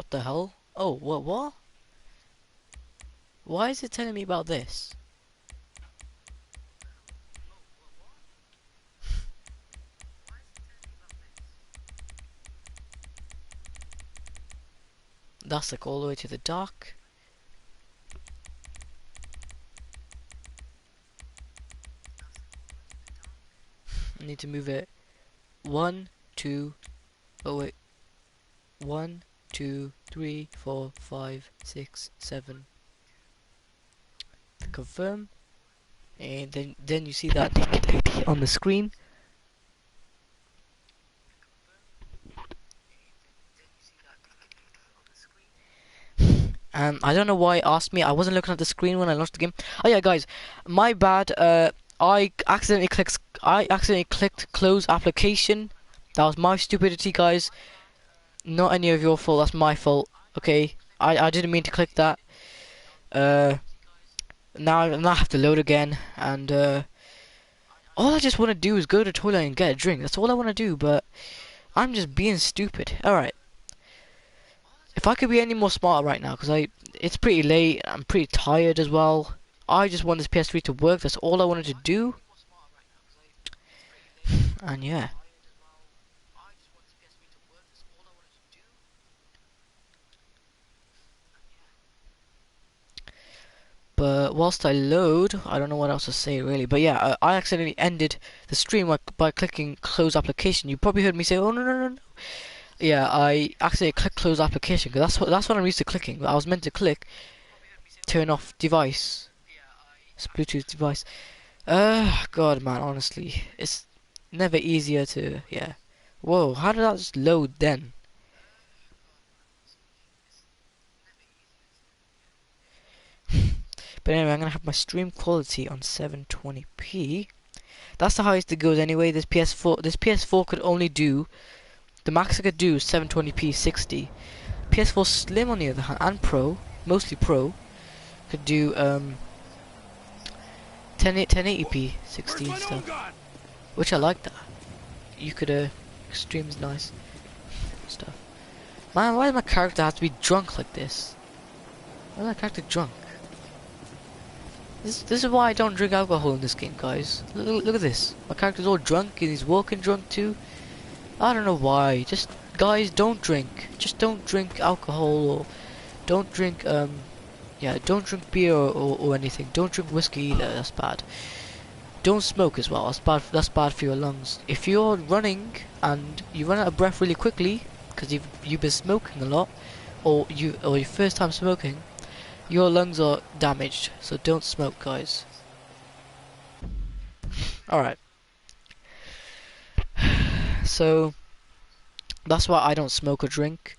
What the hell? Oh, what? Why is it telling me about this? That's like all the way to the dock. I need to move it. 1, 2, oh wait. 1, 2, 3, 4, 5, 6, 7. Confirm. And then you see that on the screen. I don't know why it asked me. I wasn't looking at the screen when I launched the game. Oh yeah, guys, my bad. I accidentally clicked close application. That was my stupidity, guys. Not any of your fault. That's my fault. Okay, I didn't mean to click that. Uh, now I have to load again, and all I just want to do is go to the toilet and get a drink. That's all I want to do, but I'm just being stupid. All right. If I could be any more smarter right now, because it's pretty late, I'm pretty tired as well. I just want this PS3 to work. That's all I wanted to do. And yeah. But whilst I load, I don't know what else to say really. But yeah, I accidentally ended the stream by clicking close application. You probably heard me say, "Oh no no no no." Yeah, I accidentally clicked close application because that's what I'm used to clicking. But I was meant to click turn off device. It's Bluetooth device. God, man, honestly, it's never easier to, yeah. Whoa, how did that just load then? But anyway, I'm gonna have my stream quality on 720p. That's the highest it goes anyway. This PS4 could only do, the max it could do is 720p 60. PS4 Slim on the other hand, and Pro, mostly Pro, could do 1080p 60 and stuff. Which I like that. You could stream's nice stuff. Man, why does my character have to be drunk like this? Why is my character drunk? This is why I don't drink alcohol in this game, guys. Look at this. My character's all drunk and he's walking drunk too. I don't know why. Just guys, don't drink. Just don't drink alcohol or don't drink yeah, don't drink beer or anything. Don't drink whiskey either. That's bad. Don't smoke as well. That's bad for your lungs. If you're running and you run out of breath really quickly because you've been smoking a lot or your first time smoking, your lungs are damaged, so don't smoke, guys. Alright. So, that's why I don't smoke or drink.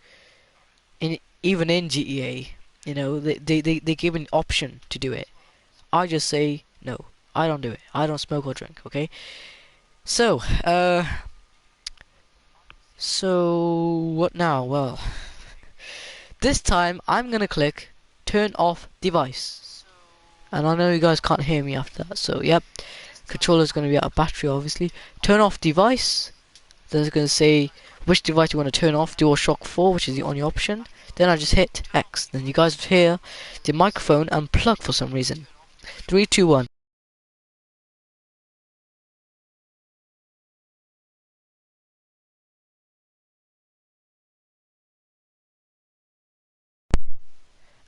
Even in GTA, you know, they give an option to do it. I just say, no, I don't do it. I don't smoke or drink, okay? So, what now? Well, this time I'm gonna click turn off device. And I know you guys can't hear me after that, so yep. Controller's going to be out of battery, obviously. Turn off device. Then it's going to say which device you want to turn off. DualShock 4, which is the only option. Then I just hit X. Then you guys hear the microphone unplug for some reason. 3, 2, 1.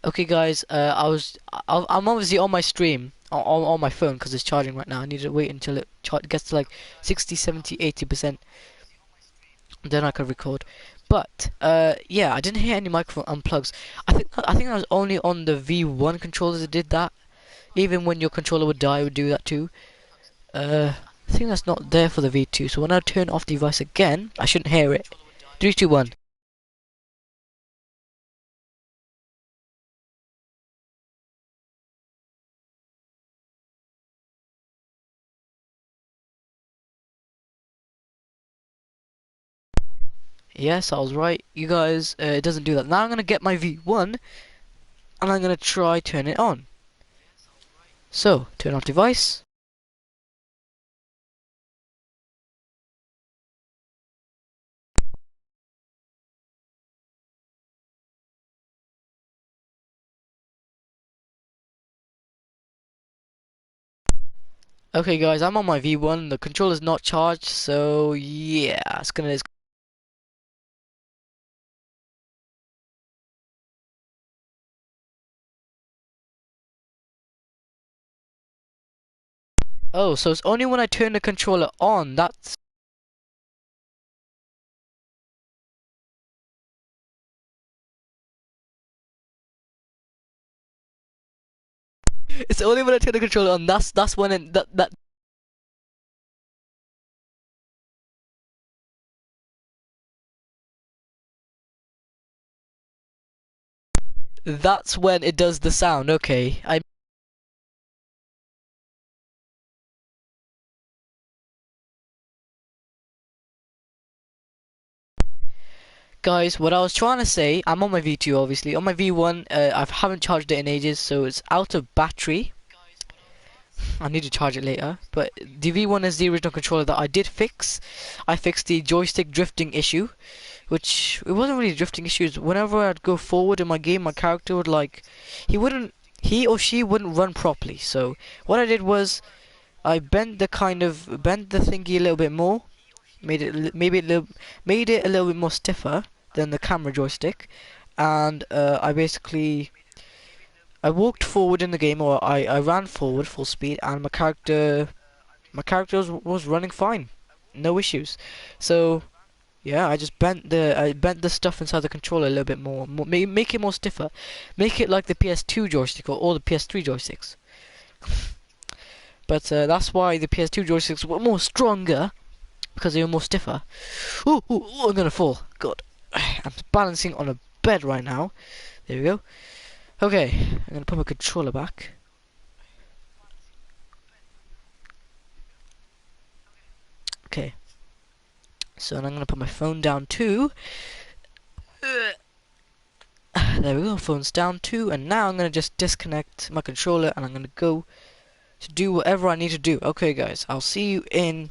Okay, guys. I'm obviously on my stream on my phone because it's charging right now. I need to wait until it gets to like 60, 70, 80%. Then I could record. But yeah, I didn't hear any microphone unplugs. I think I was only on the V1 controllers that did that. Even when your controller would die, it would do that too. I think that's not there for the V2. So when I turn off the device again, I shouldn't hear it. 3, 2, 1. Yes, I was right. You guys, it doesn't do that. Now I'm gonna get my V1 and I'm gonna try turn it on. So turn off device. Okay, guys, I'm on my V1. The controller's not charged, so yeah, it's. Oh, so it's only when I turn the controller on. That's. It's only when I turn the controller on. That's when that. That's when it does the sound. Okay, I. Guys, what I was trying to say, I'm on my V2 obviously. On my V1, I haven't charged it in ages, so it's out of battery. I need to charge it later. But the V1 is the original controller that I did fix. I fixed the joystick drifting issue, which it wasn't really drifting issues. Whenever I'd go forward in my game, my character would like, he or she wouldn't run properly. So what I did was I bent the thingy a little bit more, made it a little bit more stiffer than the camera joystick, and I walked forward in the game, or I ran forward full speed, and my character was running fine, no issues. So yeah, I bent the stuff inside the controller a little bit more, make it more stiffer, make it like the PS2 joystick or the PS3 joysticks. But that's why the PS2 joysticks were more stronger because they were more stiffer. Ooh, ooh, ooh, I'm gonna fall. God, I'm balancing on a bed right now. There we go. Okay, I'm gonna put my controller back. Okay, so I'm gonna put my phone down too. There we go, phone's down too, and now I'm gonna just disconnect my controller and I'm gonna go to do whatever I need to do. Okay, guys, I'll see you in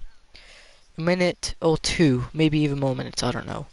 a minute or two, maybe even more minutes, I don't know.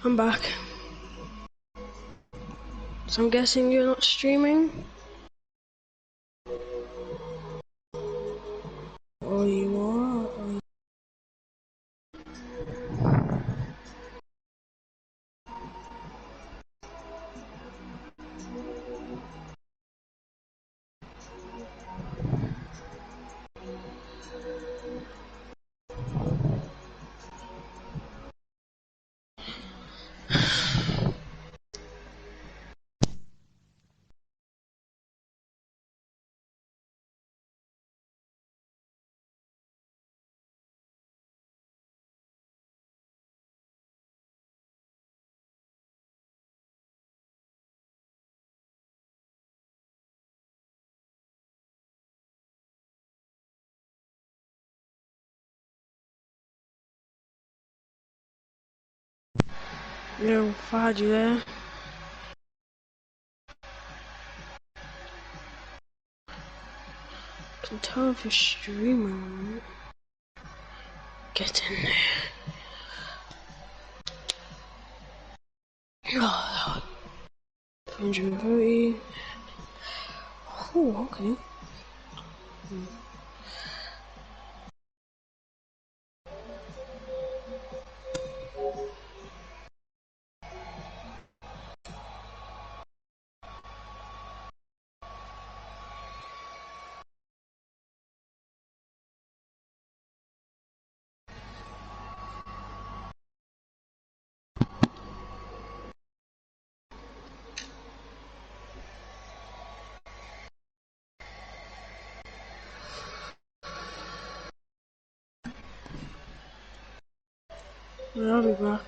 I'm back. So I'm guessing you're not streaming? Or you are? Yo, Fad, you there? Can tell if you're streaming. Get in there. 130. Oh, okay. I'll be back.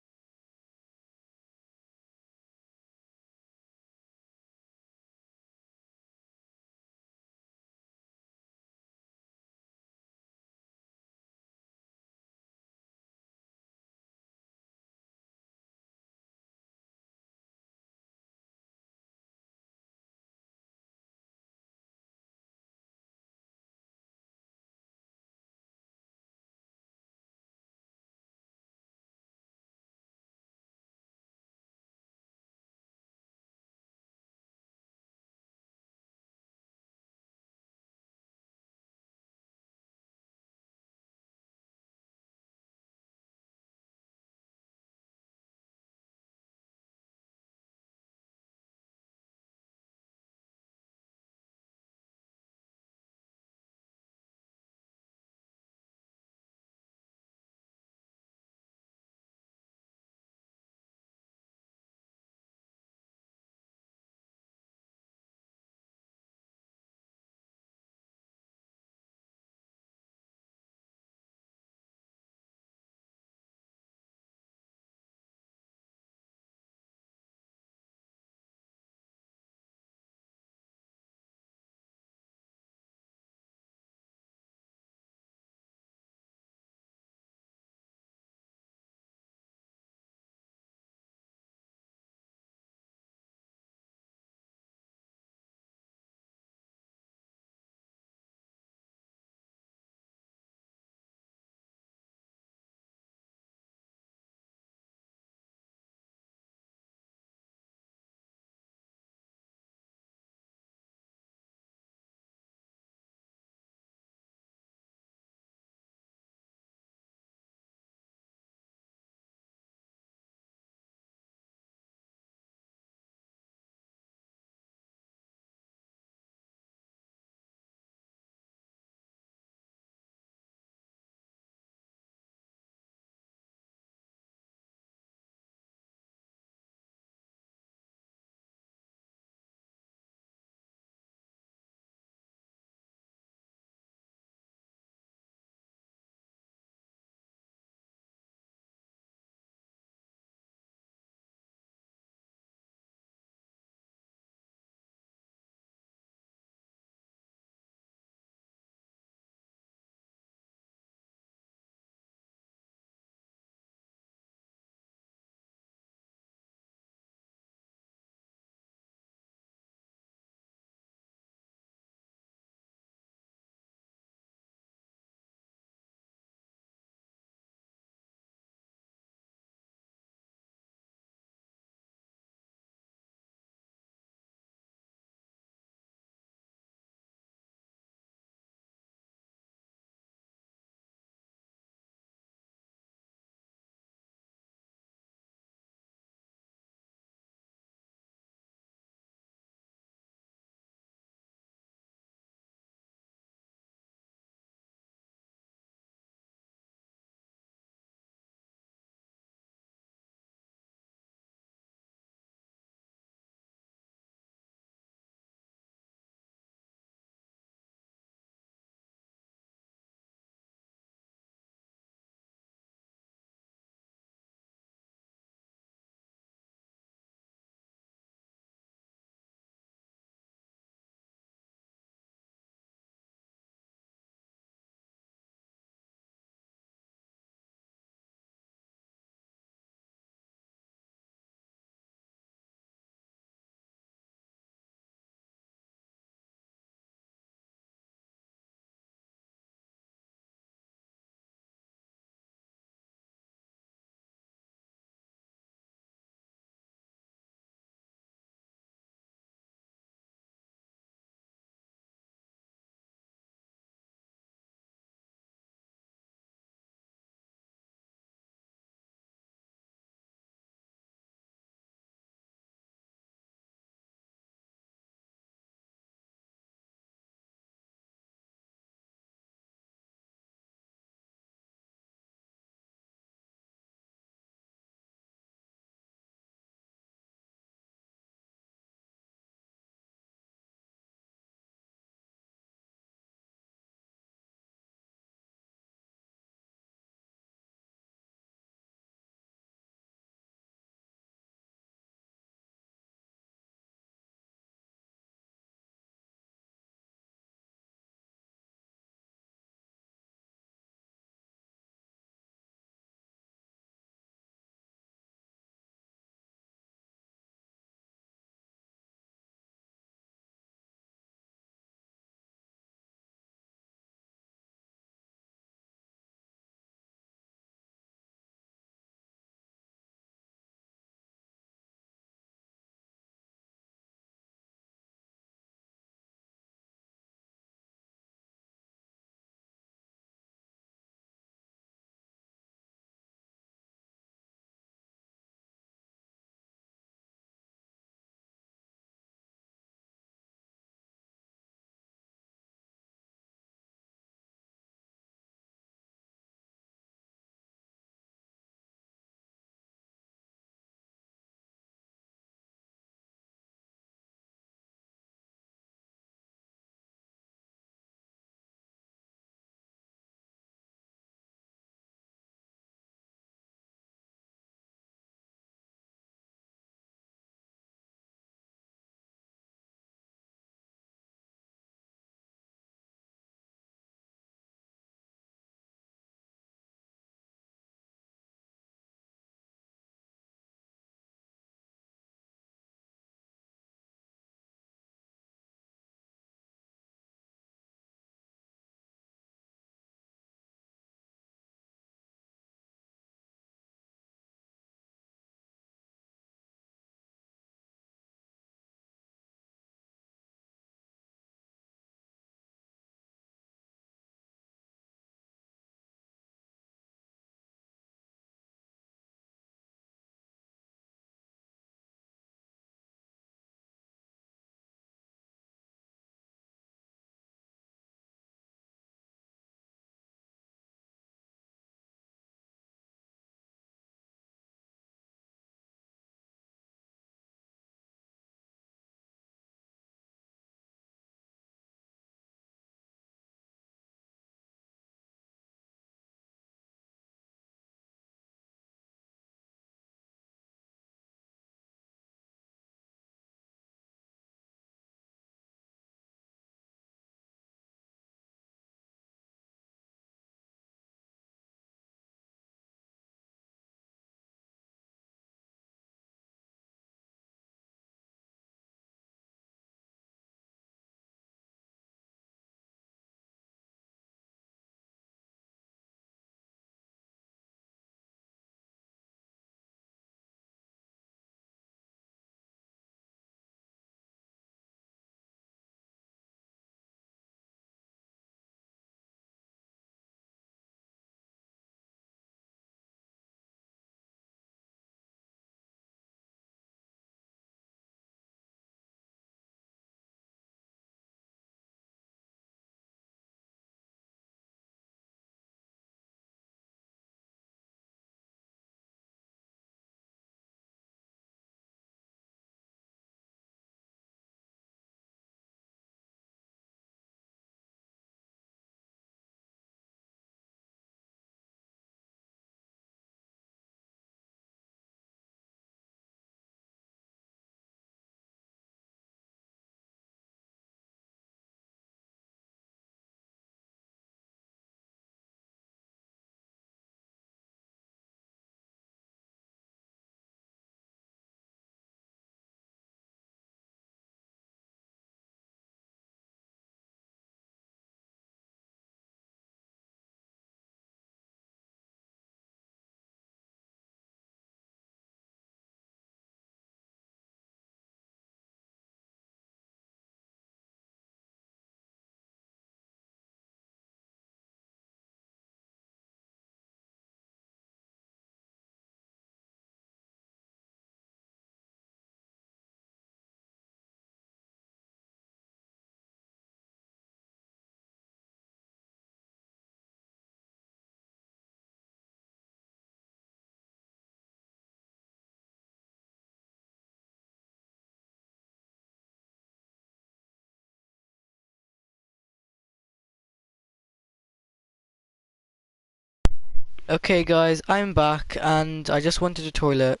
Okay guys, I'm back and I just went to the toilet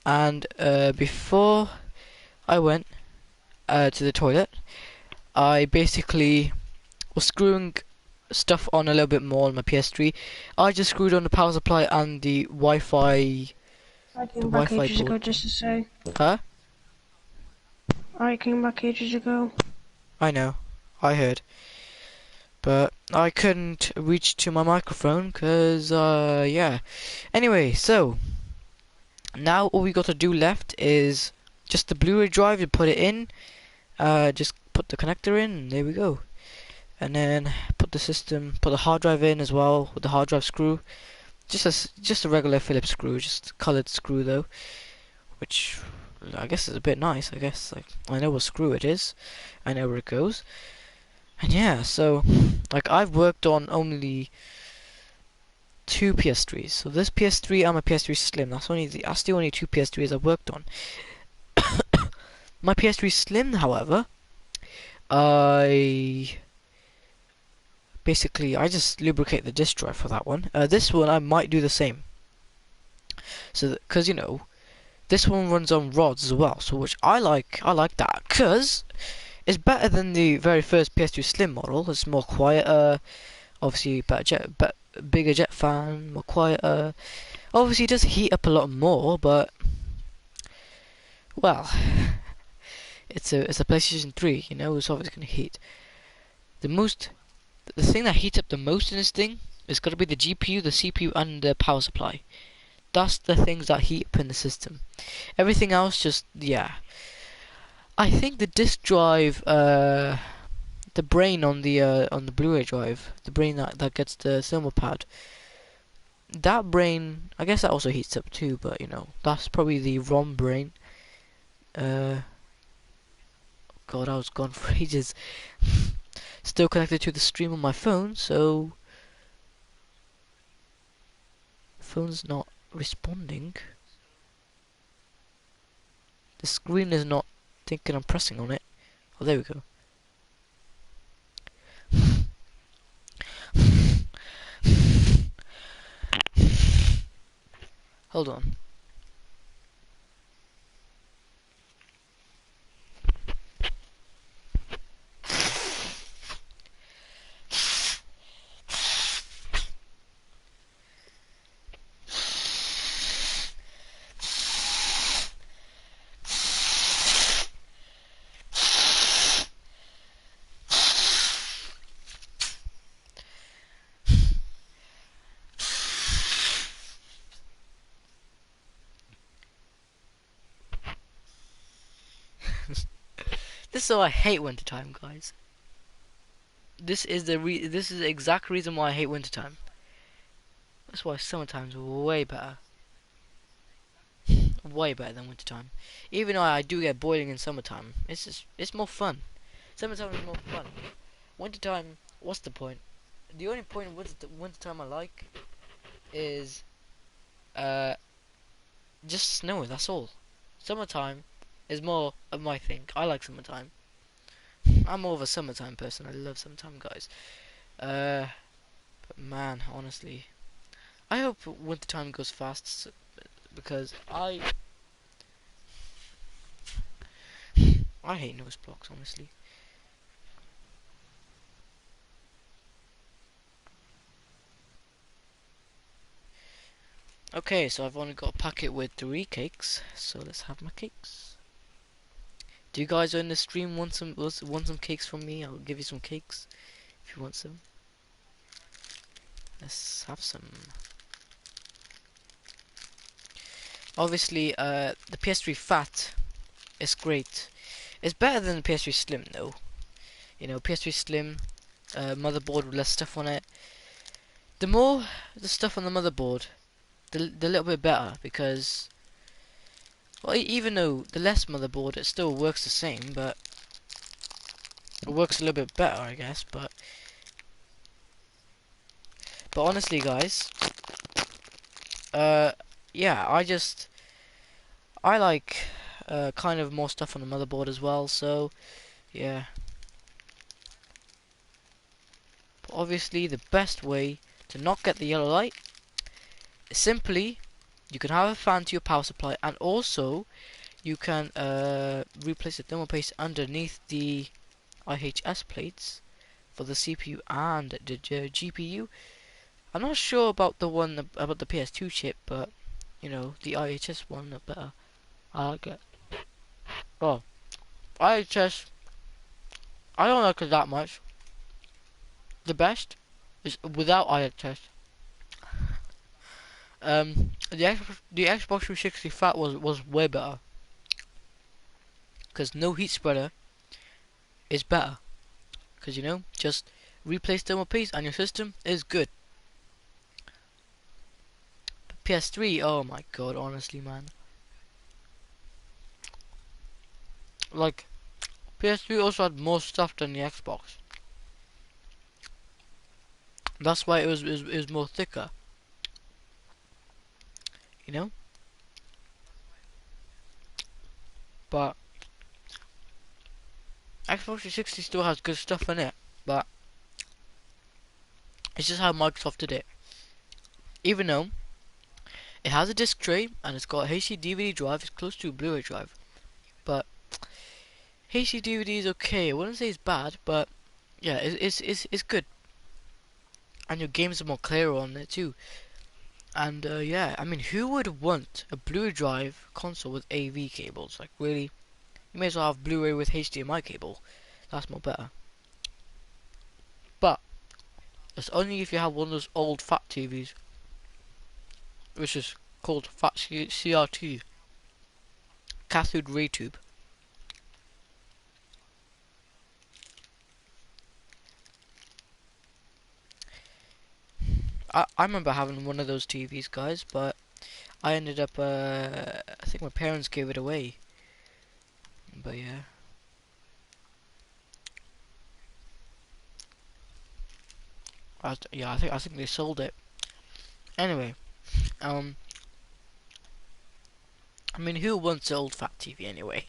and before I went to the toilet, I basically was screwing stuff on a little bit more on my PS3. I just screwed on the power supply and I the came back Wi-Fi ages board. ago just to say. Huh? I came back ages ago. I know, I heard. But I couldn't reach to my microphone because, yeah. Anyway, so now all we got to do left is just the Blu-ray drive and put it in. Just put the connector in, and there we go. And then put the hard drive in as well with the hard drive screw. Just a regular Phillips screw, just colored screw though, which I guess is a bit nice. I guess like I know what screw it is, I know where it goes, and yeah. So like I've worked on only two PS3s. So this PS3 and my PS3 Slim. That's the only two PS3s I've worked on. My PS3 Slim, however, I basically I just lubricate the disk drive for that one. This one I might do the same. So because you know this one runs on rods as well, so which I like that because it's better than the very first PS2 Slim model. It's more quieter, obviously bigger jet fan, more quieter. Obviously it does heat up a lot more, but well, it's a PlayStation 3, you know, it's obviously gonna heat. The most the thing that heats up the most in this thing is gotta be the GPU, the CPU, and the power supply. That's the things that heat up in the system. Everything else just yeah. I think the disk drive, the brain on the Blu-ray drive, the brain that gets the thermal pad, that brain, I guess that also heats up too, but you know, that's probably the ROM brain. Uh, God, I was gone for ages. Still connected to the stream on my phone, so phone's not responding. The screen is not thinking I'm pressing on it. Oh, there we go. Hold on. This is why I hate wintertime, guys. This is the exact reason why I hate wintertime. That's why summertime's way better. Way better than wintertime. Even though I do get boiling in summertime, it's more fun. Summertime is more fun. Wintertime, what's the point? The only point of wintertime I like is just snow. That's all. Summertime is more of my thing. I like summertime. I'm more of a summertime person. I love summertime, guys. But man, honestly, I hope wintertime goes fast because I hate nose blocks, honestly. Okay, so I've only got a packet with 3 cakes, so let's have my cakes. Do you guys in the stream want some cakes from me? I'll give you some cakes if you want some. Let's have some. Obviously, the PS3 Fat is great. It's better than the PS3 Slim though. You know, PS3 Slim, motherboard with less stuff on it. The more the stuff on the motherboard, the little bit better because, well, even though the less motherboard, it still works the same, but it works a little bit better, I guess. But honestly, guys, yeah, I like kind of more stuff on the motherboard as well. So yeah, but obviously the best way to not get the yellow light simply, you can have a fan to your power supply, and also you can replace the thermal paste underneath the IHS plates for the CPU and the GPU. I'm not sure about the one about the PS2 chip, but you know, the IHS one are better. I like it. Oh, IHS, I don't like it that much. The best is without IHS. The Xbox 360 Fat was way better because no heat spreader is better. Because you know, just replace thermal paste and your system is good. But PS3, oh my god, honestly, man. Like, PS3 also had more stuff than the Xbox. That's why it was more thicker. You know. But Xbox 360 still has good stuff in it. But it's just how Microsoft did it. Even though it has a disc tray and it's got a HD DVD drive, it's close to a Blu-ray drive. But HD DVD is okay. I wouldn't say it's bad, but yeah, it's good. And your games are more clearer on there too. And yeah, I mean, who would want a Blu-ray drive console with AV cables? Like, really? You may as well have Blu-ray with HDMI cable. That's more better. But it's only if you have one of those old fat TVs, which is called fat CRT, cathode ray tube. I remember having one of those TVs, guys, but I ended up, I think my parents gave it away. But yeah. Yeah, I think they sold it. Anyway, I mean, who wants an old fat TV anyway?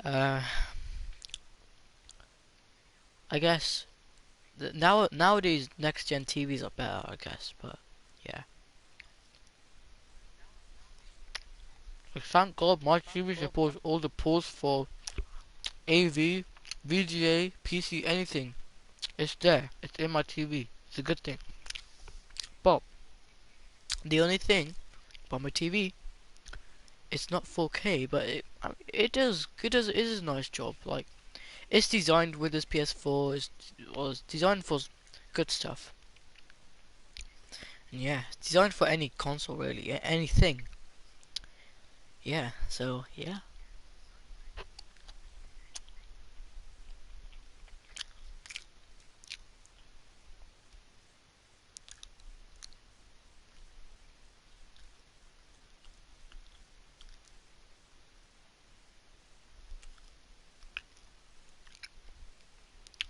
Uh, I guess nowadays next gen TVs are better, I guess, but yeah. Like, thank God my TV supports all the ports for AV, VGA, PC, anything. It's there. It's in my TV. It's a good thing. But the only thing about my TV, it's not 4K, but it is a nice job. Like, it's designed with this PS4. Was designed for good stuff. And yeah, it's designed for any console really, anything. Yeah. So yeah.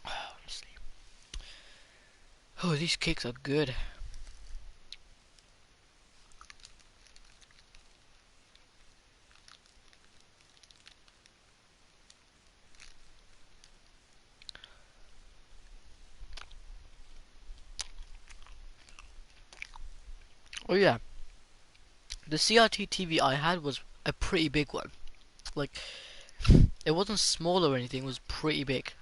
Honestly. Oh, these cakes are good. Oh yeah, the CRT TV I had was a pretty big one. Like, it wasn't small or anything, it was pretty big.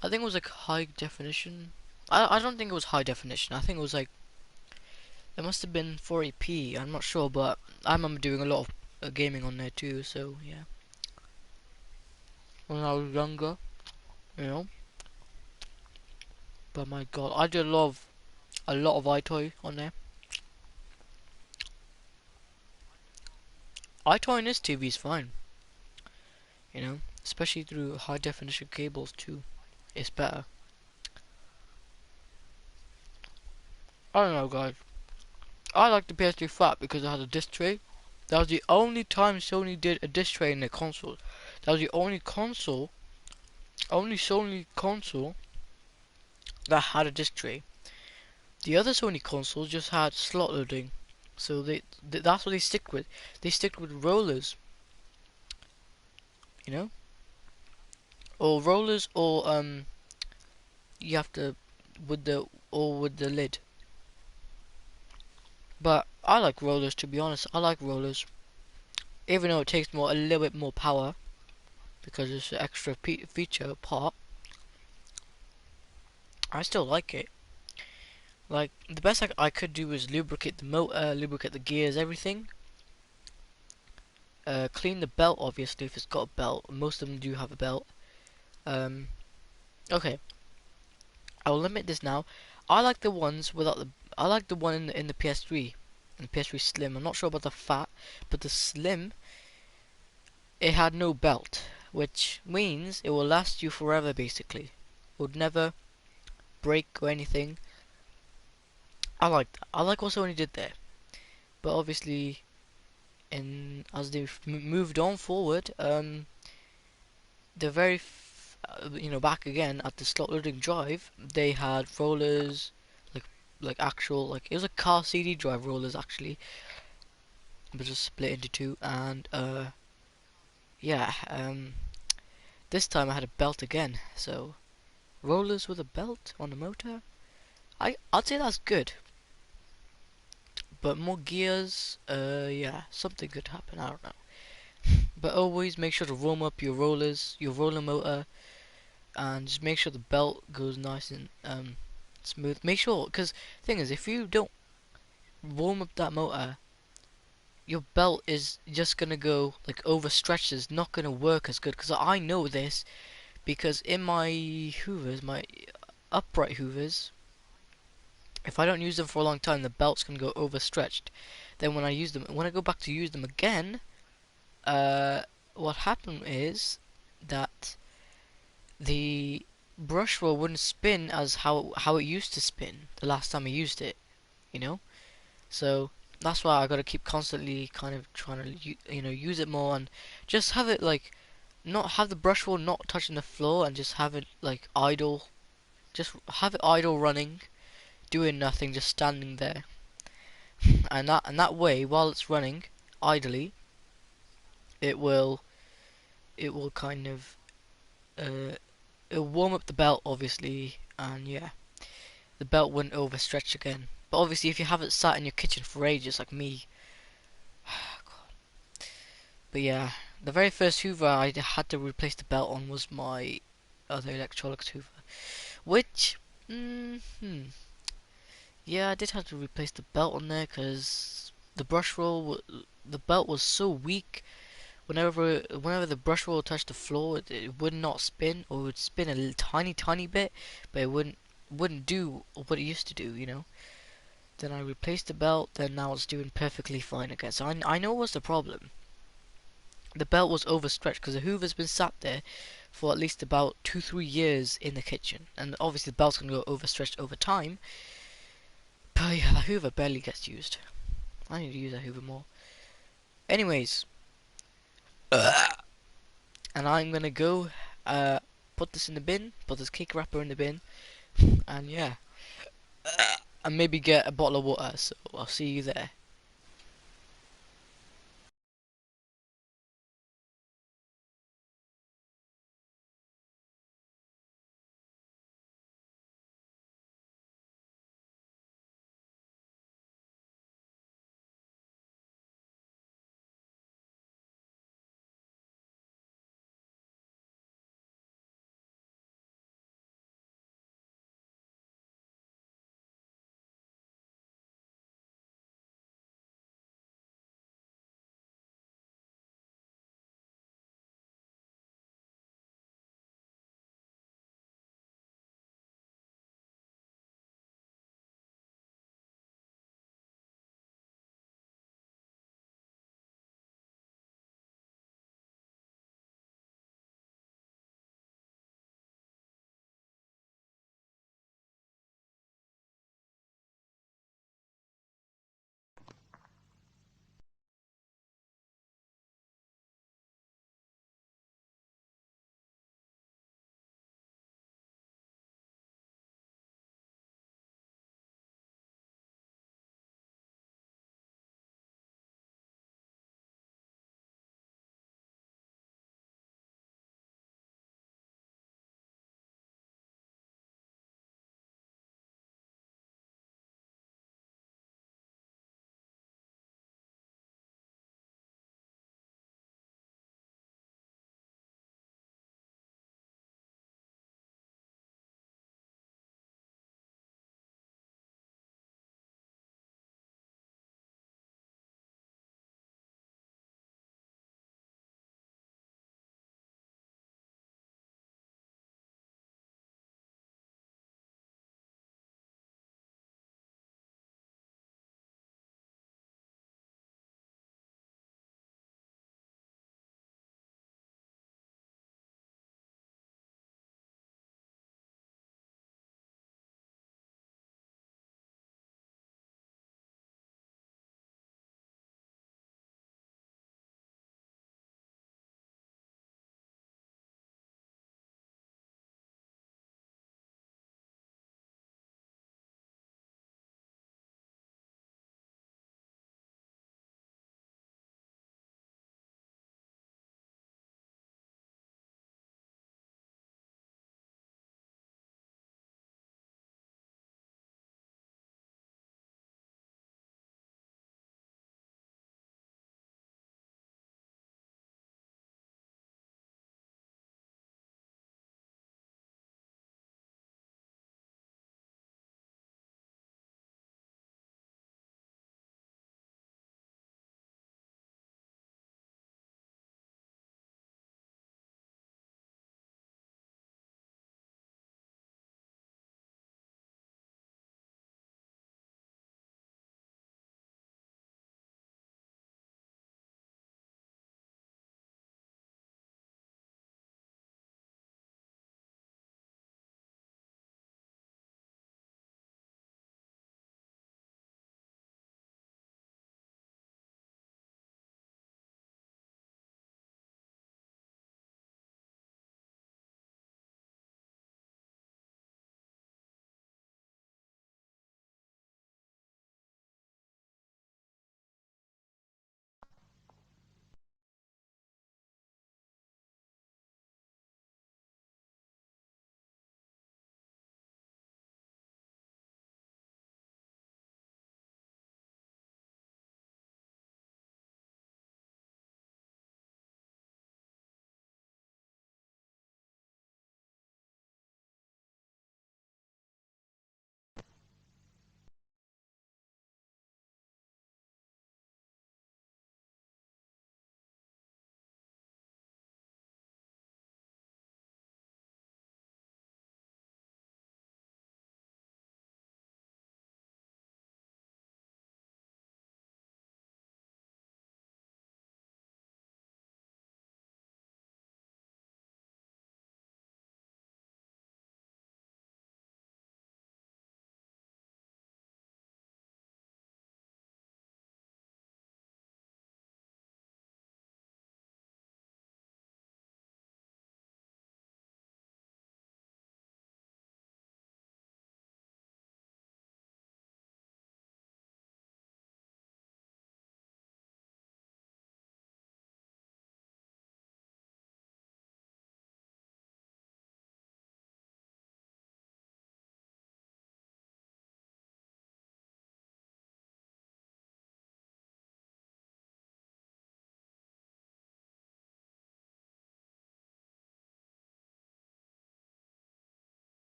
I think it was like high definition. I don't think it was high definition. I think it was like, it must have been 480p. I'm not sure, but I remember doing a lot of gaming on there too. So yeah, when I was younger, you know. But my God, I did a lot of iToy on there. iToy on this TV is fine, you know, especially through high definition cables too. It's better. I don't know, guys. I like the PS3 Fat because it has a disc tray. That was the only time Sony did a disc tray in their console. That was the only Sony console that had a disc tray. The other Sony consoles just had slot loading, so that's what they stick with. They stick with rollers, you know, or rollers, or you have to with the lid. But I like rollers, to be honest. I like rollers, even though it takes more a little bit more power because it's an extra feature part. I still like it. Like the best I could do is lubricate the motor, lubricate the gears, everything. Clean the belt, obviously, if it's got a belt. Most of them do have a belt. Um, okay, I'll limit this now. I like the ones without the. I like the one in the PS3, and the PS3 Slim. I'm not sure about the Fat, but the Slim, it had no belt, which means it will last you forever. Basically, it would never break or anything. I like that. I like what Sony did there, but obviously, in as they've moved on forward, the very back again at the slot loading drive, they had rollers, like actual, like it was a car CD drive rollers actually, but just split into two. And yeah, this time I had a belt again, so rollers with a belt on the motor. I'd say that's good, but more gears, yeah, something could happen. I don't know. But always make sure to warm up your rollers, your roller motor, and just make sure the belt goes nice and smooth. Make sure, because thing is, if you don't warm up that motor, your belt is just gonna go like overstretched. It's not gonna work as good. Because I know this because in my Hoovers, my upright Hoovers, if I don't use them for a long time, the belt's gonna go overstretched. Then when I use them, when I go back to use them again, uh, what happened is that the brush roll wouldn't spin as how it used to spin the last time I used it, you know. So that's why I gotta keep constantly kind of trying to use it more and just have it like not have the brush roll not touching the floor and just have it like idle, just have it idle running, doing nothing, just standing there, and that way while it's running idly, it will kind of uh it'll warm up the belt obviously, and yeah, the belt wouldn't overstretch again. But obviously, if you have it sat in your kitchen for ages, like me, but yeah, the very first Hoover I had to replace the belt on was my other electronics Hoover, which, yeah, I did have to replace the belt on there because the brush roll, the belt was so weak. Whenever the brush roll touched the floor, it would not spin, or it would spin a little, tiny bit, but it wouldn't do what it used to do, you know. Then I replaced the belt, then now it's doing perfectly fine again. So I know what's the problem. The belt was overstretched because the Hoover's been sat there for at least about 2-3 years in the kitchen, and obviously the belt's gonna go overstretched over time. But yeah, the Hoover barely gets used. I need to use that Hoover more. Anyways, and I'm gonna go put this in the bin, put this cake wrapper in the bin, and yeah, and maybe get a bottle of water. So I'll see you there.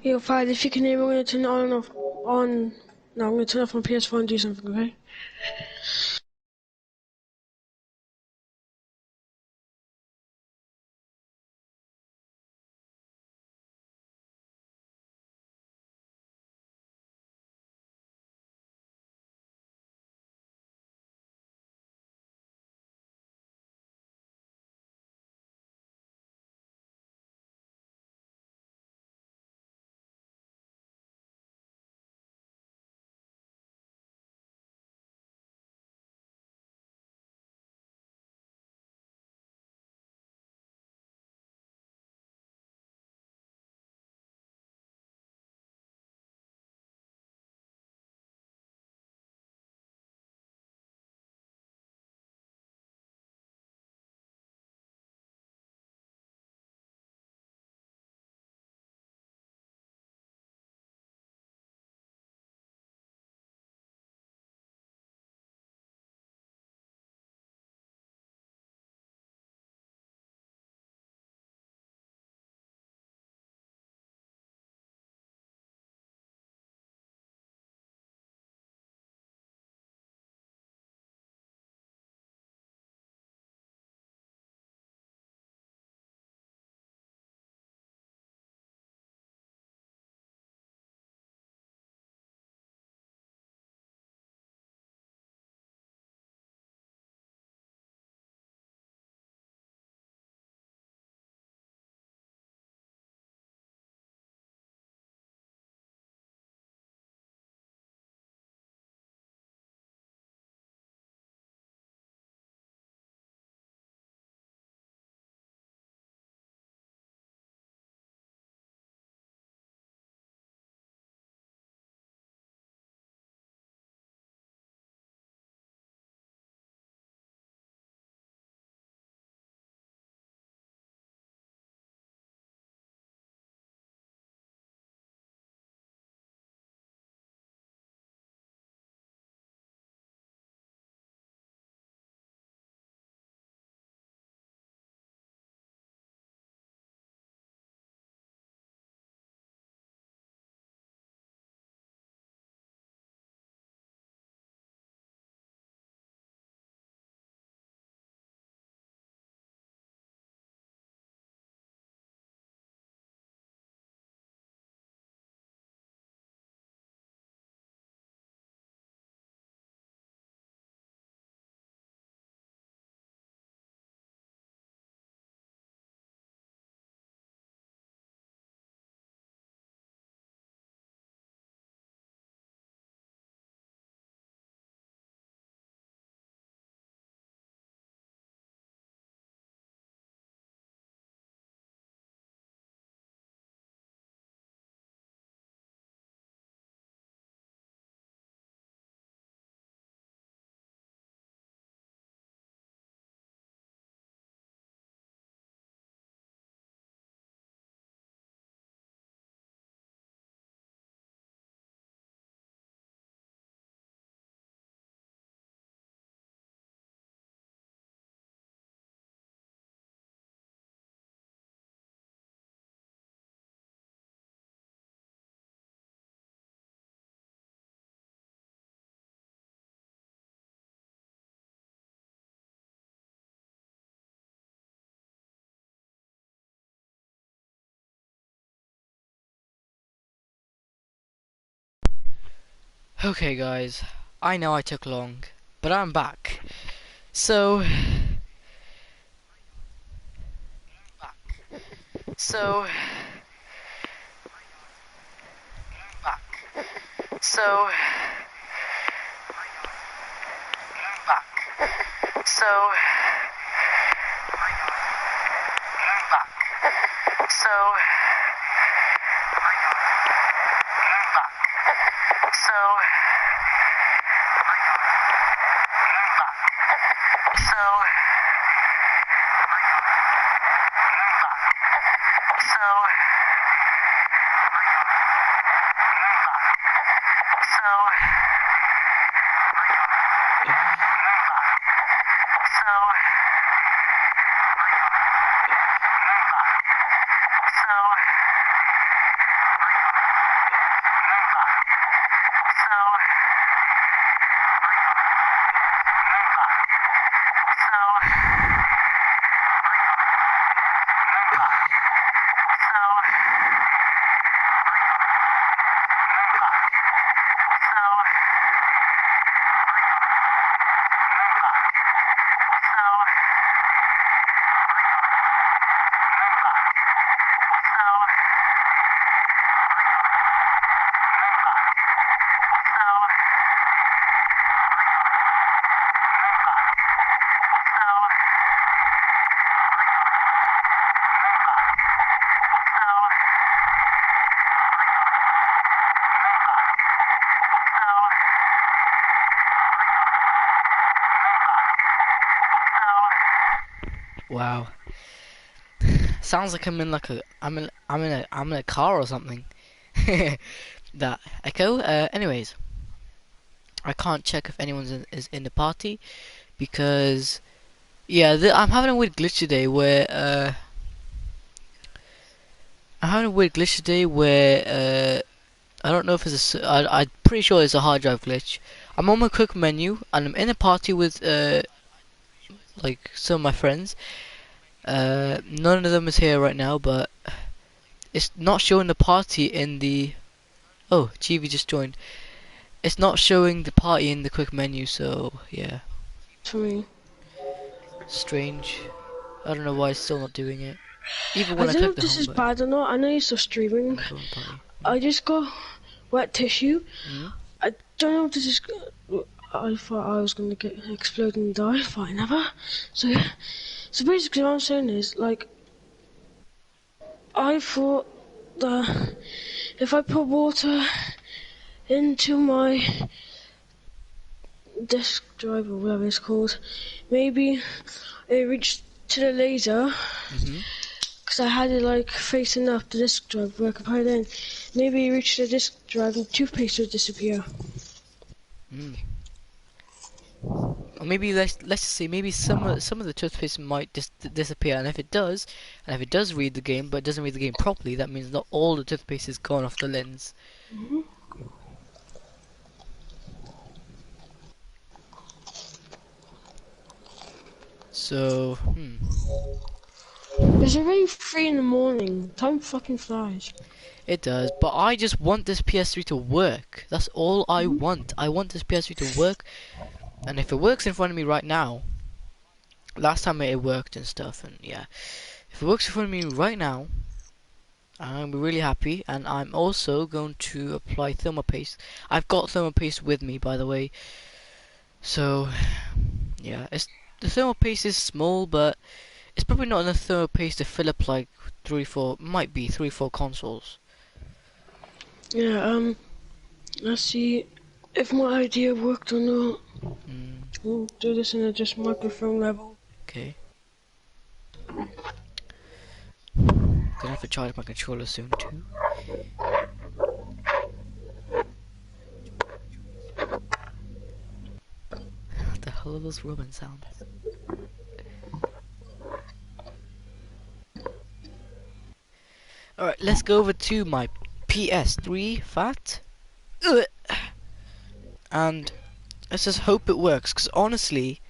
Yo, Fad, if you can hear me, I'm gonna turn it on and off. No, I'm gonna turn off my PS4 and do something, okay? Okay, guys, I know I took long, but I'm back. So, so, back. So, back. So, back. So, back. So, so, Wow. Sounds like I'm in a car or something. That echo. Anyways, I can't check if is in the party because yeah, I'm having a weird glitch today where I don't know if it's I'm pretty sure it's a hard drive glitch. I'm on my quick menu and I'm in a party with like some of my friends. None of them is here right now, but it's not showing the party in the. Oh, GV just joined. It's not showing the party in the quick menu, so yeah, For me. strange. I don't know why it's still not doing it. Even I when I don't know click if the this home is button. bad or not. I know you're still streaming. Go on party. I just got wet tissue. Mm? I don't know if this is. I thought I was going to get explode and die, but I never. So, yeah. So basically, what I'm saying is, like, I thought that if I put water into my disk drive or whatever it's called, maybe it reached to the laser. Mm-hmm. Because I had it like facing up the disk drive where I could put it in. Maybe it reached the disk drive and toothpaste would disappear. Mm. Or maybe let's just say maybe some of the toothpaste might disappear, and if it does, read the game but it doesn't read the game properly, that means not all the toothpaste is gone off the lens. Mm-hmm. So It's already 3 in the morning. Time fucking flies. it does, but I just want this PS3 to work. That's all I want. I want this PS3 to work, and if it works in front of me right now, last time it worked and stuff, and yeah, if it works in front of me right now, I'm really happy. And I'm also going to apply thermal paste. I've got thermal paste with me, by the way. So yeah, the thermal paste is small, but it's probably not enough thermal paste to fill up like 3-4 consoles. Yeah, let's see if my idea worked or not. We'll do this in a just microphone level. Okay. Gonna have to charge my controller soon too. What the hell are those rubbing sounds? Alright, let's go over to my PS3 fat. Ugh. And let's just hope it works, because honestly,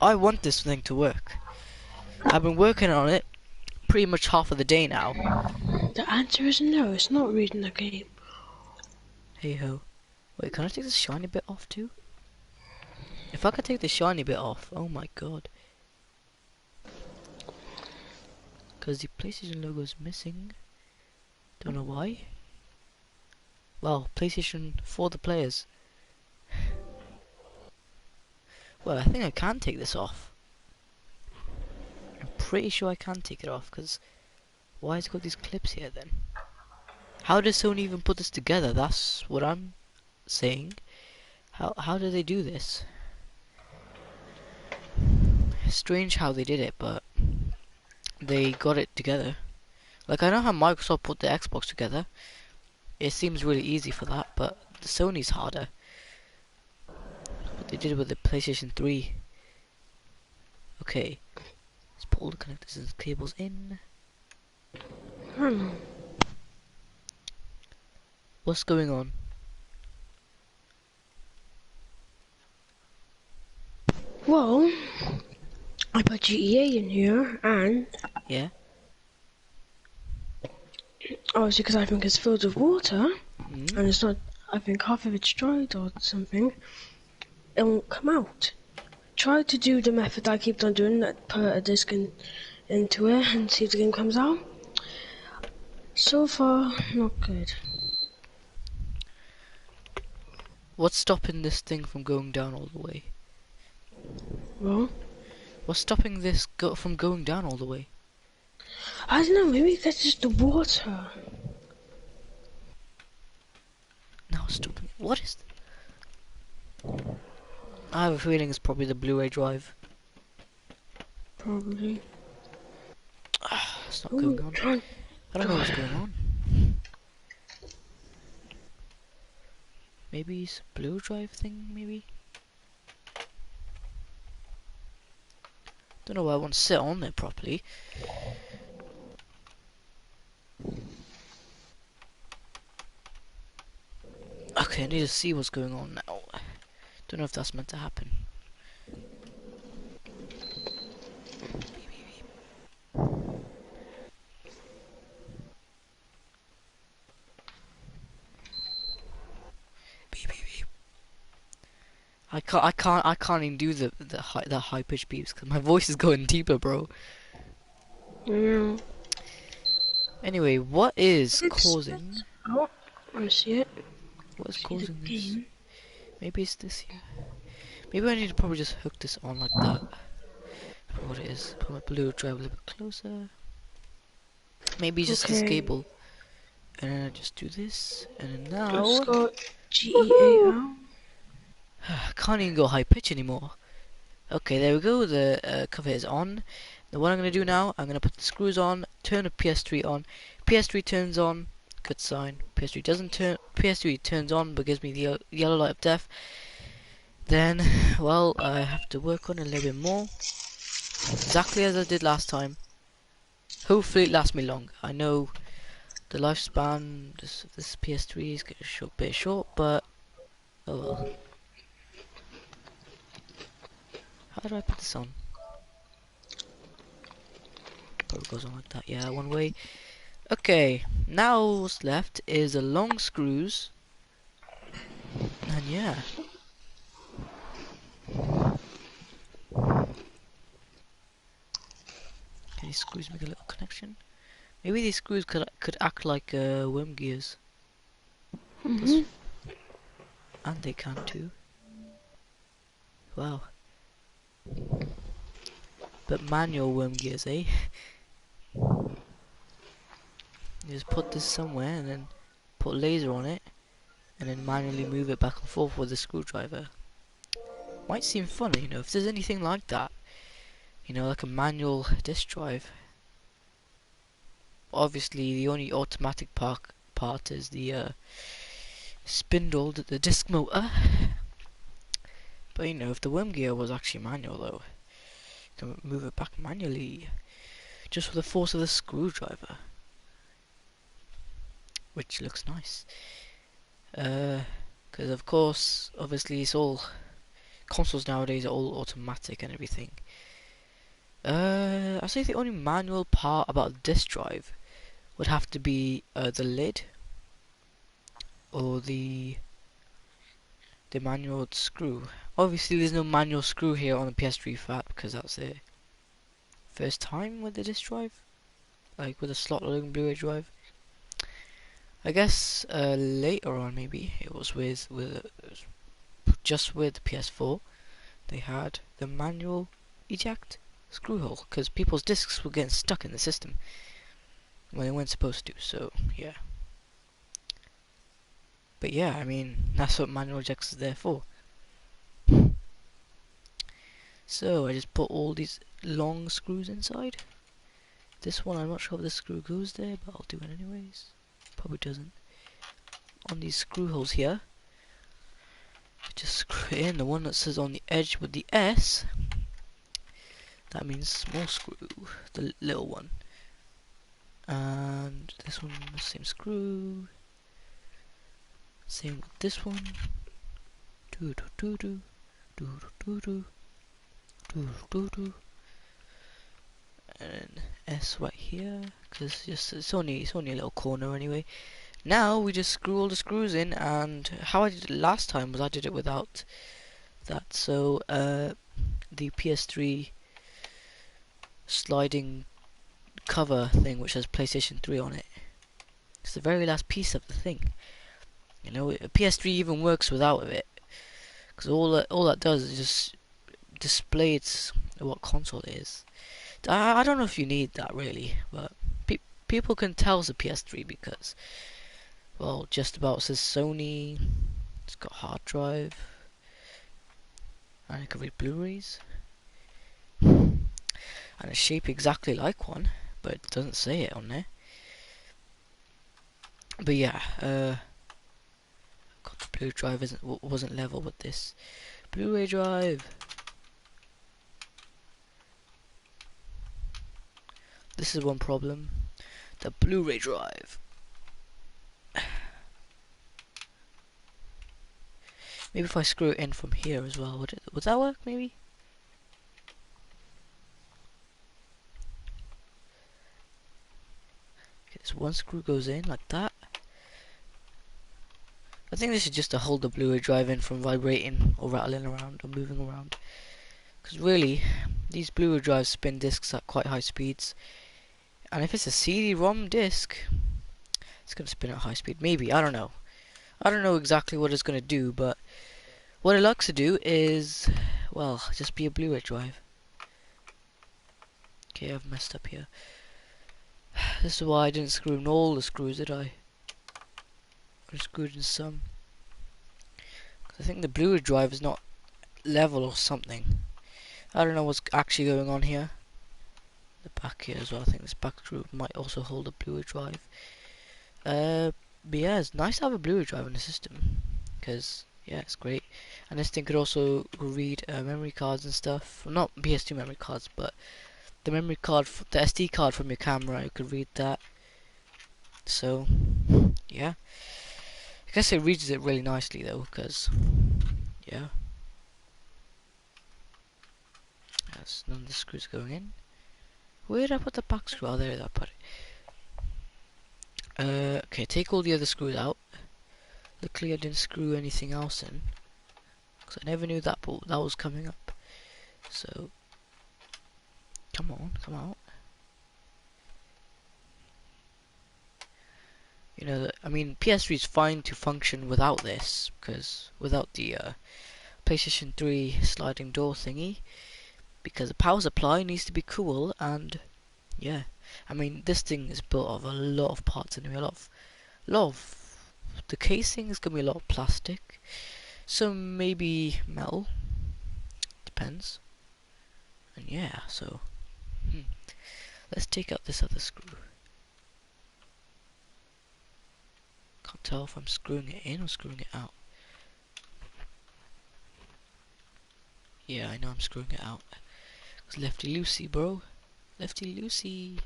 I want this thing to work. I've been working on it pretty much half of the day now. The answer is no, it's not reading the game. Hey ho. Wait, can I take this shiny bit off too? If I could take the shiny bit off, oh my god. Because the PlayStation logo is missing. Don't know why. Well, PlayStation for the players. Well, I think I can take this off. I'm pretty sure I can take it off, because why has it got these clips here then? How does Sony even put this together? That's what I'm saying. How did they do this? Strange how they did it, but they got it together. Like, I know how Microsoft put the Xbox together. It seems really easy for that, but the Sony's harder. What they did with the PlayStation 3. Okay. Let's put all the connectors and cables in. What's going on? Well, I put GTA in here, and Yeah? obviously because I think it's filled with water, Mm? and it's not, I think half of it's dried or something, it won't come out. Try to do the method I keep on doing, that put a disc into it and see if the game comes out. So far, not good. What's stopping this thing from going down all the way? Well, What's stopping this from going down all the way? I don't know, maybe that's just the water. Now it's stopping. What is... I have a feeling it's probably the Blu-ray drive. probably. It's not Oh, going on. God. I don't know what's going on. Maybe it's a blue drive thing, maybe? Don't know why I want to sit on there properly. Okay, I need to see what's going on now. Don't know if that's meant to happen. Beep, beep, beep. I can't even do the high pitched beeps because my voice is going deeper, bro. Yeah. Anyway, what is It's... causing? Oh, I see it. What is See the causing this? game. Maybe it's this here. Maybe I need to probably just hook this on like that. That's what it is. Put my blue drive a little bit closer. Maybe just this Okay. cable. And then I just do this. And then Let's now... go Woohoo! GEAL. I can't even go high pitch anymore. Okay, there we go. The cover is on. Now what I'm going to do now, I'm going to put the screws on, turn the PS3 on. PS3 turns on. Good sign. PS3 doesn't turn. PS3 turns on but gives me the yellow light of death. Then, well, I have to work on it a little bit more. Exactly as I did last time. Hopefully it lasts me long. I know the lifespan of this PS3 is getting a bit short, but oh well. How do I put this on? Probably goes on like that. Yeah, one way. Okay, now what's left is the long screws. And yeah. Can these screws make a little connection? Maybe these screws could act like worm gears. Mhm. And they can too. Wow. But manual worm gears, eh? You just put this somewhere and then put a laser on it and then manually move it back and forth with a screwdriver. Might seem funny, you know, if there's anything like that. You know, like a manual disk drive. Obviously, the only automatic part is the spindle, the disk motor. But you know, if the worm gear was actually manual though, you can move it back manually. Just with the force of the screwdriver. Which looks nice. Because of course, obviously it's all... Consoles nowadays are all automatic and everything. I say the only manual part about the disk drive would have to be the lid. Or the manual screw. Obviously there's no manual screw here on the PS3 Fat because that's the first time with the disk drive. Like with a slot loading Blu-ray drive. I guess later on maybe it was just with the PS4 they had the manual eject screw hole because people's discs were getting stuck in the system when they weren't supposed to. So yeah. But yeah, I mean that's what manual ejects is there for. So I just put all these long screws inside. This one I'm not sure if the screw goes there, but I'll do it anyways. Probably doesn't. On these screw holes here, just screw it in. The one that says on the edge with the S, that means small screw, the little one. And this one, the same screw. Same with this one. Do do do do do do do do do do. And S right here, because it's only a little corner anyway. Now we just screw all the screws in, and how I did it last time was I did it without that. So the PS3 sliding cover thing, which has PlayStation 3 on it, it's the very last piece of the thing. You know, a PS3 even works without it, because all that does is just display what console it is. I don't know if you need that really, but people can tell it's a PS3 because, well, just about says Sony. It's got hard drive, and it can read Blu-rays. and it's shaped exactly like one, but it doesn't say it on there. But yeah, God, the blue drive wasn't level with this. Blu-ray drive. This is one problem. The Blu-ray drive. Maybe if I screw it in from here as well, would that work? Maybe. Okay, this one screw goes in like that. I think this is just to hold the Blu-ray drive in from vibrating or rattling around or moving around. Because really, these Blu-ray drives spin discs at quite high speeds. And if it's a CD-ROM disc, it's going to spin at high speed. Maybe, I don't know. I don't know exactly what it's going to do, but what it likes to do is, well, just be a Blu-ray drive. Okay, I've messed up here. This is why I didn't screw in all the screws, did I? I screwed in some. Cause I think the Blu-ray drive is not level or something. I don't know what's actually going on here. The back here as well. I think this back screw might also hold a Blu-ray drive. But yeah, it's nice to have a Blu-ray drive in the system. Because, yeah, it's great. And this thing could also read memory cards and stuff. Well, not PS2 memory cards, but the memory card, the SD card from your camera, you could read that. So, yeah. I guess it reads it really nicely though, because, yeah. That's none of the screws going in. Where did I put the back screw? Oh, there I put it. Okay, take all the other screws out. Luckily I didn't screw anything else in, because I never knew that that was coming up. So, come on, come out. You know, I mean, PS3 is fine to function without this, because without the PlayStation 3 sliding door thingy, because the power supply needs to be cool, and yeah, I mean, this thing is built of a lot of parts anyway, a lot of the casing is gonna be a lot of plastic, some maybe metal, depends, and yeah, so let's take out this other screw. Can't tell if I'm screwing it in or screwing it out. Yeah, I know I'm screwing it out. It's lefty loosey, bro. Lefty loosey.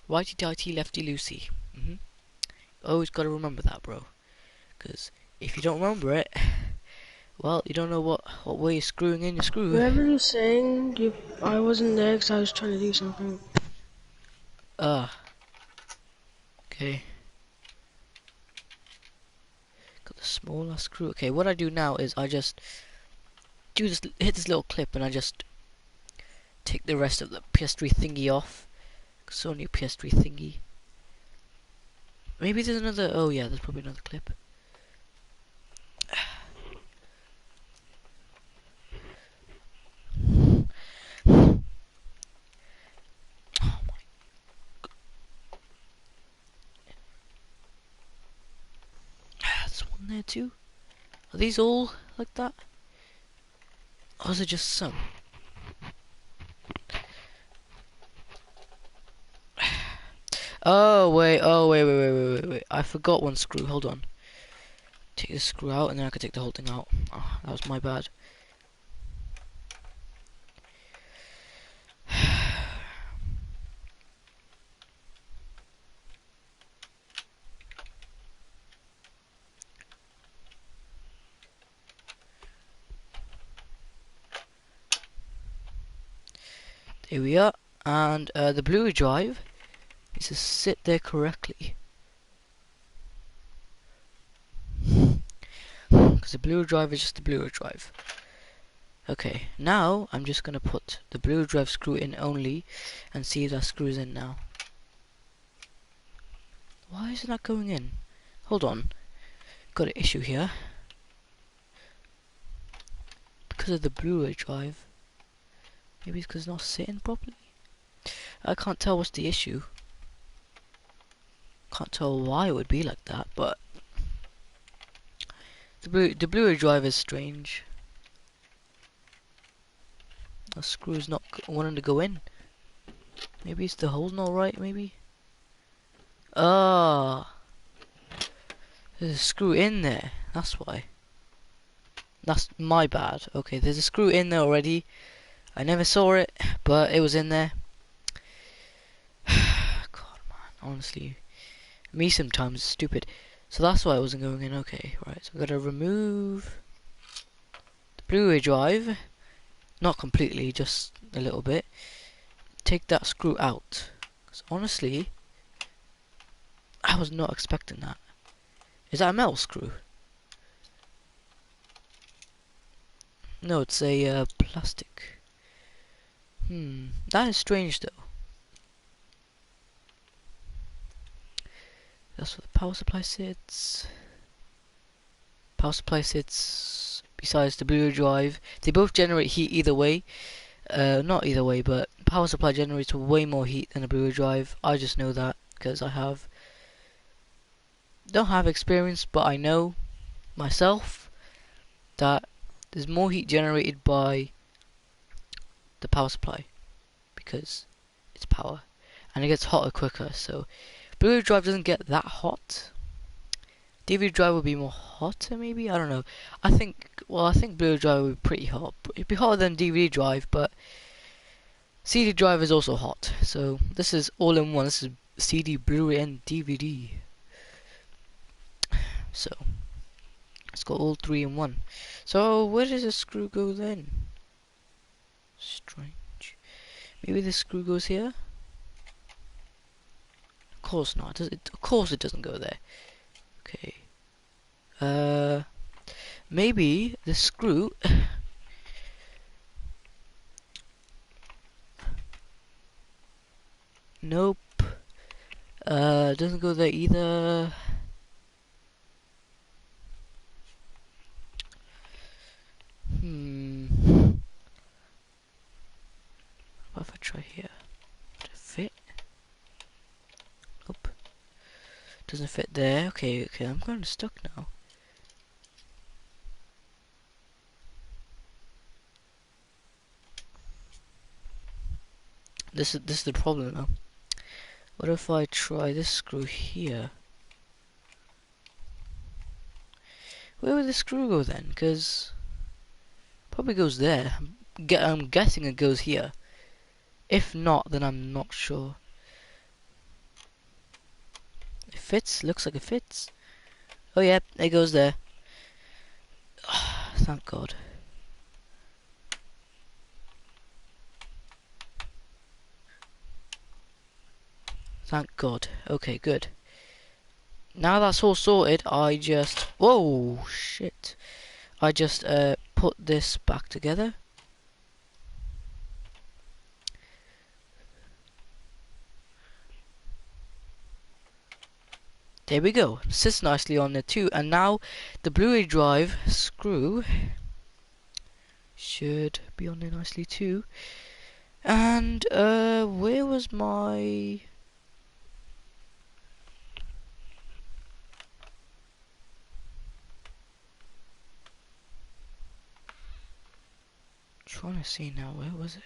Righty tighty, lefty loosey. Always gotta remember that, bro. Because if you don't remember it, well, you don't know what way you're screwing in your screw. Whatever you're saying, I wasn't there because I was trying to do something. Okay. Got the smaller screw. Okay, what I do now is I just hit this little clip and I just take the rest of the PS3 thingy off. It's only a PS3 thingy. Maybe there's another. Oh yeah, there's probably another clip. Oh my. There's one there too. Are these all like that? Or is it just some? Oh wait. I forgot one screw. Hold on. Take this screw out and then I can take the whole thing out. Oh, that was my bad. There we are. And the Blu-ray drive needs to sit there correctly. Because the Blu-ray drive is just a Blu-ray drive. Okay, now I'm just gonna put the Blu-ray drive screw in only and see if that screws in now. Why is it not going in? Hold on. Got an issue here. Because of the Blu-ray drive. Maybe it's because it's not sitting properly. I can't tell what's the issue. Can't tell why it would be like that, but the Blu-ray drive is strange. The screw is not wanting to go in. Maybe it's the hole's not right, maybe? Ah, there's a screw in there. That's why. That's my bad. Okay, there's a screw in there already. I never saw it, but it was in there. God, man, honestly. Me sometimes is stupid. So that's why I wasn't going in. Okay, right. So I gotta remove the Blu-ray drive. Not completely, just a little bit. Take that screw out. Because honestly, I was not expecting that. Is that a metal screw? No, it's a plastic. That is strange though. That's where the power supply sits. Power supply sits besides the Blu-ray drive. They both generate heat either way. Not either way, but power supply generates way more heat than a Blu-ray drive. I just know that because don't have experience, but I know myself that there's more heat generated by the power supply because it's power and it gets hotter quicker. So Blu-ray drive doesn't get that hot. DVD drive would be more hotter, maybe. I don't know. I think Blu-ray drive would be pretty hot. It'd be hotter than DVD drive, but CD drive is also hot. So this is all in one. This is CD, Blu-ray, and DVD. So it's got all three in one. So where does the screw go then? Strange. Maybe the screw goes here. Of course not. Of course it doesn't go there. Okay. Maybe the screw. Nope. Doesn't go there either. What if I try here? Does it fit? Nope. Doesn't fit there. Okay, I'm kind of stuck now. This is the problem now. What if I try this screw here? Where would the screw go then? Because probably goes there. I'm guessing it goes here. If not, then I'm not sure. It fits. Looks like it fits. Oh yeah, it goes there. Thank God. Thank God. Okay, good. Now that's all sorted, I just... Whoa, shit. I just put this back together. There we go. Sits nicely on there too. And now the Blu-ray drive screw should be on there nicely too. And where was my... Trying to see now, where was it?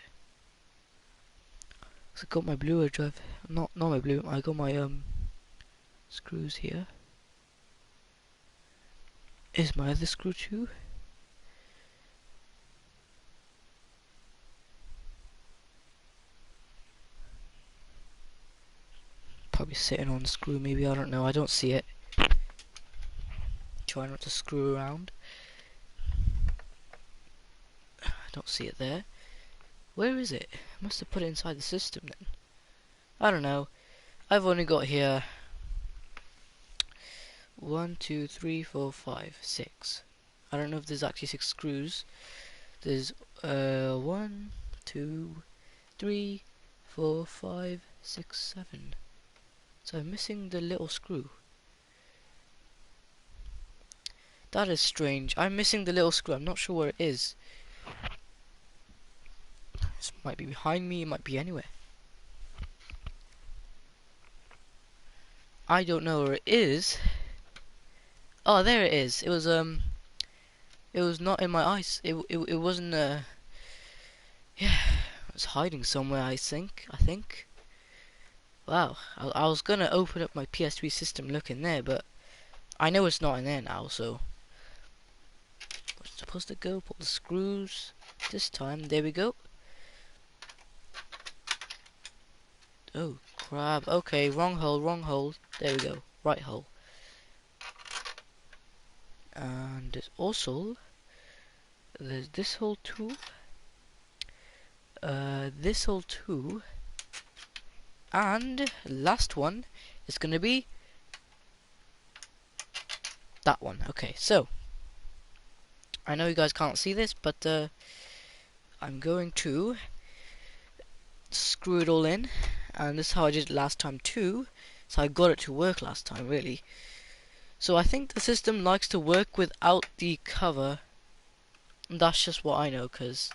I got my Blu-ray drive. Not my Blu-ray. I got my screws here. Is my other screw too? Probably sitting on the screw, maybe. I don't know. I don't see it. Try not to screw around. I don't see it there. Where is it? I must have put it inside the system then. I don't know. I've only got here 1, 2, 3, 4, 5, 6. I don't know if there's actually 6 screws. There's 1, 2, 3, 4, 5, 6, 7. So I'm missing the little screw. That is strange. I'm missing the little screw. I'm not sure where it is. This might be behind me. It might be anywhere. I don't know where it is. Oh, there it is. It was not in my eyes. It wasn't yeah. It's hiding somewhere, I think. Wow, I was gonna open up my PS3 system, look in there, but I know it's not in there now, so... Where's it supposed to go? Pull the screws. This time, there we go. Oh, crap. Okay, wrong hole, wrong hole. There we go. Right hole. And there's also... There's this hole too. This hole too. And last one is gonna be that one. Okay, so I know you guys can't see this, but I'm going to screw it all in, and this is how I did it last time too. So I got it to work last time, really. So I think the system likes to work without the cover. And that's just what I know, because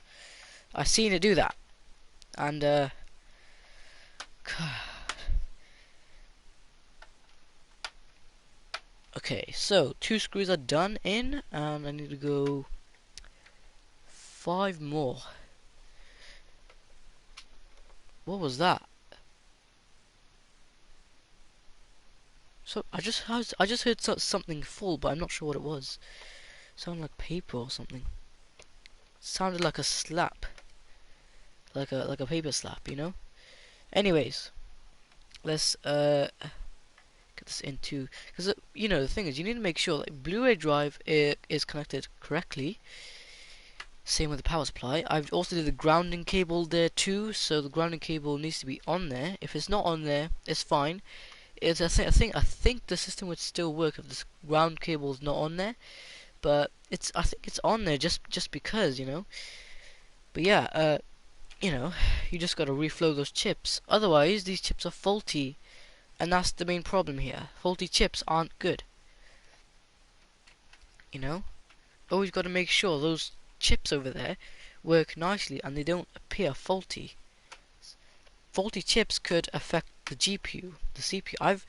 I've seen it do that. And okay, so 2 screws are done in, and I need to go 5 more. What was that? So I just heard something fall, but I'm not sure what it was. Sounded like paper or something. Sounded like a slap, like a paper slap, you know. Anyways, let's get this into, because you know the thing is, you need to make sure that Blu-ray drive is connected correctly. Same with the power supply. I've also did the grounding cable there too, so the grounding cable needs to be on there. If it's not on there, it's fine. I think the system would still work if this ground cable is not on there, but I think it's on there just because, you know. But yeah, you know, you just gotta reflow those chips. Otherwise, these chips are faulty, and that's the main problem here. Faulty chips aren't good. You know, always gotta make sure those chips over there work nicely and they don't appear faulty. Faulty chips could affect the GPU, the CPU. I've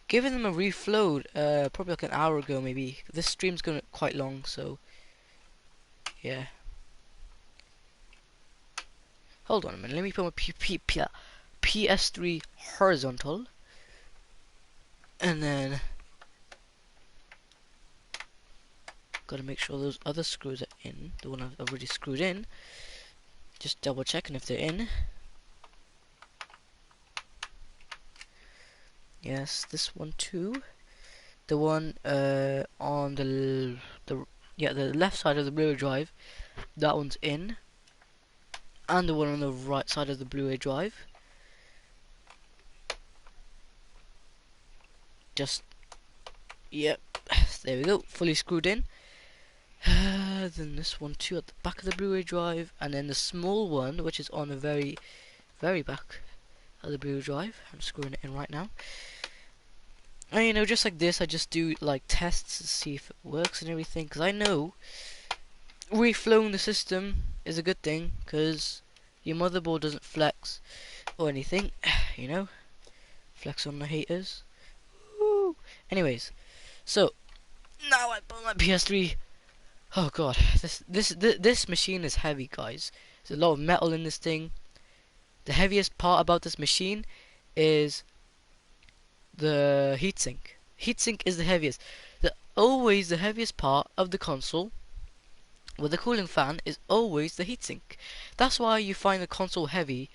given them a reflow probably like an hour ago maybe. This stream's going quite long, so yeah. Hold on a minute, let me put my PS3 horizontal, and then gotta make sure those other screws are in, the one I've already screwed in. Just double checking if they're in. Yes, this one too. The one on the left side of the Blu-ray drive, that one's in, and the one on the right side of the Blu-ray drive. Just yep, there we go, fully screwed in. Then this one too at the back of the Blu-ray drive, and then the small one which is on the very back of the Blu-ray drive. I'm screwing it in right now. And you know, just like this, I just do like tests to see if it works and everything, because I know reflowing the system is a good thing, because your motherboard doesn't flex or anything, you know, flex on the haters. Woo. Anyways, so now I put my PS3. Oh god, this machine is heavy, guys. There's a lot of metal in this thing. The heaviest part about this machine is the heatsink. Heatsink is the heaviest. Always the heaviest part of the console with the cooling fan is always the heatsink. That's why you find the console heavy.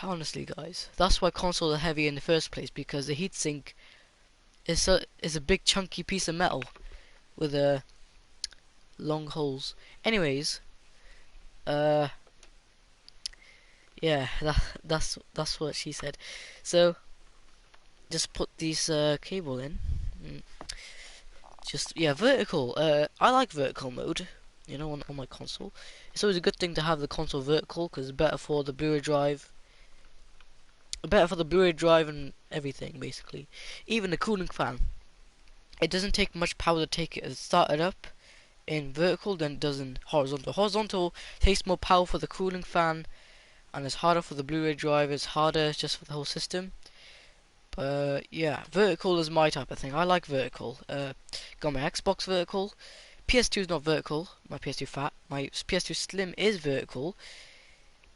Honestly, guys, that's why consoles are heavy in the first place, because the heatsink is a big chunky piece of metal with long holes. Anyways, yeah, that's what she said. So just put these cable in. Just yeah, vertical. I like vertical mode. You know, on my console, it's always a good thing to have the console vertical, because it's better for the Blu-ray drive. Better for the Blu-ray drive and everything, basically. Even the cooling fan. It doesn't take much power to take it started up in vertical than it does in horizontal. Horizontal takes more power for the cooling fan, and it's harder for the Blu-ray drive. It's harder just for the whole system. But yeah, vertical is my type of thing. I like vertical. Got my Xbox vertical. PS2 is not vertical. My PS2 Fat. My PS2 Slim is vertical.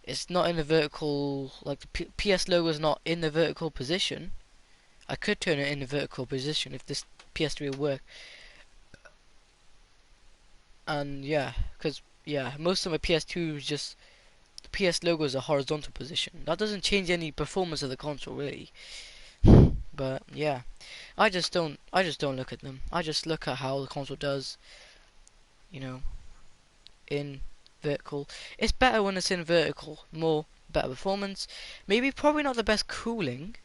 It's not in the vertical, like the PS logo is not in the vertical position. I could turn it in the vertical position if this PS3 would work. And yeah, because yeah, most of my PS2 is just the PS logo is a horizontal position. That doesn't change any performance of the console really. But yeah, I just don't look at them. I just look at how the console does, you know, in vertical. It's better when it's in vertical, more better performance. Maybe probably not the best cooling,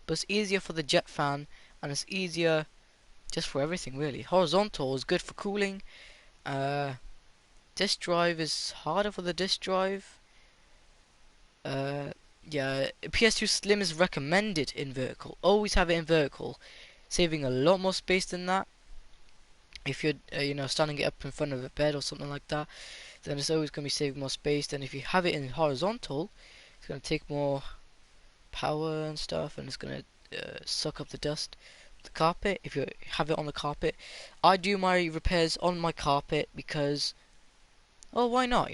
but it's easier for the jet fan and it's easier just for everything really. Horizontal is good for cooling. Uh, Disk drive is harder for the disk drive. Uh, yeah, PS2 Slim is recommended in vertical. Always have it in vertical, saving a lot more space than that. If you're, standing it up in front of a bed or something like that, then it's always going to be saving more space than if you have it in horizontal. It's going to take more power and stuff, and it's going to suck up the dust. The carpet, if you have it on the carpet, I do my repairs on my carpet because, oh, why not,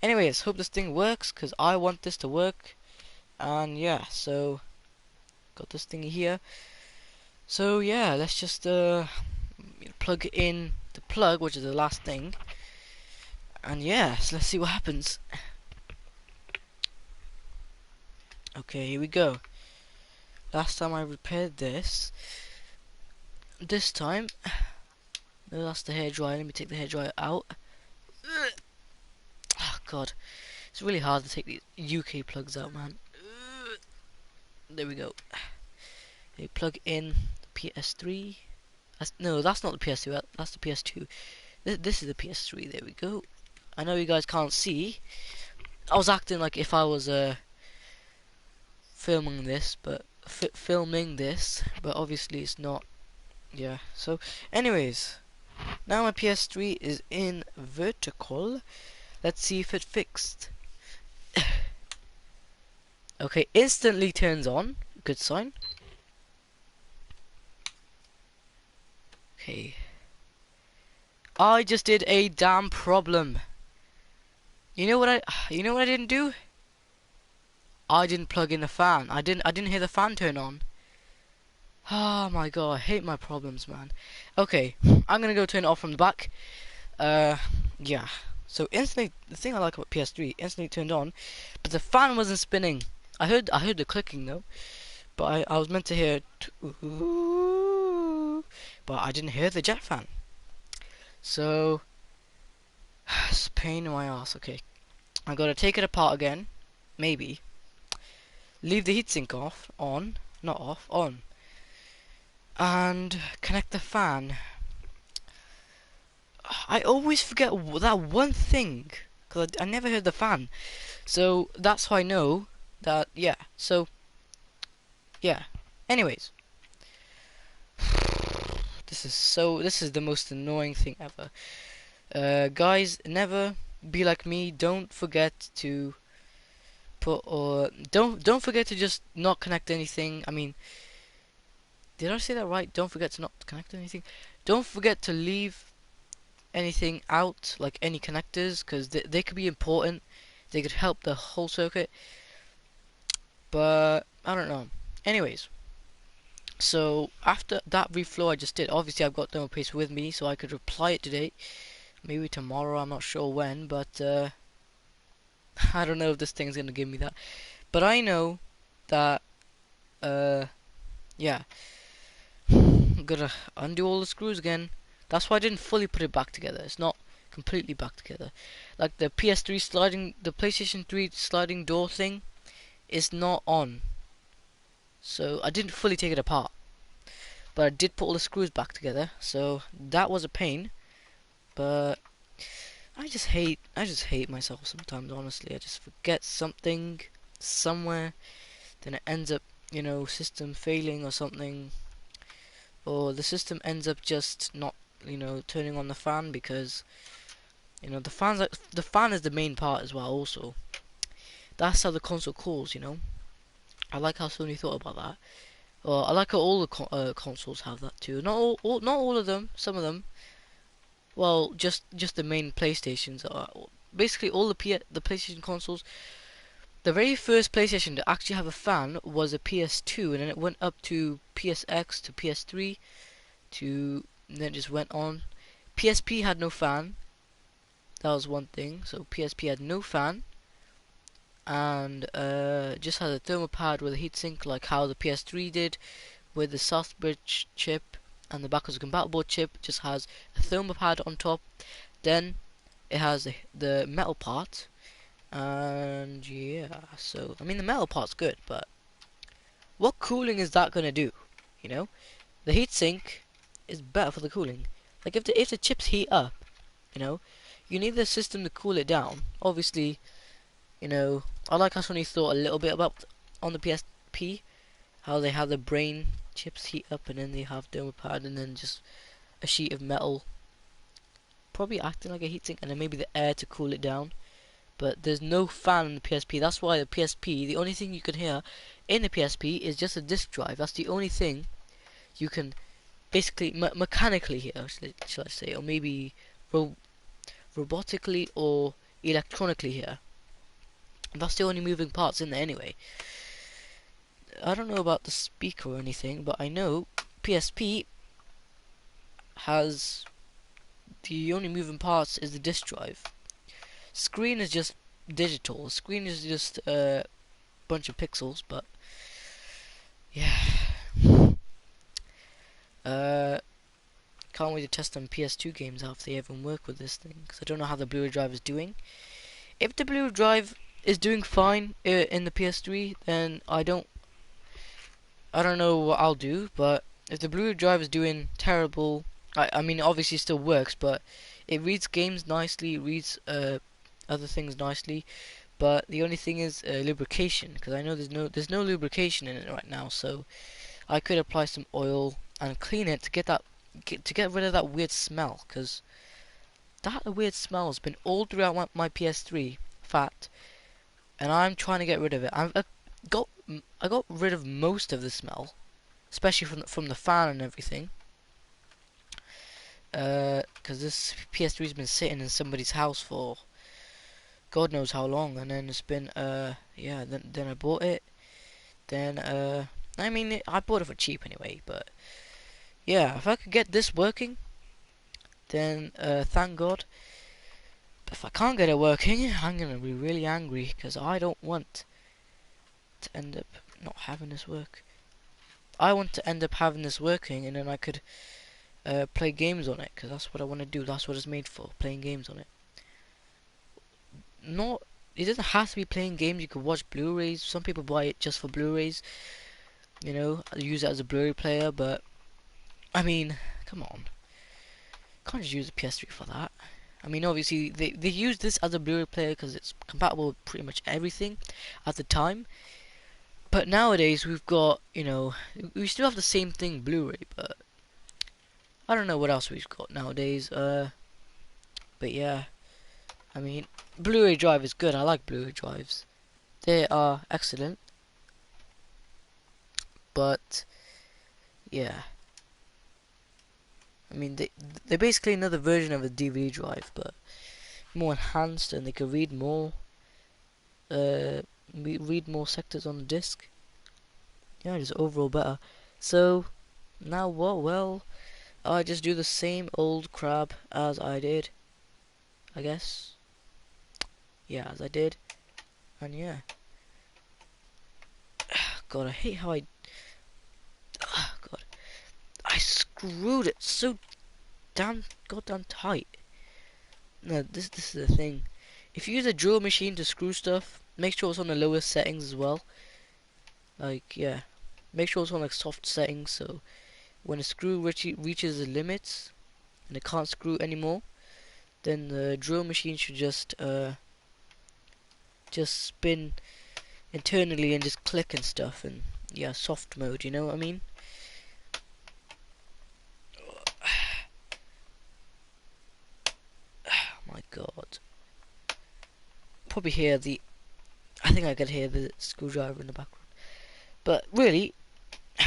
Anyways, hope this thing works because I want this to work. And yeah, so got this thing here. So yeah, let's just plug in the plug, which is the last thing. And yeah, so let's see what happens. Okay, here we go. Last time I repaired this. This time, no, that's the hairdryer. Let me take the hairdryer out. Oh god, it's really hard to take these UK plugs out, man. There we go. They plug in the PS3. No, that's not the PS2. That's the PS2. This is the PS3. There we go. I know you guys can't see. I was acting like if I was filming this, but obviously it's not. Yeah. So, anyways, now my PS3 is in vertical. Let's see if it fixed. Okay, instantly turns on. Good sign. Okay. I just did a damn problem. You know what I didn't do? I didn't plug in the fan. I didn't hear the fan turn on. Oh my god, I hate my problems, man. Okay, I'm gonna go turn it off from the back. Yeah. So instantly, the thing I like about PS3, instantly turned on, but the fan wasn't spinning. I heard the clicking though, but I was meant to hear, but I didn't hear the jet fan. So it's a pain in my ass. Okay, I gotta take it apart again, maybe. Leave the heatsink off, not off, on, and connect the fan. I always forget that one thing because I never heard the fan, so that's how I know that. Yeah. So yeah. Anyways, this is the most annoying thing ever. Guys, never be like me. Don't forget to don't forget to just not connect anything. I mean, did I say that right? Don't forget to not connect anything. Don't forget to leave anything out, like any connectors, because they could be important. They could help the whole circuit, but I don't know. Anyways, so after that reflow I just did, obviously I've got demo paste with me, so I could apply it today, maybe tomorrow. I'm not sure when, but I don't know if this thing's gonna give me that. But I know that yeah, I'm gonna undo all the screws again. That's why I didn't fully put it back together. It's not completely back together. Like the PS3 sliding, the PlayStation 3 sliding door thing is not on. So I didn't fully take it apart. But I did put all the screws back together. So that was a pain. But I just hate myself sometimes, honestly. I just forget something somewhere, then it ends up, system failing or something. Or the system ends up just not, turning on the fan because the fan is the main part as well. Also, that's how the console cools. I like how Sony thought about that. I like how all the consoles have that too. Not all of them. Some of them. Well, just the main PlayStations basically all the PlayStation consoles. The very first PlayStation to actually have a fan was a PS2, and then it went up to PSX to PS3 to, and then it just went on. PSP had no fan. That was one thing. So PSP had no fan, and just had a thermal pad with a heatsink, like how the PS3 did, with the Southbridge chip and the backwards compatible chip. Just has a thermal pad on top. Then it has the metal part, and yeah. So I mean the metal part's good, but what cooling is that gonna do? You know, the heatsink is better for the cooling. Like if the chips heat up, you know, you need the system to cool it down. Obviously, you know, I like how Sony thought a little bit about on the PSP, how they have the brain chips heat up and then they have thermal pad and then just a sheet of metal, probably acting like a heatsink, and then maybe the air to cool it down. But there's no fan in the PSP. That's why the PSP, the only thing you can hear in the PSP is just a disk drive. That's the only thing you can basically mechanically hear, shall I say, or maybe robotically or electronically hear. That's the only moving parts in there anyway. I don't know about the speaker or anything, but I know PSP has the only moving parts is the disk drive. Screen is just digital. Screen is just a bunch of pixels, but yeah. Can't wait to test some PS2 games out if they even work with this thing, because I don't know how the Blu-ray drive is doing. If the Blu-ray drive is doing fine in the PS3, then I don't know what I'll do. But if the Blu-ray drive is doing terrible, I mean obviously it still works, but it reads games nicely, it reads other things nicely. But the only thing is lubrication, because I know there's no lubrication in it right now. So I could apply some oil and clean it to get rid of that weird smell, because that weird smell has been all throughout my PS3 fat, and I'm trying to get rid of it. I got rid of most of the smell, especially from the fan and everything. Because this PS3's been sitting in somebody's house for God knows how long, and then it's been yeah. Then I bought it. Then I mean I bought it for cheap anyway, but yeah, if I could get this working, then thank God. But if I can't get it working, I'm gonna be really angry, because I don't want to end up not having this work. I want to end up having this working, and then I could play games on it, because that's what I want to do. That's what it's made for, playing games on it. It doesn't have to be playing games. You could watch Blu-rays. Some people buy it just for Blu-rays, you know, use it as a Blu-ray player. But I mean, come on, can't just use a PS3 for that. I mean, obviously they use this as a Blu-ray player because it's compatible with pretty much everything at the time. But nowadays we've got, you know, we still have the same thing, Blu-ray, but I don't know what else we've got nowadays. But yeah, I mean, Blu-ray drive is good. I like Blu-ray drives. They are excellent. But yeah, I mean they're basically another version of a DVD drive, but more enhanced, and they can read more. Read more sectors on the disc. Yeah, just overall better. So now what? Well, I just do the same old crap as I did, I guess. Yeah, as I did, and yeah. God, I hate how God, I screwed it so goddamn tight. No, this is the thing. If you use a drill machine to screw stuff, make sure it's on the lowest settings as well. Like, yeah, make sure it's on like soft settings, so when a screw reaches the limits and it can't screw anymore, then the drill machine should just spin internally and just click and stuff, and yeah, soft mode, you know what I mean? Oh my God. Probably hear I think I could hear the screwdriver in the background. But really,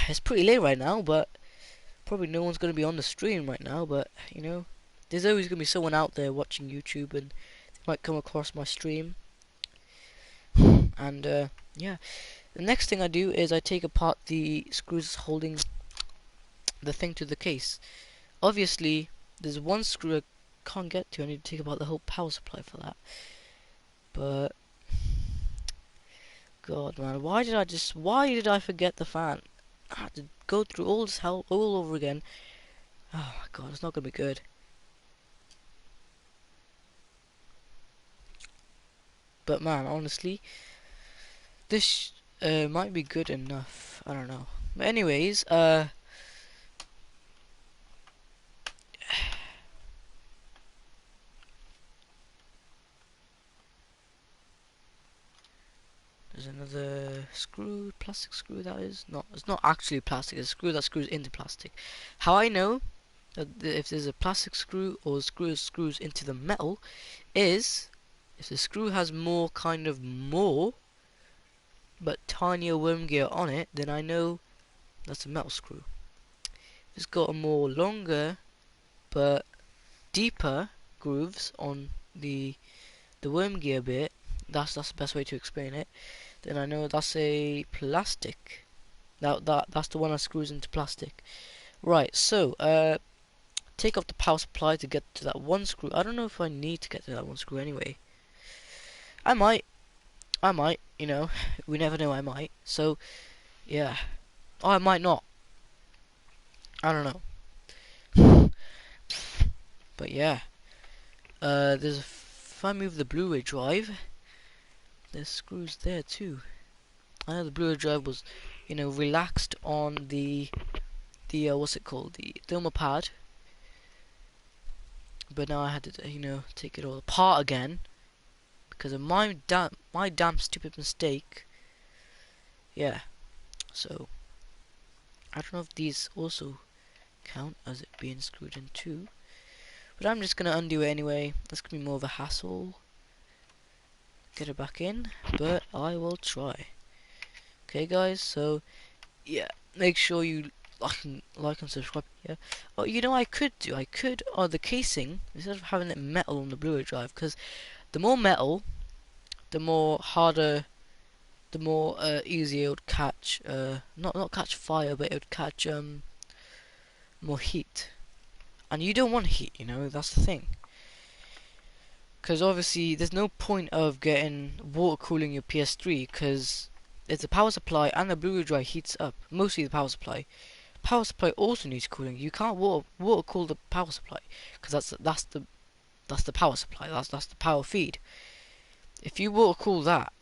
it's pretty late right now, but probably no one's going to be on the stream right now, but you know, there's always going to be someone out there watching YouTube, and might come across my stream. And yeah, the next thing I do is I take apart the screws holding the thing to the case. Obviously, there's one screw I can't get to. I need to take apart the whole power supply for that. But God, man, why did I forget the fan? I had to go through all this hell all over again. Oh my God, it's not gonna be good. But man, honestly, this might be good enough. I don't know. But anyways, there's another screw, plastic screw that is. No, it's not actually plastic, it's a screw that screws into plastic. How I know that if there's a plastic screw or screws into the metal is if the screw has more but tinier worm gear on it, then I know that's a metal screw. If it's got a more longer but deeper grooves on the worm gear bit, that's the best way to explain it, then I know that's a plastic. That's the one that screws into plastic. Right, so take off the power supply to get to that one screw. I don't know if I need to get to that one screw anyway. I might, you know, we never know, I might. So yeah. Oh, I might not. I don't know. But yeah. If I move the Blu-ray drive, there's screws there too. I know the Blu-ray drive was, you know, relaxed on the what's it called, the thermal pad, but now I had to, you know, take it all apart again because of my damn stupid mistake. Yeah. So I don't know if these also count as it being screwed in too, but I'm just gonna undo it anyway. That's gonna be more of a hassle. Get it back in, but I will try. Okay, guys. So yeah, make sure you like and subscribe. Yeah. Oh, you know, I could the casing, instead of having it metal on the Blu-ray drive, because the more metal, the more harder, the more easier it would catch. Not catch fire, but it would catch more heat. And you don't want heat, you know. That's the thing. Because obviously, there's no point of getting water cooling your PS3 because it's the power supply and the Blu-ray drive heats up. Mostly the power supply. Power supply also needs cooling. You can't water cool the power supply because that's the power supply. That's the power feed. If you water cool that,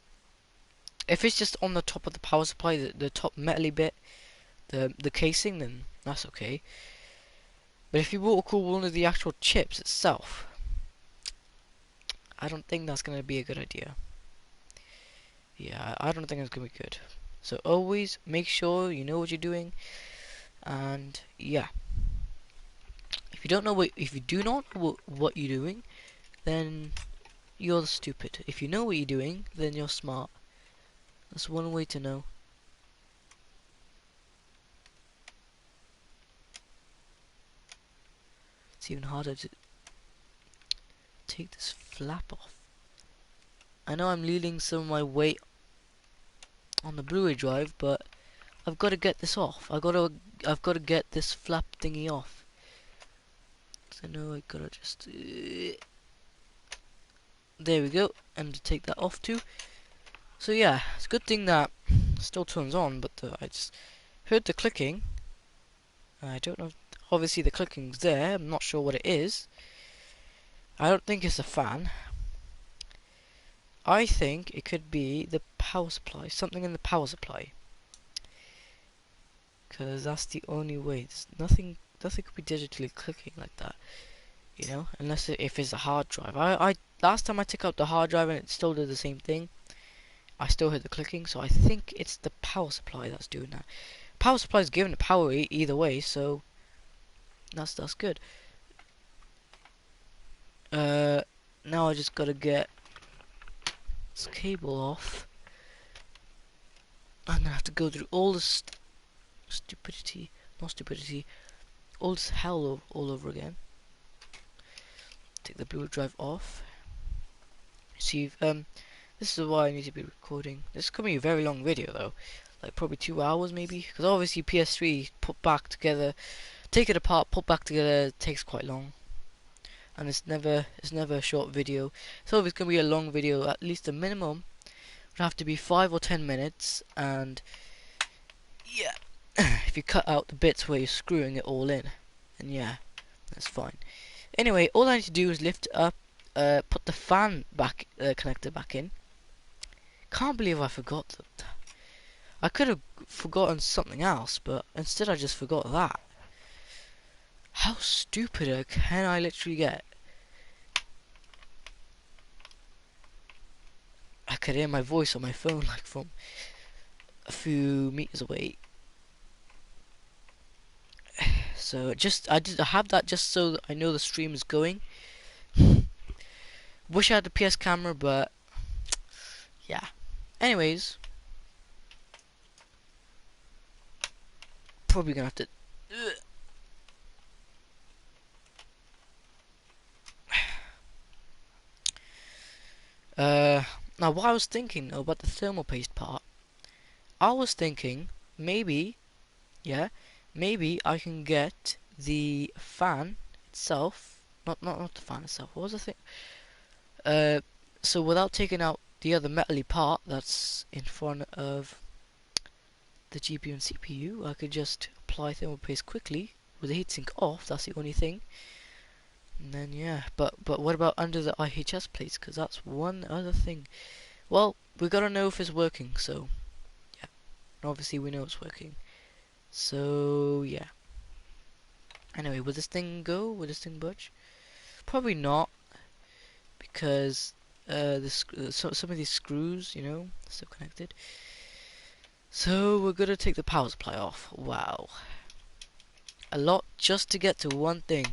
if it's just on the top of the power supply, the top metally bit, the casing, then that's okay. But if you water cool one of the actual chips itself, I don't think that's gonna be a good idea. Yeah, I don't think it's gonna be good. So always make sure you know what you're doing, and yeah. If you do not know what you're doing, then you're stupid. If you know what you're doing, then you're smart. That's one way to know. It's even harder to take this flap off. I know I'm leaning some of my weight on the Blu-ray drive, but I've got to get this off. I've got to get this flap thingy off. So I know I gotta just there we go, and to take that off too. So yeah, it's a good thing that it still turns on, but I just heard the clicking. I don't know. Obviously, the clicking's there. I'm not sure what it is. I don't think it's a fan. I think it could be the power supply. Something in the power supply. Because that's the only way. There's nothing could be digitally clicking like that. You know, unless if it's a hard drive. I last time I took out the hard drive and it still did the same thing. I still heard the clicking, so I think it's the power supply that's doing that. Power supply is giving it power either way, so that's good. Now I just gotta get this cable off. I'm gonna have to go through all this stupidity, not stupidity, all this hell all over again. Take the Blu-ray drive off. See, this is why I need to be recording. This is gonna be a very long video though, like probably 2 hours maybe, because obviously PS3 put back together, take it apart, put back together takes quite long, and it's never a short video. So if it's gonna be a long video, at least the minimum would have to be 5 or 10 minutes, and yeah, if you cut out the bits where you're screwing it all in, then yeah, that's fine. Anyway, all I need to do is lift up, put the fan back connector back in. Can't believe I forgot that. I could have forgotten something else, but instead I just forgot that. How stupid can I literally get? I could hear my voice on my phone like from a few meters away. So I have that just so that I know the stream is going. Wish I had the PS camera, but yeah. Anyways, probably gonna have to. Now what I was thinking about the thermal paste part, I was thinking maybe, yeah, maybe I can get the fan itself, not the fan itself. What was the thing? So without taking out the other metally part that's in front of the GPU and CPU, I could just apply thermal paste quickly with the heatsink off. That's the only thing. And then yeah, but what about under the IHS plates? Because that's one other thing. Well, we gotta know if it's working. So yeah, and obviously we know it's working. So yeah. Anyway, will this thing go? Will this thing budge? Probably not, because some of these screws, you know, still connected. So we're gonna take the power supply off. Wow, a lot just to get to one thing,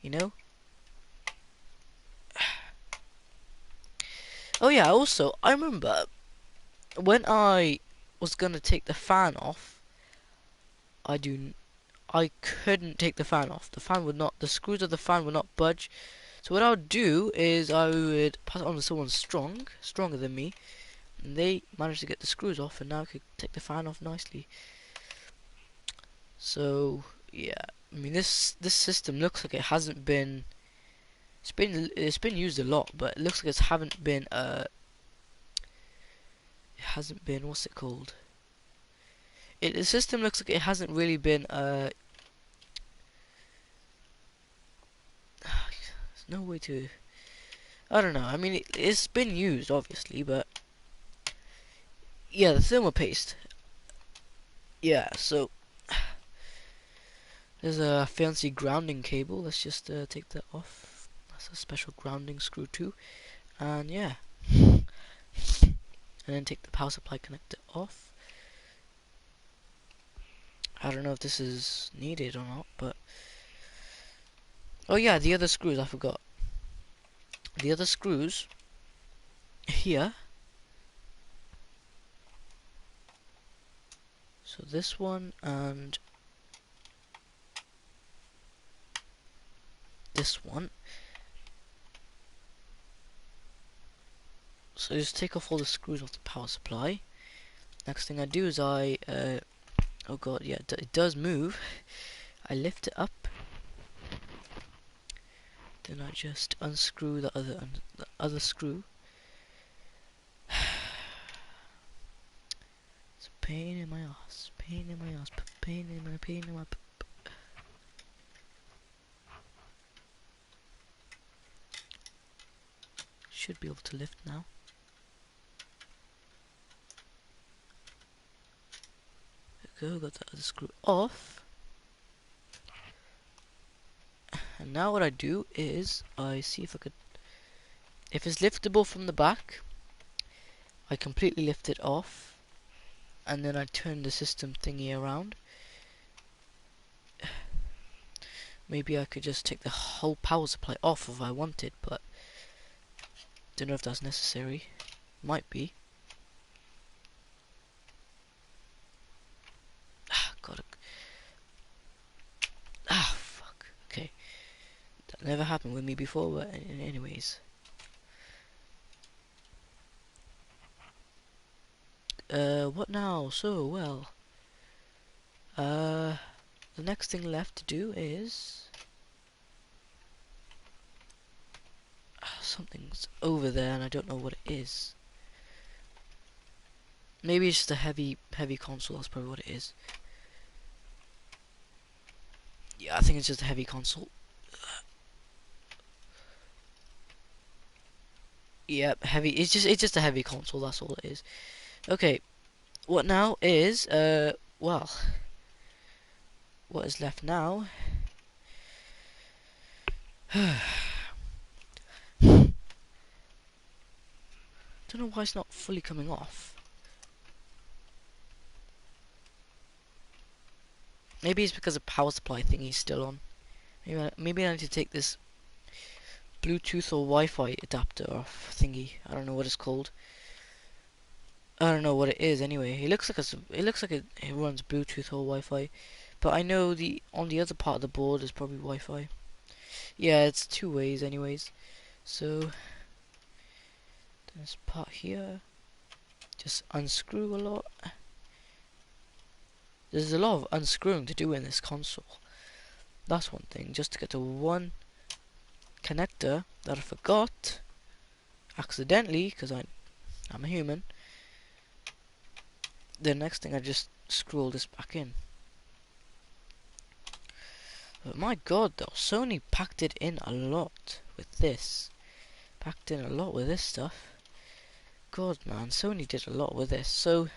you know. Oh yeah, also I remember when I was gonna take the fan off, I couldn't take the fan off. The fan would not, the screws of the fan would not budge. So what I would do is I would pass it on to someone stronger than me, and they managed to get the screws off, and now I could take the fan off nicely. So yeah, I mean this system looks like it hasn't been. It's been used a lot, but it looks like it hasn't been it hasn't been, what's it called? The system looks like it hasn't really been there's no way to, I don't know. I mean it's been used obviously, but yeah, the thermal paste. Yeah, so there's a fancy grounding cable. Let's just take that off. That's a special grounding screw too. And yeah, and then take the power supply connector off. I don't know if this is needed or not, but oh yeah, the other screws I forgot. The other screws here. So this one and this one. So just take off all the screws off the power supply. Next thing I do is I oh god, yeah, it does move. I lift it up. Then I just unscrew the other screw. It's a pain in my ass. Pain in my ass. Pain in my. Should be able to lift now. There we go. Got the other screw off. And now what I do is I see if I could. If it's liftable from the back, I completely lift it off, and then I turn the system thingy around. Maybe I could just take the whole power supply off if I wanted, but don't know if that's necessary. Might be. Got it. Fuck. Okay. That never happened with me before, but anyways. What now? So, well, the next thing left to do is something's over there, and I don't know what it is. Maybe it's just a heavy console. That's probably what it is. Yeah, I think it's just a heavy console. Yep, heavy. It's just a heavy console. That's all it is. Okay, what now is well, what is left now? Don't know why it's not fully coming off. Maybe it's because the power supply thingy's still on. Maybe I need to take this Bluetooth or Wi-Fi adapter off thingy. I don't know what it's called. I don't know what it is anyway. It looks like it runs Bluetooth or Wi-Fi, but I know on the other part of the board is probably Wi-Fi. Yeah, it's two ways anyways. So this part here, just unscrew a lot. There's a lot of unscrewing to do in this console. That's one thing. Just to get to one connector that I forgot accidentally, because I'm a human. The next thing, I just screw all this back in. But my god though, Sony packed it in a lot with this. Packed in a lot with this stuff. God man, Sony did a lot with this. So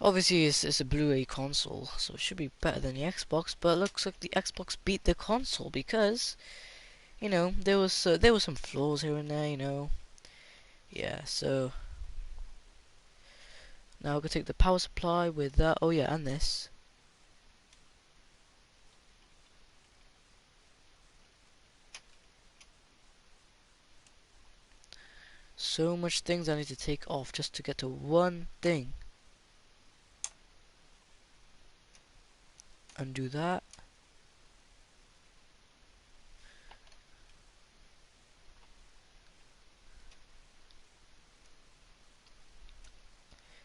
obviously it's a Blu-ray console, so it should be better than the Xbox, but it looks like the Xbox beat the console because, you know, there were some flaws here and there, you know. Yeah, so now we're gonna take the power supply with that. Oh yeah, and this. So much things I need to take off just to get to one thing. Undo that.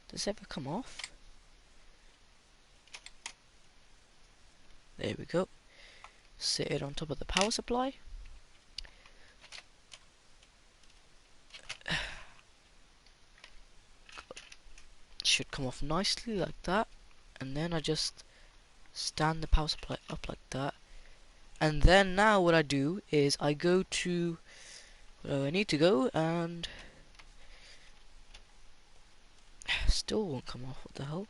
Does it ever come off? There we go. Sit it on top of the power supply. Should come off nicely like that, and then I just stand the power supply up like that, and then now what I do is I go to where I need to go, and still won't come off. What the hell?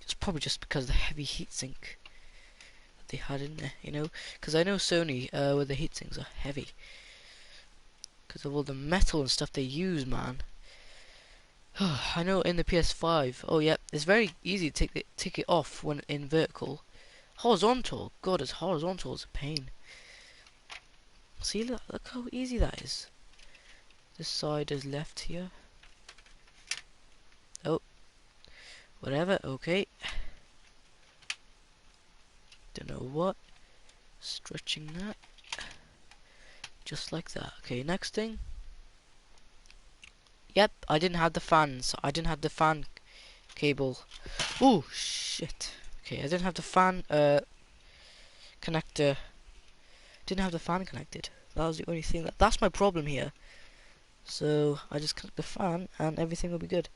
It's probably just because of the heavy heatsink that they had in there, you know, because I know Sony with the heatsinks are heavy because of all the metal and stuff they use, man. I know in the PS5. Oh yeah, it's very easy to take it off when in vertical. Horizontal, God, it's horizontal is a pain. See, look how easy that is. This side is left here. Oh, whatever. Okay. Don't know what. Stretching that, just like that. Okay, next thing. Yep, I didn't have the fans. I didn't have the fan cable. Oh shit. Okay, I didn't have the fan connector. Didn't have the fan connected. That was the only thing. That's my problem here. So I just connect the fan and everything will be good.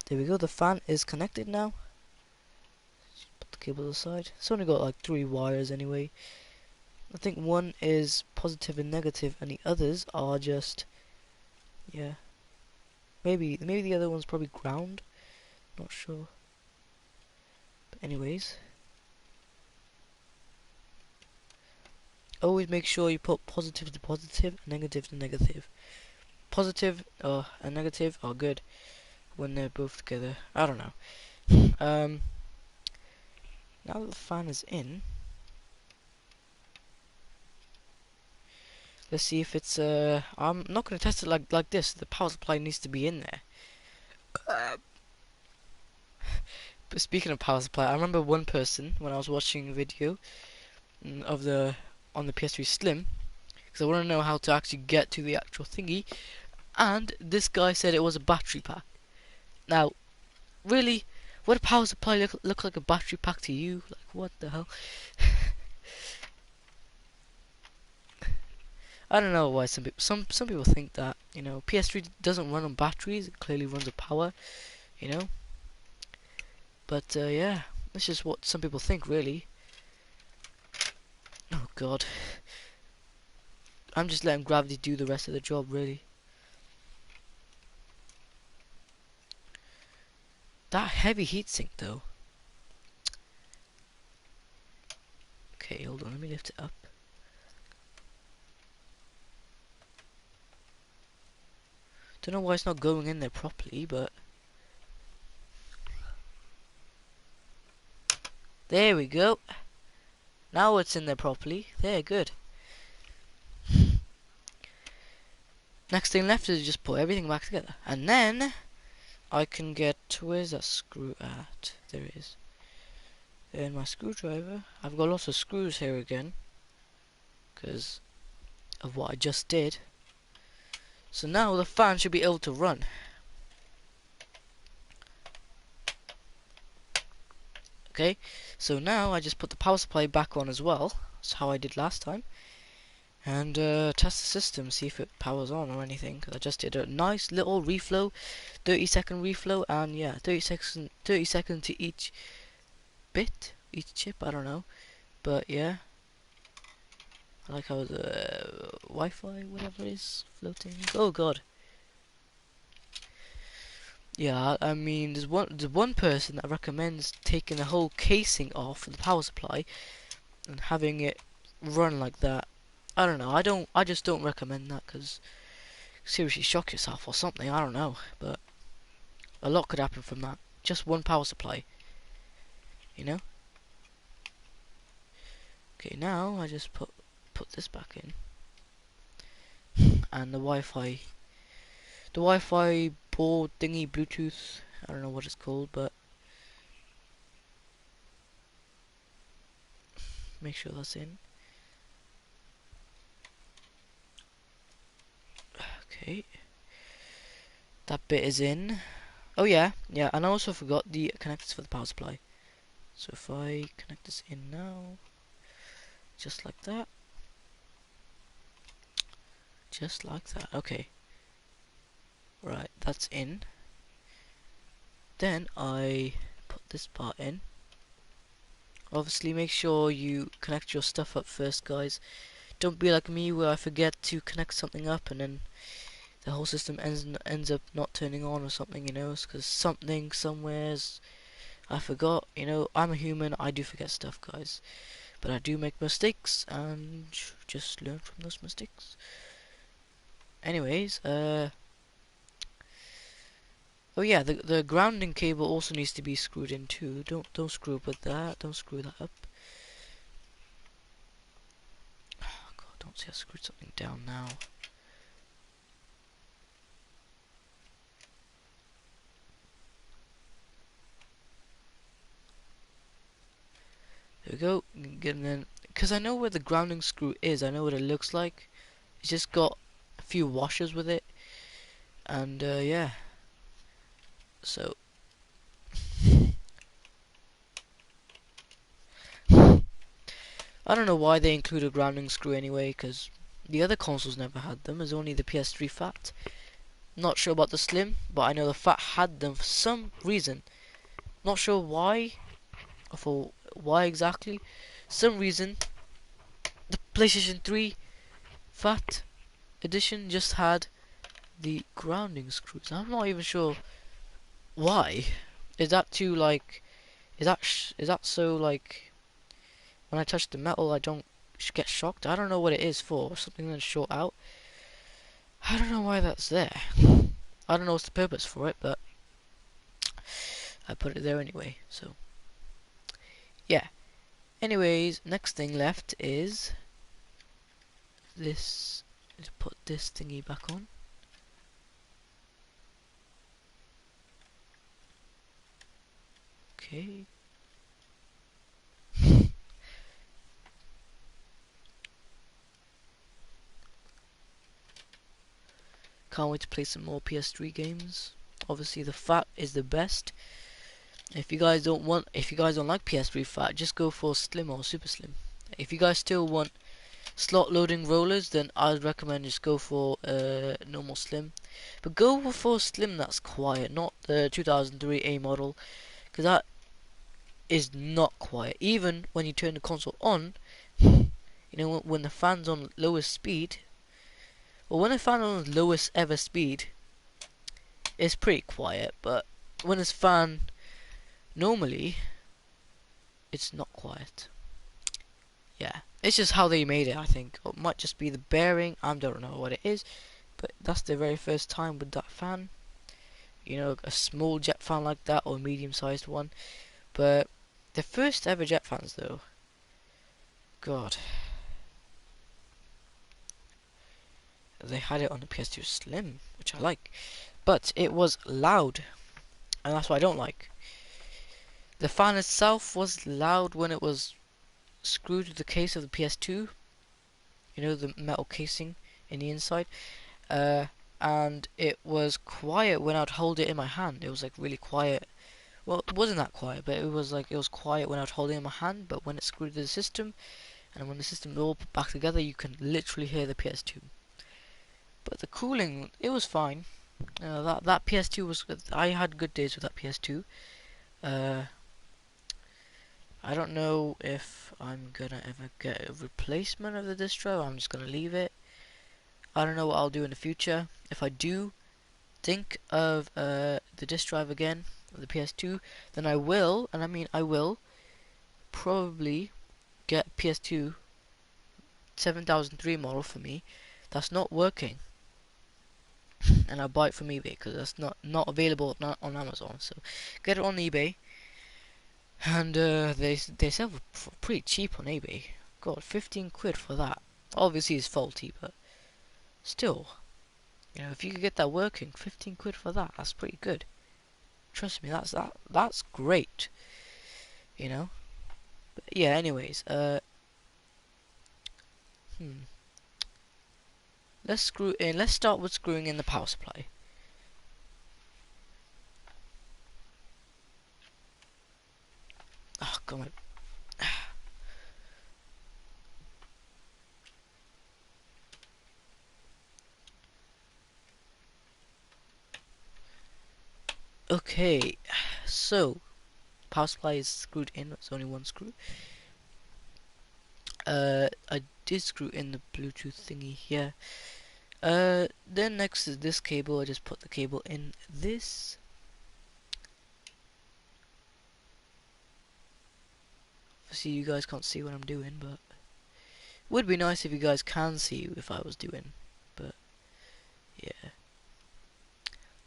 There we go. The fan is connected now. Put the cable aside. It's only got like 3 wires anyway. I think one is positive and negative, and the others are just, yeah. Maybe the other one's probably ground. Not sure. But anyways, always make sure you put positive to positive, negative to negative. Positive and negative are good when they're both together. I don't know. Now that the fan is in, let's see if it's I'm not gonna test it like this. The power supply needs to be in there. speaking of power supply, I remember one person when I was watching a video of the on the PS3 Slim, because I want to know how to actually get to the actual thingy, and this guy said it was a battery pack. Now, really, would a power supply look like a battery pack to you? Like, what the hell? I don't know why some people think that, you know, PS3 doesn't run on batteries. It clearly runs on power, you know. But yeah, that's just what some people think, really. Oh god, I'm just letting gravity do the rest of the job, really. That heavy heatsink, though. Okay, hold on, let me lift it up. Don't know why it's not going in there properly, but there we go. Now it's in there properly. There, good. Next thing left is just put everything back together, and then I can get, where's that screw at? There it is. And my screwdriver. I've got lots of screws here again, because of what I just did. So now the fan should be able to run. Okay, so now I just put the power supply back on as well. That's how I did last time. And test the system, see if it powers on or anything. 'Cause I just did a nice little reflow, 30-second reflow, and yeah, 30 seconds to each bit, each chip. I don't know, but yeah, I like how the Wi-Fi, whatever it is, floating. Oh god. Yeah, I mean, there's one person that recommends taking the whole casing off the power supply and having it run like that. I don't know. I just don't recommend that, because seriously shock yourself or something. I don't know, but a lot could happen from that. Just one power supply, you know. Okay, now I just put this back in, and the Wi-Fi board thingy, Bluetooth. I don't know what it's called, but make sure that's in. Okay, that bit is in. Oh yeah, and I also forgot the connectors for the power supply. So if I connect this in now, just like that, okay, right, that's in. Then I put this part in. Obviously make sure you connect your stuff up first, guys. Don't be like me where I forget to connect something up and then the whole system ends up not turning on or something, you know, because something somewhere's I forgot. You know, I'm a human, I do forget stuff, guys, but I do make mistakes and just learn from those mistakes. Anyways, oh yeah, the grounding cable also needs to be screwed in too. Don't screw up with that. Don't screw that up. Oh god, don't see I screwed something down now. There we go. And then, because I know where the grounding screw is, I know what it looks like. It's just got a few washers with it, and yeah. So I don't know why they include a grounding screw anyway, because the other consoles never had them. It's only the PS3 Fat. Not sure about the Slim, but I know the Fat had them for some reason. Not sure why, or for why exactly. Some reason the PlayStation 3 Fat edition just had the grounding screws. I'm not even sure why. Is that too like? Is that so like? When I touch the metal, I don't get shocked. I don't know what it is for. Something that's short out. I don't know why that's there. I don't know what's the purpose for it, but I put it there anyway. So yeah. Anyways, next thing left is this. Let's put this thingy back on. Okay. Can't wait to play some more PS3 games. Obviously the fat is the best. If you guys don't like PS3 fat, just go for slim or super slim. If you guys still want slot loading rollers, then I'd recommend just go for normal slim. But go for slim that's quiet, not the 2003 A model, because that is not quiet. Even when you turn the console on, you know, when the fan's on lowest speed, or when the fan on lowest ever speed, it's pretty quiet. But when it's fan normally, it's not quiet. Yeah, it's just how they made it, I think. Or it might just be the bearing, I don't know what it is, but that's the very first time with that fan. You know, a small jet fan like that, or a medium-sized one. But the first ever jet fans, though, God, they had it on the PS2 Slim, which I like. But it was loud, and that's what I don't like. The fan itself was loud when it was screwed to the case of the PS2. You know, the metal casing in the inside. And it was quiet when I'd hold it in my hand. It was like really quiet. Well, it wasn't that quiet, but it was quiet when I'd hold it in my hand. But when it's screwed to the system, and when the system is all put back together, you can literally hear the PS2. But the cooling, it was fine. That PS2 was good. I had good days with that PS2. I don't know if I'm gonna ever get a replacement of the disc drive. I'm just gonna leave it. I don't know what I'll do in the future. If I do think of the disc drive again, the PS2, then I will, and I mean I will, probably get PS2 7003 model for me. That's not working, and I'll buy it from eBay because that's not available on Amazon. So get it on eBay, and they sell for pretty cheap on eBay. God, 15 quid for that. Obviously it's faulty, but still, you know, if you could get that working, 15 quid for that, that's pretty good. Trust me, that's great. You know. But yeah. Anyways, let's screw in. Let's start with screwing in the power supply. Oh god. Okay, so power supply is screwed in. It's only one screw. I did screw in the Bluetooth thingy here. Then next is this cable. I just put the cable in this. See, you guys can't see what I'm doing, but would be nice if you guys can see if I was doing. But yeah,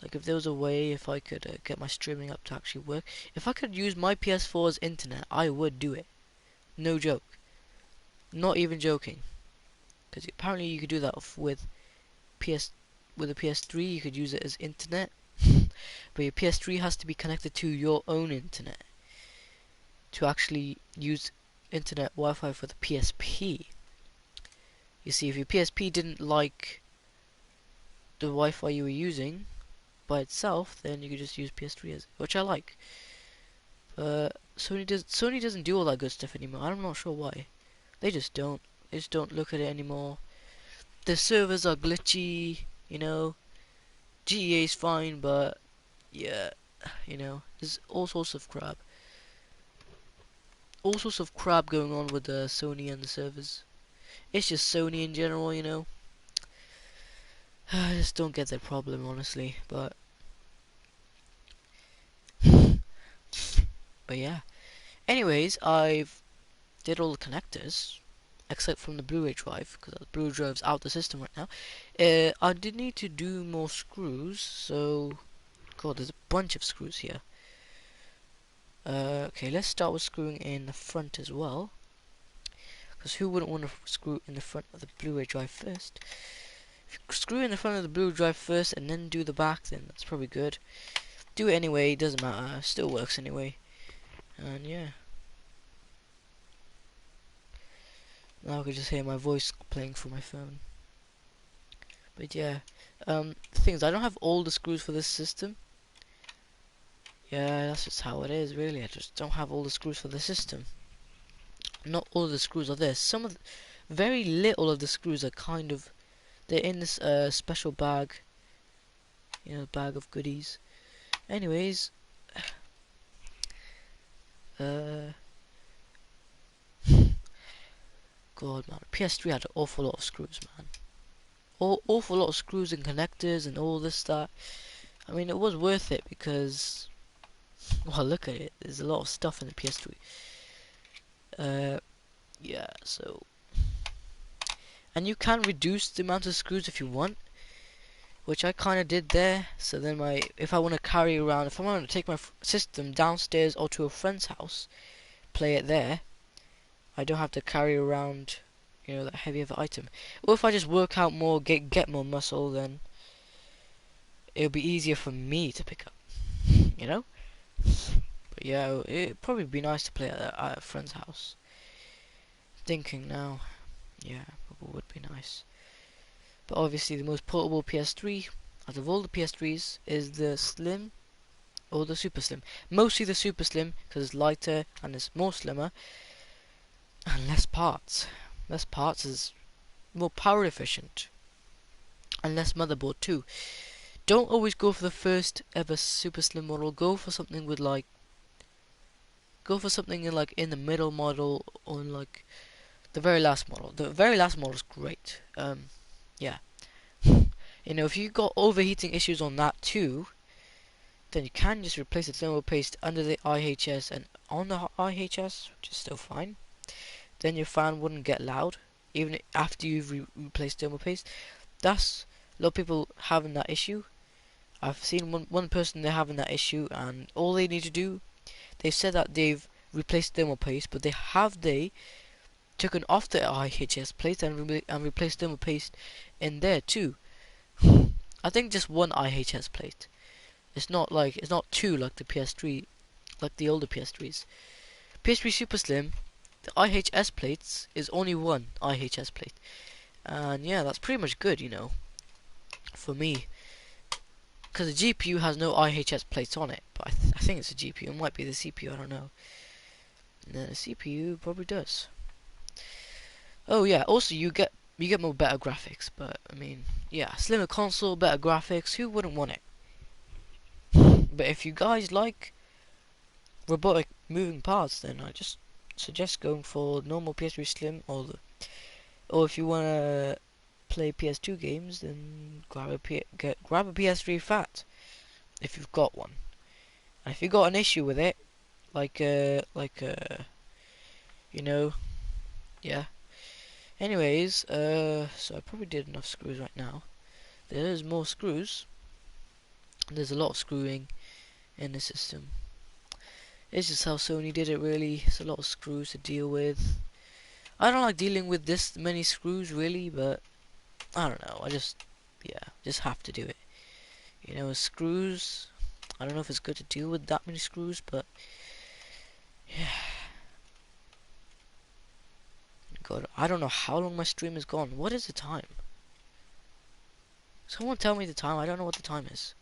like if there was a way, if I could get my streaming up to actually work, if I could use my PS4's internet, I would do it. No joke. Not even joking. Because apparently you could do that with a PS3. You could use it as internet, but your PS3 has to be connected to your own internet to actually use internet Wi-Fi for the PSP. You see, if your PSP didn't like the Wi-Fi you were using by itself, then you could just use PS3 as, which I like. Sony doesn't do all that good stuff anymore. I'm not sure why. They just don't. They just don't look at it anymore. The servers are glitchy, you know. GEA's fine, but yeah, you know, there's all sorts of crap. All sorts of crap going on with the Sony and the servers. It's just Sony in general, you know. I just don't get their problem, honestly. But yeah. Anyways, I've did all the connectors except from the Blu-ray drive, because the Blu-ray drive's out the system right now. I did need to do more screws, so god, there's a bunch of screws here. Okay, let's start with screwing in the front as well, because who wouldn't want to screw in the front of the Blu-ray drive first? If you screw in the front of the Blu-ray drive first and then do the back, then that's probably good. Do it anyway, it doesn't matter, still works anyway. And yeah, now I can just hear my voice playing from my phone. But yeah, the thing is, I don't have all the screws for this system. Yeah, that's just how it is, really. I just don't have all the screws for the system. Not all of the screws are there. Very little of the screws are kind of, they're in this special bag, bag of goodies. Anyways, God man, PS3 had an awful lot of screws, man. Awful lot of screws and connectors and all this that. I mean, it was worth it because, well, look at it. There's a lot of stuff in the PS3. Yeah. So, and you can reduce the amount of screws if you want, which I kind of did there. So then if I want to carry around, if I want to take my system downstairs or to a friend's house, play it there, I don't have to carry around, that heavy of an item. Or if I just work out more, get more muscle, then it'll be easier for me to pick up, you know? But yeah, it'd probably be nice to play at a friend's house. Thinking now, yeah, it would be nice. But obviously the most portable PS3 out of all the PS3s is the Slim or the Super Slim. Mostly the Super Slim because it's lighter and it's more slimmer and less parts. Less parts is more power efficient and less motherboard too. Don't always go for the first ever Super Slim model. Go for something in the middle model or like the very last model. The very last model is great. Yeah. If you got overheating issues on that too, then you can just replace the thermal paste under the IHS and on the IHS, which is still fine. Then your fan wouldn't get loud, even after you've replaced thermal paste. That's a lot of people having that issue. I've seen one person they're having that issue, and all they need to do, they've said that they've replaced thermal paste, but they taken off the IHS plate and replaced thermal paste in there too. I think just one IHS plate. It's not two like the PS3, like the older PS3s. PS3 Super Slim, the IHS plates is only one IHS plate, and yeah, that's pretty much good, for me, because the GPU has no IHS plates on it. But I think it's a GPU. It might be the CPU. I don't know. And then the CPU probably does. Oh yeah. Also, you get more better graphics. But I mean, yeah, slimmer console, better graphics. Who wouldn't want it? But if you guys like robotic moving parts, then I just suggest going for normal PS3 Slim, or if you wanna play PS2 games, then grab a PS3 Fat if you've got one. And if you got an issue with it, yeah. Anyways, so I probably did enough screws right now. There's more screws. There's a lot of screwing in the system. It's just how Sony did it, really. It's a lot of screws to deal with. I don't like dealing with this many screws, really, but I don't know. I just have to do it. Screws. I don't know if it's good to deal with that many screws, but yeah. God, I don't know how long my stream is gone. What is the time? Someone tell me the time. I don't know what the time is.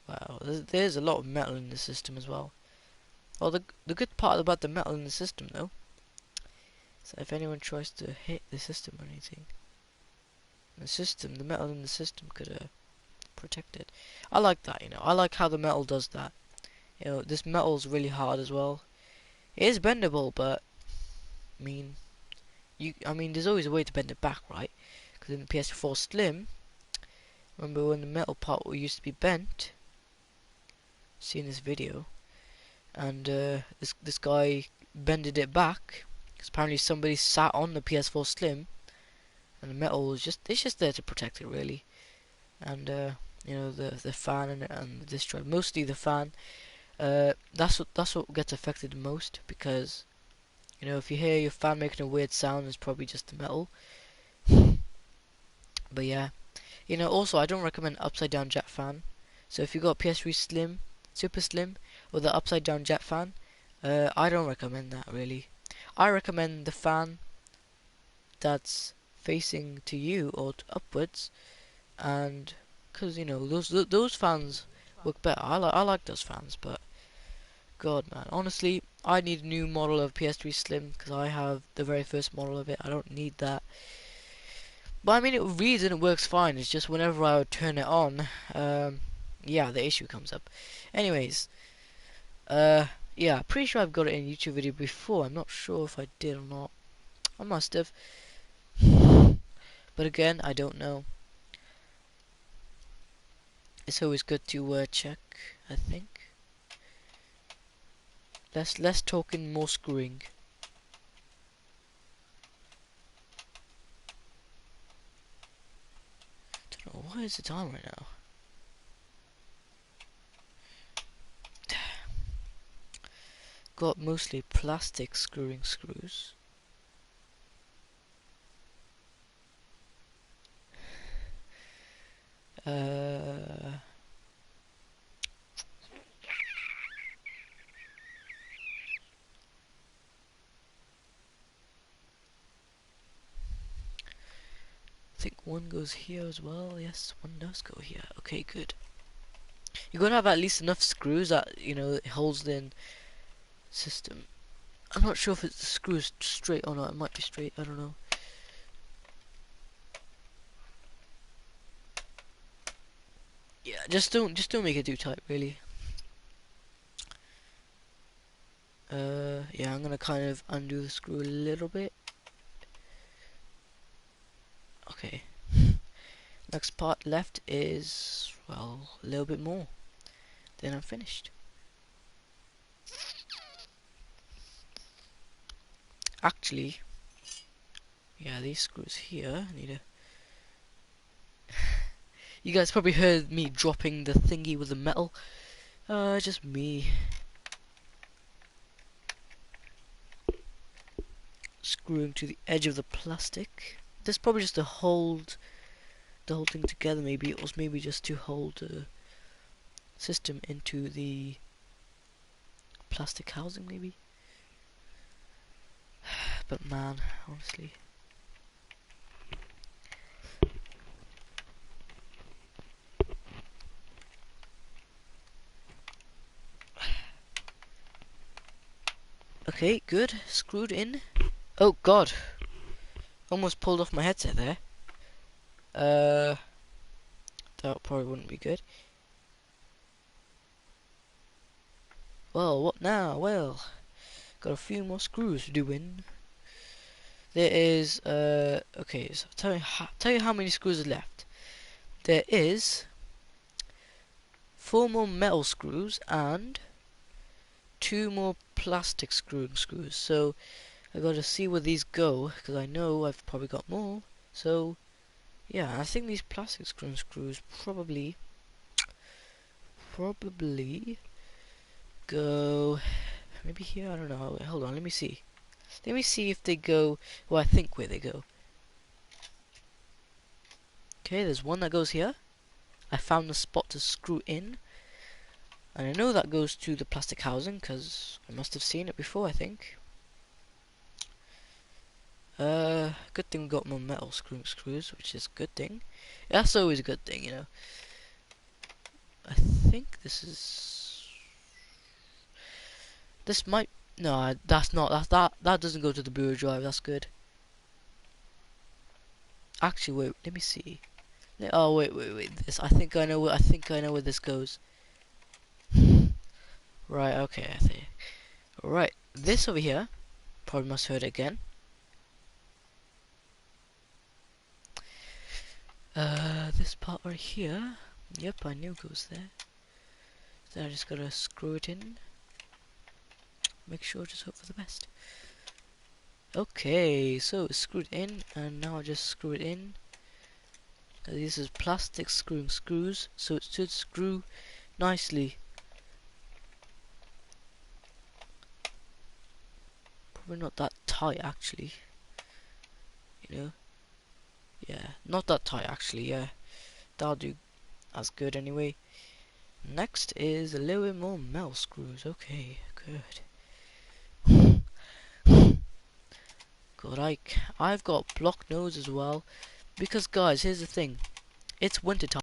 Wow, there's a lot of metal in the system as well. Well, the good part about the metal in the system, though, is that if anyone tries to hit the system or anything, the metal in the system could protect it. I like that, I like how the metal does that. This metal's really hard as well. It is bendable, but I mean, there's always a way to bend it back, right? Because in the PS4 Slim, remember when the metal part used to be bent? Seen this video, and this guy bended it back because apparently somebody sat on the PS4 Slim, and the metal was just there to protect it, really. And the fan and the disk drive, mostly the fan That's what gets affected the most, because you know, if you hear your fan making a weird sound, it's probably just the metal. But yeah, you know, also I don't recommend upside down jet fan. So if you got PS3 Slim, Super Slim, or the upside down jet fan, I don't recommend that really. I recommend the fan that's facing to you or upwards, and because you know those fans work better. I like those fans, but God man, honestly, I need a new model of PS3 Slim because I have the very first model of it. I don't need that. But I mean, it reads and it works fine. It's just whenever I would turn it on, yeah, the issue comes up. Anyways, yeah, pretty sure I've got it in a YouTube video before. I'm not sure if I did or not. I must have. But again, I don't know. It's always good to check, I think. Less talking, more screwing. Don't know, what is the time right now? Got mostly plastic screwing screws. Uh, I think one goes here as well. Yes, one does go here. Okay, good. You're gonna have at least enough screws that, you know, it holds the system. I'm not sure if it's the screws straight or not. It might be straight. I don't know. Yeah, just don't make it too tight, really. Yeah, I'm gonna kind of undo the screw a little bit. Okay. Next part left is, well, a little bit more. Then I'm finished. Actually, yeah, these screws here need a. You guys probably heard me dropping the thingy with the metal. Just me. Screwing to the edge of the plastic. This is probably just to hold the whole thing together, maybe, or maybe just to hold the system into the plastic housing, maybe. But man, honestly. Okay, good. Screwed in. Oh god. Almost pulled off my headset there. That probably wouldn't be good. Well, what now? Well, got a few more screws to do in. There is, okay, so tell you how many screws are left. There is 4 more metal screws and 2 more plastic screws. So I gotta see where these go, because I know I've probably got more. So yeah, I think these plastic screws probably go maybe here. I don't know. Hold on, let me see. Let me see if they go. Well, I think where they go. Okay, there's one that goes here. I found the spot to screw in. And I know that goes to the plastic housing, because I must have seen it before, I think. Good thing we got more metal screws, which is a good thing. That's always a good thing, you know. I think this is... This might... No, that's not. That doesn't go to the bureau drive, that's good. Actually, wait, let me see. Oh, wait, this... I think I know where this goes. Right, okay, I think. Right, this over here, probably must have heard it again. This part right here, yep, I knew it goes there. So I just gotta screw it in. Make sure, just hope for the best. Okay, so it's screwed in, and now I just screw it in. This is plastic screws, so it should screw nicely. Probably not that tight actually. You know? Yeah, not that tight actually, yeah. That'll do as good anyway. Next is a little bit more metal screws. Okay, good. Good, I've got block nose as well. Because guys, here's the thing. It's winter time.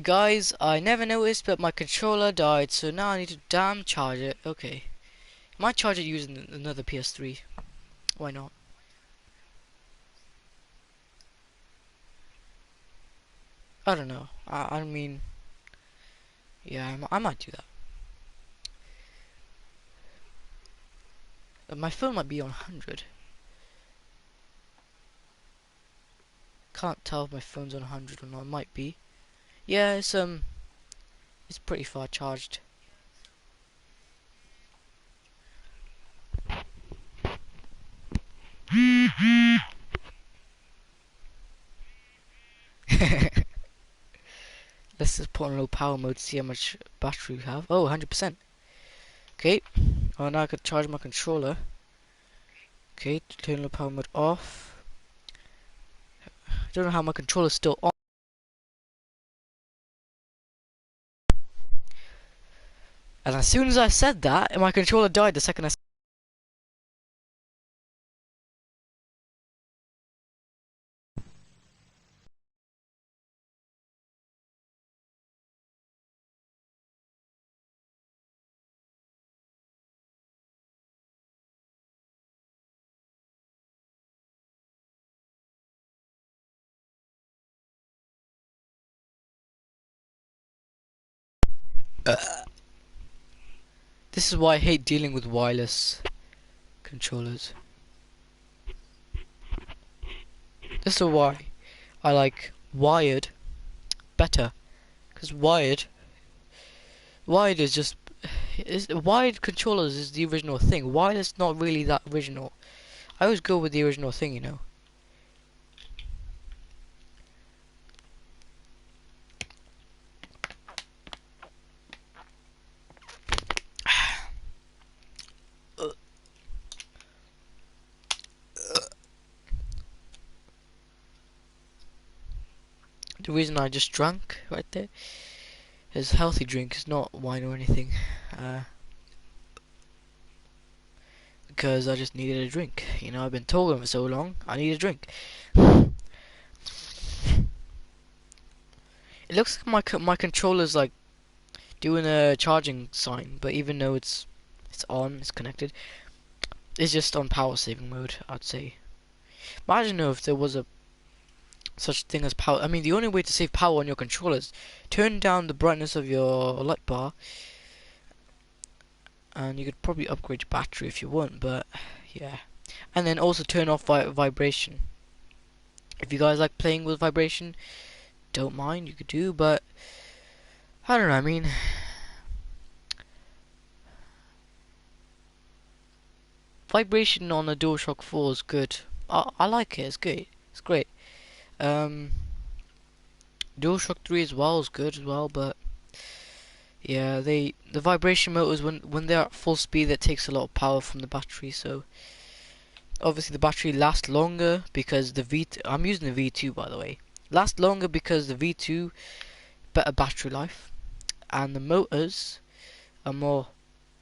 Guys, I never noticed, but my controller died, so now I need to damn charge it. Okay. Might charge it using another PS3. Why not? I don't know. I mean, yeah, I might do that. My phone might be on 100. Can't tell if my phone's on 100 or not. It might be. Yeah, it's pretty far charged. Let's just put on low power mode to see how much battery we have. Oh, 100%. Okay. Oh, now I can charge my controller. Okay, turn low power mode off. I don't know how my controller's still on. And as soon as I said that, my controller died the second I said. This is why I hate dealing with wireless controllers. This is why I like wired better. Because wired is just, wired controllers is the original thing. Wireless not really that original. I always go with the original thing, you know. The reason I just drank right there is healthy drink. It's not wine or anything. Because I just needed a drink. You know, I've been talking for so long. I need a drink. It looks like my controller's like doing a charging sign, but even though it's on, it's connected. It's just on power saving mode, I'd say. Imagine if there was a such thing as power. I mean, the only way to save power on your controller is turn down the brightness of your light bar, and you could probably upgrade your battery if you want. But yeah, and then also turn off vibration. If you guys like playing with vibration, don't mind, you could do. But I don't know. I mean, vibration on a DualShock 4 is good. I like it. It's good. It's great. DualShock 3 as well is good as well, but yeah, the vibration motors when they're at full speed, that takes a lot of power from the battery. So obviously the battery lasts longer because I'm using the V2 by the way. Lasts longer because the V2 better battery life, and the motors are more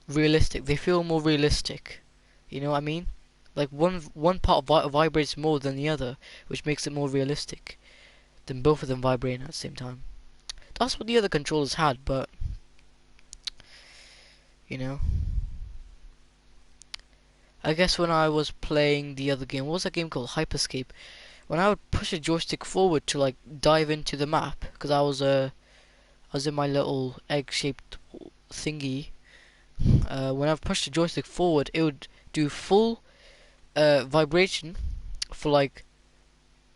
realistic. They feel more realistic. You know what I mean? Like one part vibrates more than the other, which makes it more realistic than both of them vibrating at the same time. That's what the other controllers had, but you know, I guess when I was playing the other game, what was that game called? Hyperscape. When I would push a joystick forward to like dive into the map, because I was in my little egg-shaped thingy. When I pushed the joystick forward, it would do full vibration for like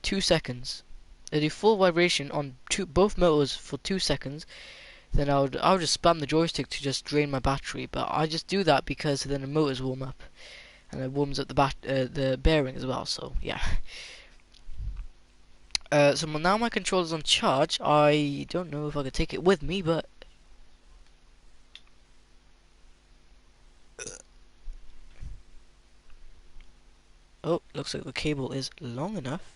2 seconds. It'd do full vibration on both motors for 2 seconds. Then I would just spam the joystick to just drain my battery. But I just do that because then the motors warm up, and it warms up the bearing as well. So yeah. So now my controller's on charge. I don't know if I could take it with me, but oh, looks like the cable is long enough.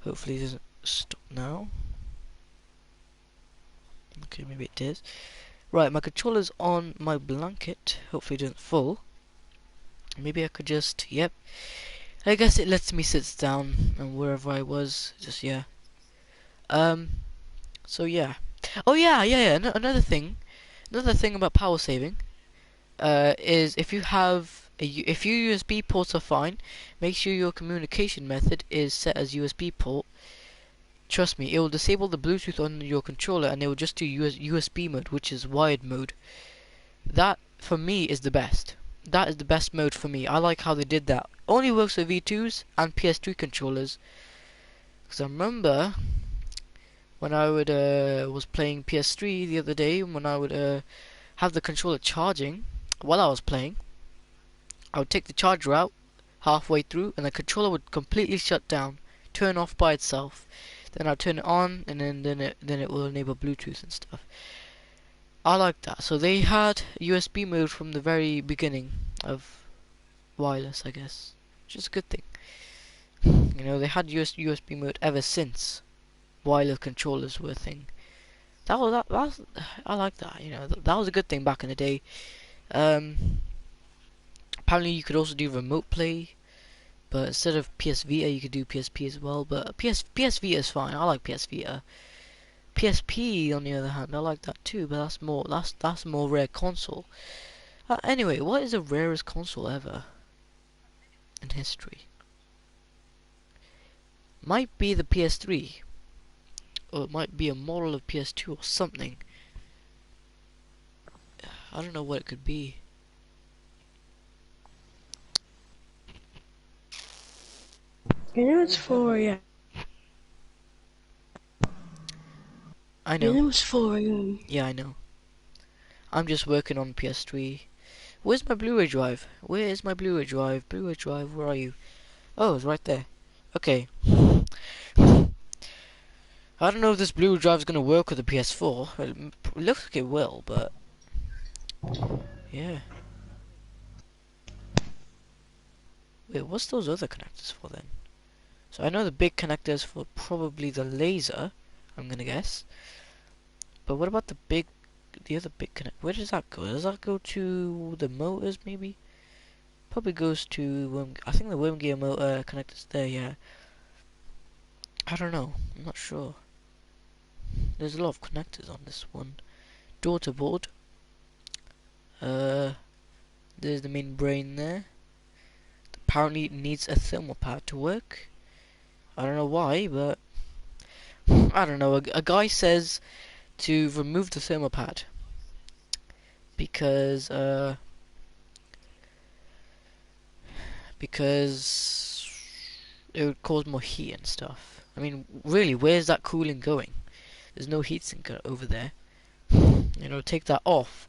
Hopefully it doesn't stop now. Okay, maybe it is. Right, my controller's on my blanket. Hopefully it doesn't fall. Maybe I could just, yep. I guess it lets me sit down and wherever I was, just yeah. So yeah. Oh yeah. Another thing about power saving, is if if your USB ports are fine, make sure your communication method is set as USB port. Trust me, it will disable the Bluetooth on your controller and it will just do USB mode, which is wired mode. That, for me, is the best. That is the best mode for me. I like how they did that. Only works with V2s and PS3 controllers. Because I remember when I was playing PS3 the other day, when I would have the controller charging while I was playing, I would take the charger out halfway through and the controller would completely shut down, turn off by itself. Then I'll turn it on, and then it will enable Bluetooth and stuff. I like that. So they had USB mode from the very beginning of wireless, I guess, which is a good thing. You know, they had USB mode ever since wireless controllers were a thing. That was I like that. You know, that was a good thing back in the day. Apparently, you could also do remote play. But instead of PS Vita, you could do PSP as well. But PS Vita is fine. I like PS Vita. PSP, on the other hand, I like that too. But that's more rare console. Anyway, what is the rarest console ever in history? Might be the PS3, or it might be a model of PS2 or something. I don't know what it could be. You know it's for, yeah. I know. You know it's for, Yeah, I know. I'm just working on PS3. Where's my Blu-ray drive? Where is my Blu-ray drive? Blu-ray drive, where are you? Oh, it's right there. Okay. I don't know if this Blu-ray drive is gonna work with the PS4. It looks like it will, but yeah. Wait, what's those other connectors for then? So I know the big connectors for probably the laser, I'm gonna guess. But what about the other big connect? Where does that go? Does that go to the motors maybe? Probably goes to I think the worm gear motor connectors there. Yeah. I don't know. I'm not sure. There's a lot of connectors on this one. Daughter board. There's the main brain there. Apparently it needs a thermal pad to work. I don't know why, but I don't know. A guy says to remove the thermal pad because it would cause more heat and stuff. I mean, really, where's that cooling going? There's no heatsink over there. You know, take that off.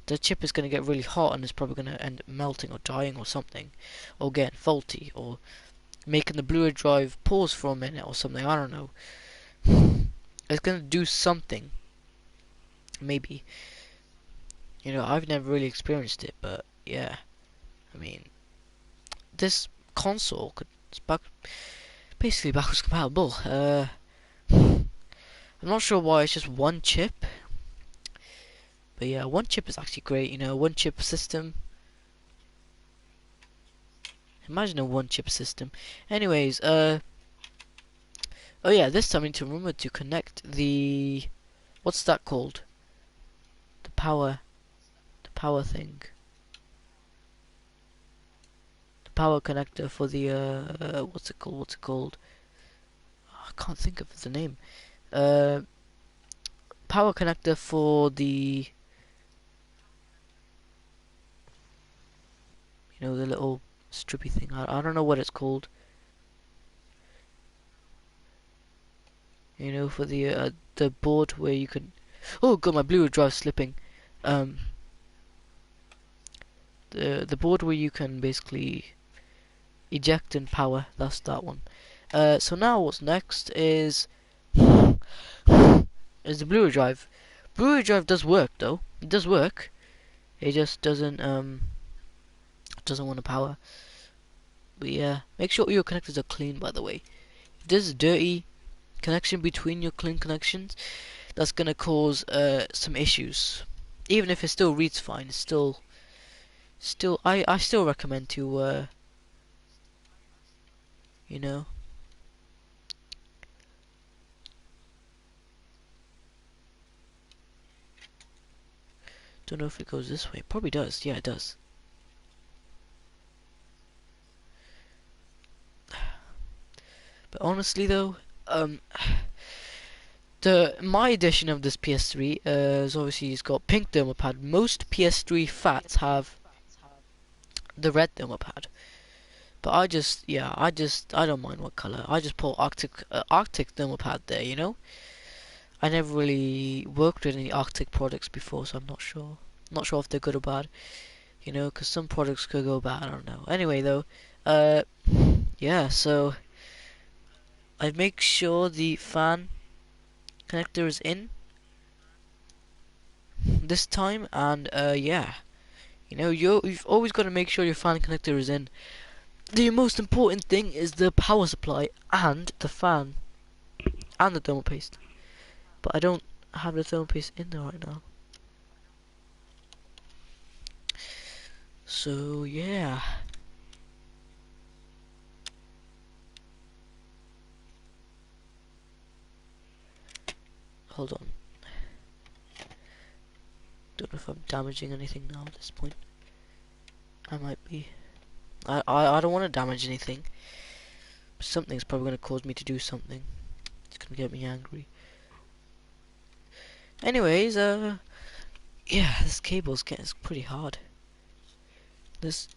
The chip is going to get really hot and it's probably going to end up melting or dying or something. Or getting faulty or making the Blu-ray drive pause for a minute or something. I don't know. It's going to do something. Maybe. You know, I've never really experienced it, but yeah. I mean, this console it's basically backwards compatible. I'm not sure why it's just one chip. But yeah, one chip is actually great, you know, one chip system. Imagine a one chip system. Anyways, oh yeah, this time I need to remember to connect the, what's that called? The power thing. The power connector for the, what's it called? Oh, I can't think of the name. Power connector for the, you know, the little strippy thing. I don't know what it's called. You know, for the board where you can. Oh god, my Blu-ray drive's slipping. The board where you can basically eject and power. That's that one. So now what's next is the Blu-ray drive. Blu-ray drive does work though. It does work. It just doesn't want to power. But yeah, make sure your connectors are clean. By the way, if there's a dirty connection between your clean connections, that's gonna cause some issues. Even if it still reads fine, it's still I still recommend to you know, don't know if it goes this way. Probably does. Yeah, it does. But honestly though, my edition of this PS3 is obviously it's got pink thermal pad. Most PS3 fats have the red thermal pad. But I don't mind what color. I just put Arctic thermal pad there, you know. I never really worked with any Arctic products before, so I'm not sure. Not sure if they're good or bad, you know, because some products could go bad. I don't know. Anyway, though, yeah. So I make sure the fan connector is in this time, and yeah, you know, you've always got to make sure your fan connector is in. The most important thing is the power supply and the fan and the thermal paste. But I don't have the thermal paste in there right now. So yeah. Hold on. Don't know if I'm damaging anything now at this point. I might be. I don't want to damage anything. Something's probably going to cause me to do something. It's going to get me angry. Anyways, yeah, this cable's getting pretty hard. This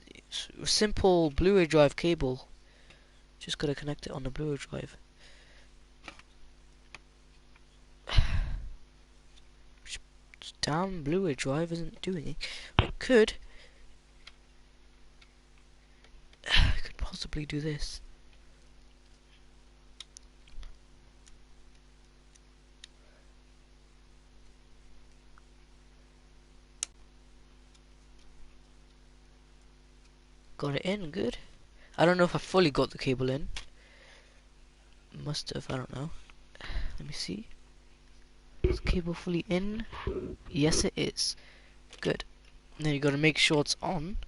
simple Blu-ray drive cable. Just got to connect it on the Blu-ray drive. damn Blu-ray drive isn't doing it. I could possibly do this. Got it in, good. I don't know if I fully got the cable in. Must have, I don't know. Let me see. Is the cable fully in? Yes, it is. Good. And then you got to make sure it's on.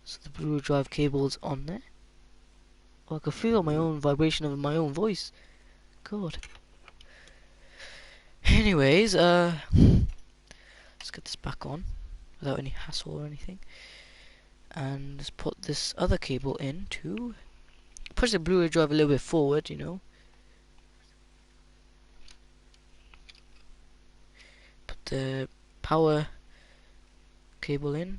So the Blu-ray drive cable is on there. Oh, I can feel my own vibration of my own voice. God. Anyways, let's get this back on without any hassle or anything. And let's put this other cable in to push the Blu-ray drive a little bit forward, you know. Put the power cable in.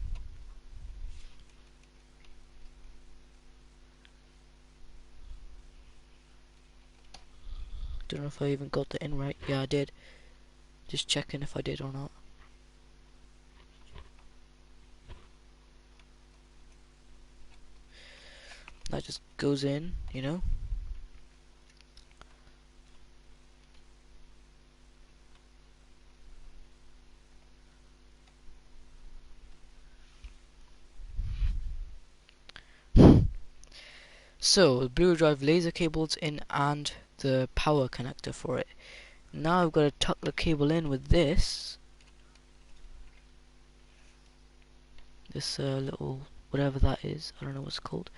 Don't know if I even got that in right. Yeah, I did. Just checking if I did or not. That just goes in, you know. So the Blu-ray drive laser cable's in and the power connector for it. Now I've got to tuck the cable in with this little whatever that is. I don't know what it's called.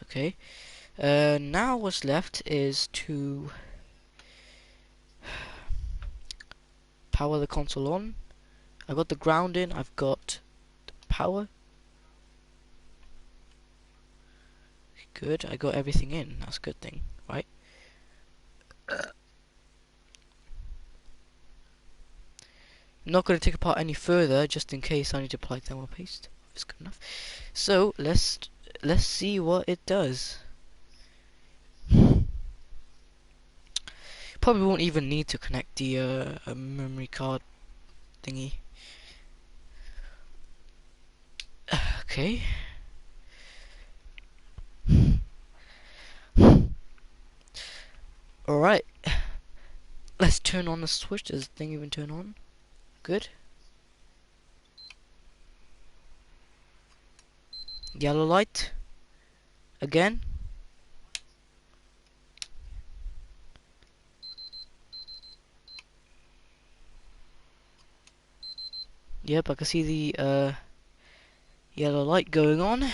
Okay. Now what's left is to power the console on. I've got the ground in. I've got the power. Good. I got everything in. That's a good thing, right? I'm not going to take apart any further, just in case I need to apply thermal paste. It's good enough. So let's see what it does. Probably won't even need to connect the memory card thingy. Okay. Alright. Let's turn on the switch. Does the thing even turn on? Good. Yellow light. Again. Yep, I can see the yellow light going on.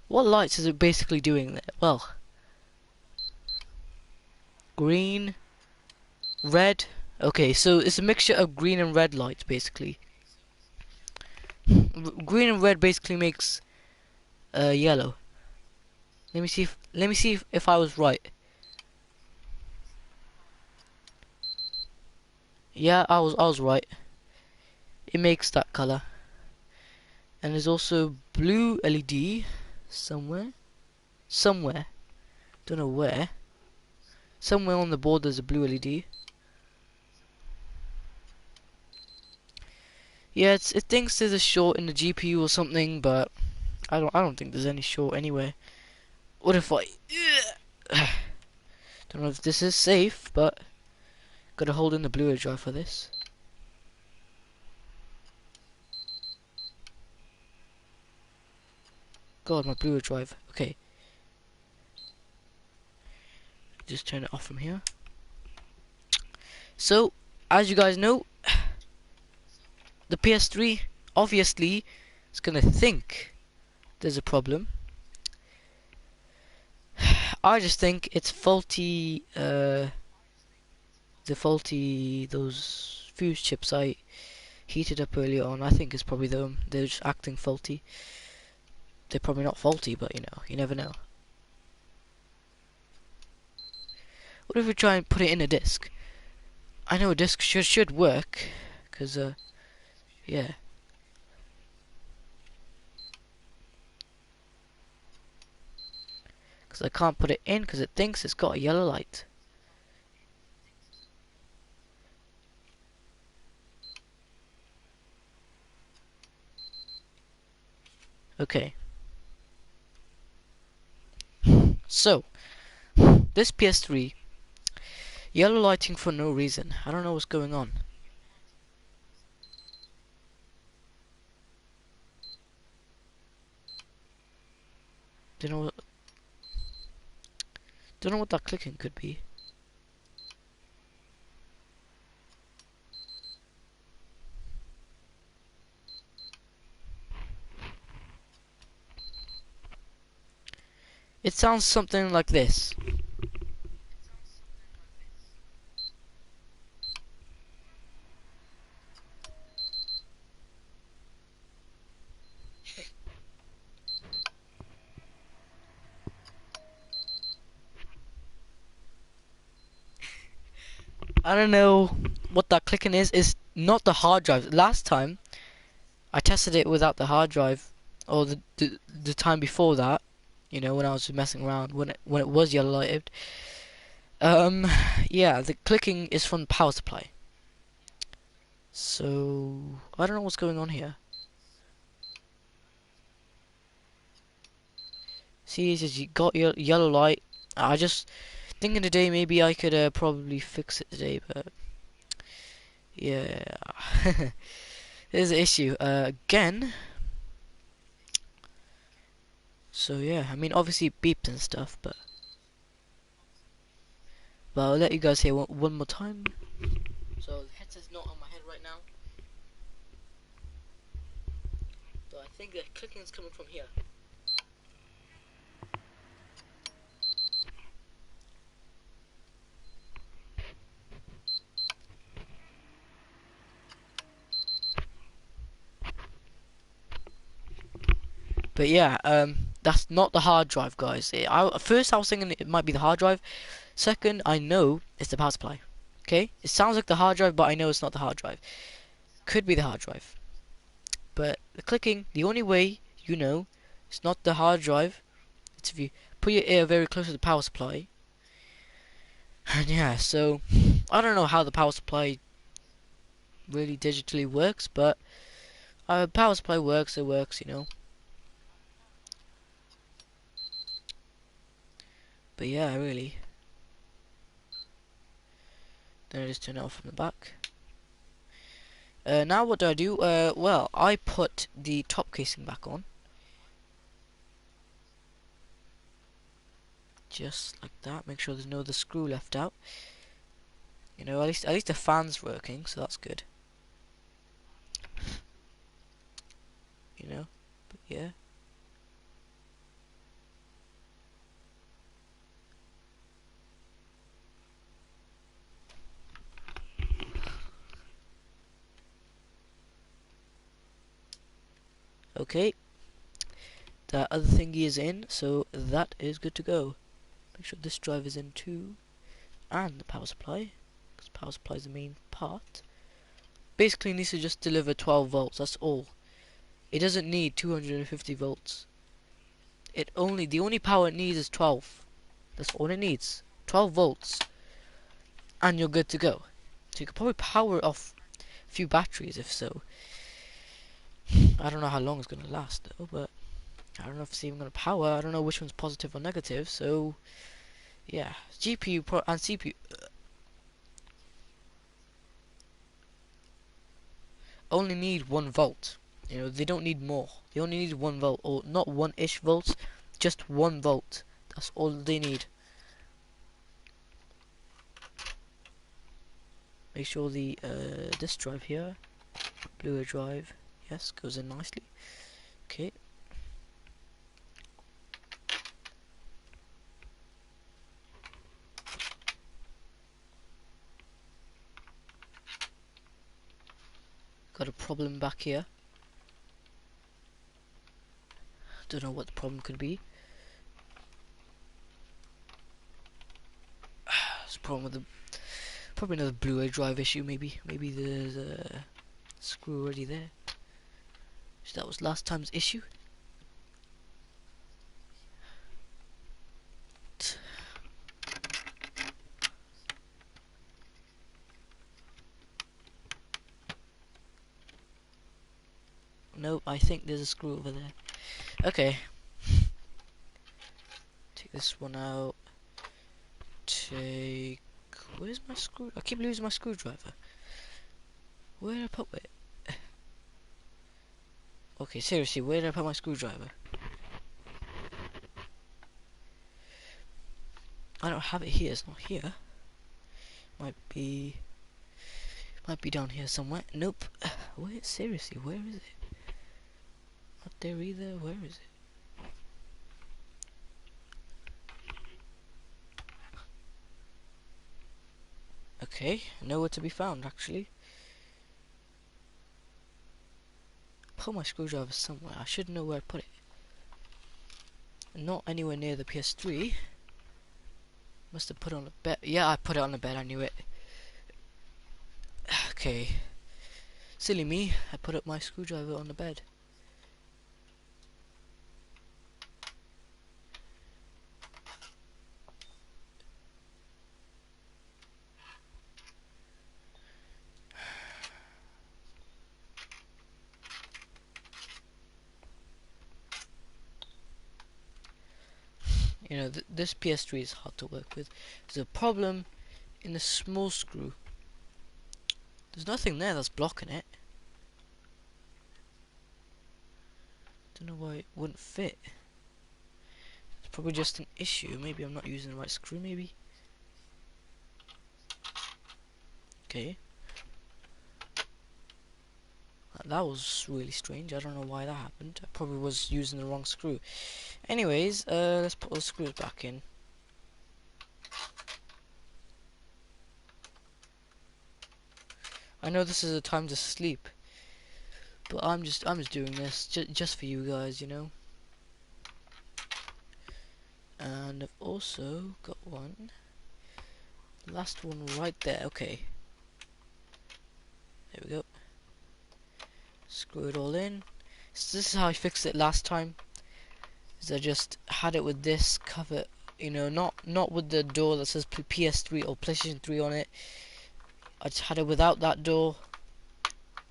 What lights is it basically doing there? Well, green, red. Okay, so it's a mixture of green and red lights basically. Green and red basically makes yellow. Let me see if I was right. Yeah, I was right. It makes that color. And there's also blue LED somewhere. Don't know where. Somewhere on the board there's a blue LED. Yeah, it thinks there's a short in the GPU or something, but I don't think there's any short anywhere. What if I don't know if this is safe, but gotta hold in the Blu-ray drive for this. God, my Blu-ray drive. Okay. Just turn it off from here. So, as you guys know, the PS3 obviously is gonna think there's a problem. I just think it's faulty, those fuse chips I heated up earlier on. I think it's probably them. They're just acting faulty. They're probably not faulty, but you know, you never know. What if we try and put it in a disc? I know a disc should work, cause yeah. because I can't put it in because it thinks it's got a yellow light. Okay. So, this PS3, yellow lighting for no reason. I don't know what's going on. Don't know what that clicking could be. It sounds something like this. I don't know what that clicking is. It's not the hard drive. Last time I tested it without the hard drive, or the time before that, you know, when I was messing around, when it was yellow lighted. Yeah, the clicking is from the power supply. So I don't know what's going on here. See, it says you got your yellow light. I just thinking today maybe I could probably fix it today, but yeah, there's an issue again. So yeah, I mean obviously it beeps and stuff, but I'll let you guys hear one more time. So the headset's not on my head right now, but I think the clicking is coming from here. But yeah, that's not the hard drive, guys. First I was thinking it might be the hard drive. Second, I know it's the power supply. Okay, it sounds like the hard drive, but I know it's not the hard drive. Could be the hard drive. But the clicking, the only way you know it's not the hard drive, it's if you put your ear very close to the power supply. And yeah, so I don't know how the power supply really digitally works, but power supply works, it works, you know. But yeah, really. Then I just turn it off from the back. Now what do? Well, I put the top casing back on. Just like that. Make sure there's no other screw left out. You know, at least the fan's working, so that's good. You know, but yeah. Okay, the other thingy is in, so that is good to go. Make sure this drive is in too, and the power supply, because power supply is the main part. Basically, it needs to just deliver 12 volts. That's all. It doesn't need 250 volts. The only power it needs is 12. That's all it needs. 12 volts, and you're good to go. So you could probably power off a few batteries if so. I don't know how long it's gonna last though, but I don't know if it's even gonna power. I don't know which one's positive or negative. So yeah, GPU and CPU only need 1 volt. You know, they don't need more. They only need 1 volt, or not 1-ish volts, just 1 volt. That's all they need. Make sure the disk drive here, Blu-ray drive, yes, goes in nicely. Okay. Got a problem back here. Don't know what the problem could be. There's a problem with the probably another Blu-ray drive issue. Maybe there's a screw already there. So that was last time's issue. I think there's a screw over there. Okay. Take this one out. Take... Where's my screw? I keep losing my screwdriver. Where did I put it? Okay, seriously, where did I put my screwdriver? I don't have it here. It's not here. Might be down here somewhere. Nope. Where? Seriously, where is it? Not there either. Where is it? Okay, nowhere to be found actually. Put my screwdriver somewhere. I should know where I put it. Not anywhere near the PS3. Must have put it on the bed. Yeah, I put it on the bed. I knew it. Okay. Silly me. I put up my screwdriver on the bed. You know, this PS3 is hard to work with. There's a problem in the small screw. There's nothing there that's blocking it. Don't know why it wouldn't fit. It's probably just an issue. Maybe I'm not using the right screw, maybe. Okay. That was really strange. I don't know why that happened. I probably was using the wrong screw. Anyways, let's put those screws back in. I know this is a time to sleep, but I'm just doing this just for you guys, you know. And I've also got one. Last one right there. Okay. There we go. Screw it all in. So this is how I fixed it last time. Is I just had it with this cover, you know, not with the door that says PS3 or PlayStation 3 on it. I just had it without that door,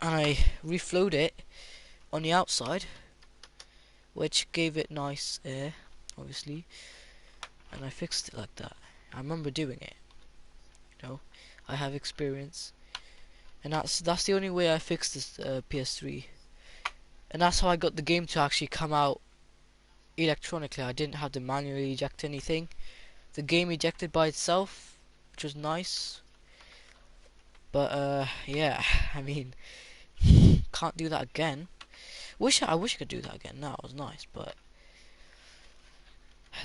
and I reflowed it on the outside, which gave it nice air, obviously, and I fixed it like that. I remember doing it. You know, I have experience, and that's the only way I fixed this PS3, and that's how I got the game to actually come out electronically. I didn't have to manually eject anything. The game ejected by itself, which was nice. But yeah, I mean, can't do that again. I wish I could do that again. That was nice, but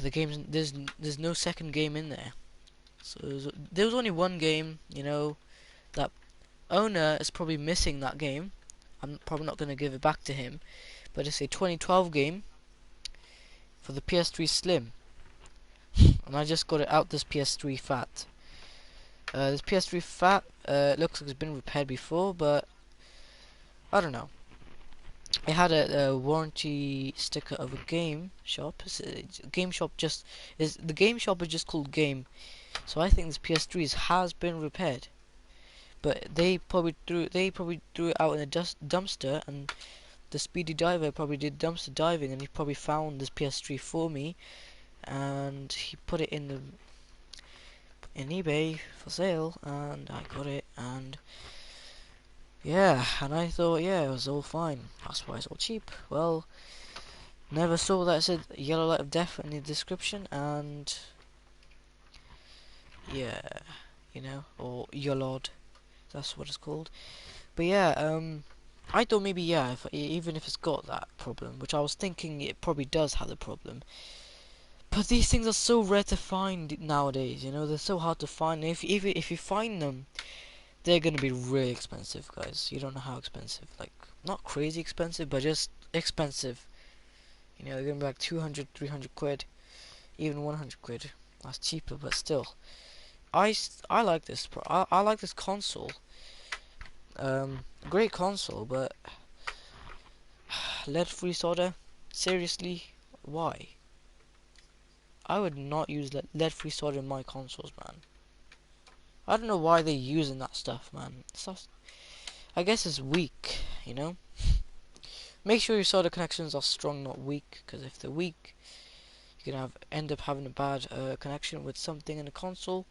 the game's there's no second game in there. So there was only one game, you know. That owner is probably missing that game. I'm probably not going to give it back to him, but it's a 2012 game for the PS3 Slim, and I just got it out this PS3 Fat. This PS3 Fat looks like it's been repaired before, but I don't know. It had a warranty sticker of a game shop. Game shop just is the game shop is just called Game, so I think this PS3 has been repaired. But they probably threw it out in a dumpster, and the speedy diver probably did dumpster diving, and he probably found this PS3 for me, and he put it in eBay for sale, and I got it, and yeah, and I thought, yeah, it was all fine. That's why it's all cheap. Well, never saw that it said yellow light of death in the description, and yeah, you know, or YOLOD, that's what it's called. But yeah, I thought maybe, yeah, even if it's got that problem, which I was thinking it probably does have the problem. But these things are so rare to find nowadays, you know, they're so hard to find. If you find them, they're gonna be really expensive, guys. You don't know how expensive. Like, not crazy expensive, but just expensive. You know, they're gonna be like 200, 300 quid, even 100 quid. That's cheaper, but still. I like this. I like this console. Great console, but lead-free solder. Seriously, why? I would not use lead-free solder in my consoles, man. I don't know why they're using that stuff, man. Stuff, I guess it's weak, you know. Make sure your solder connections are strong, not weak, because if they're weak, you're gonna end up having a bad connection with something in the console.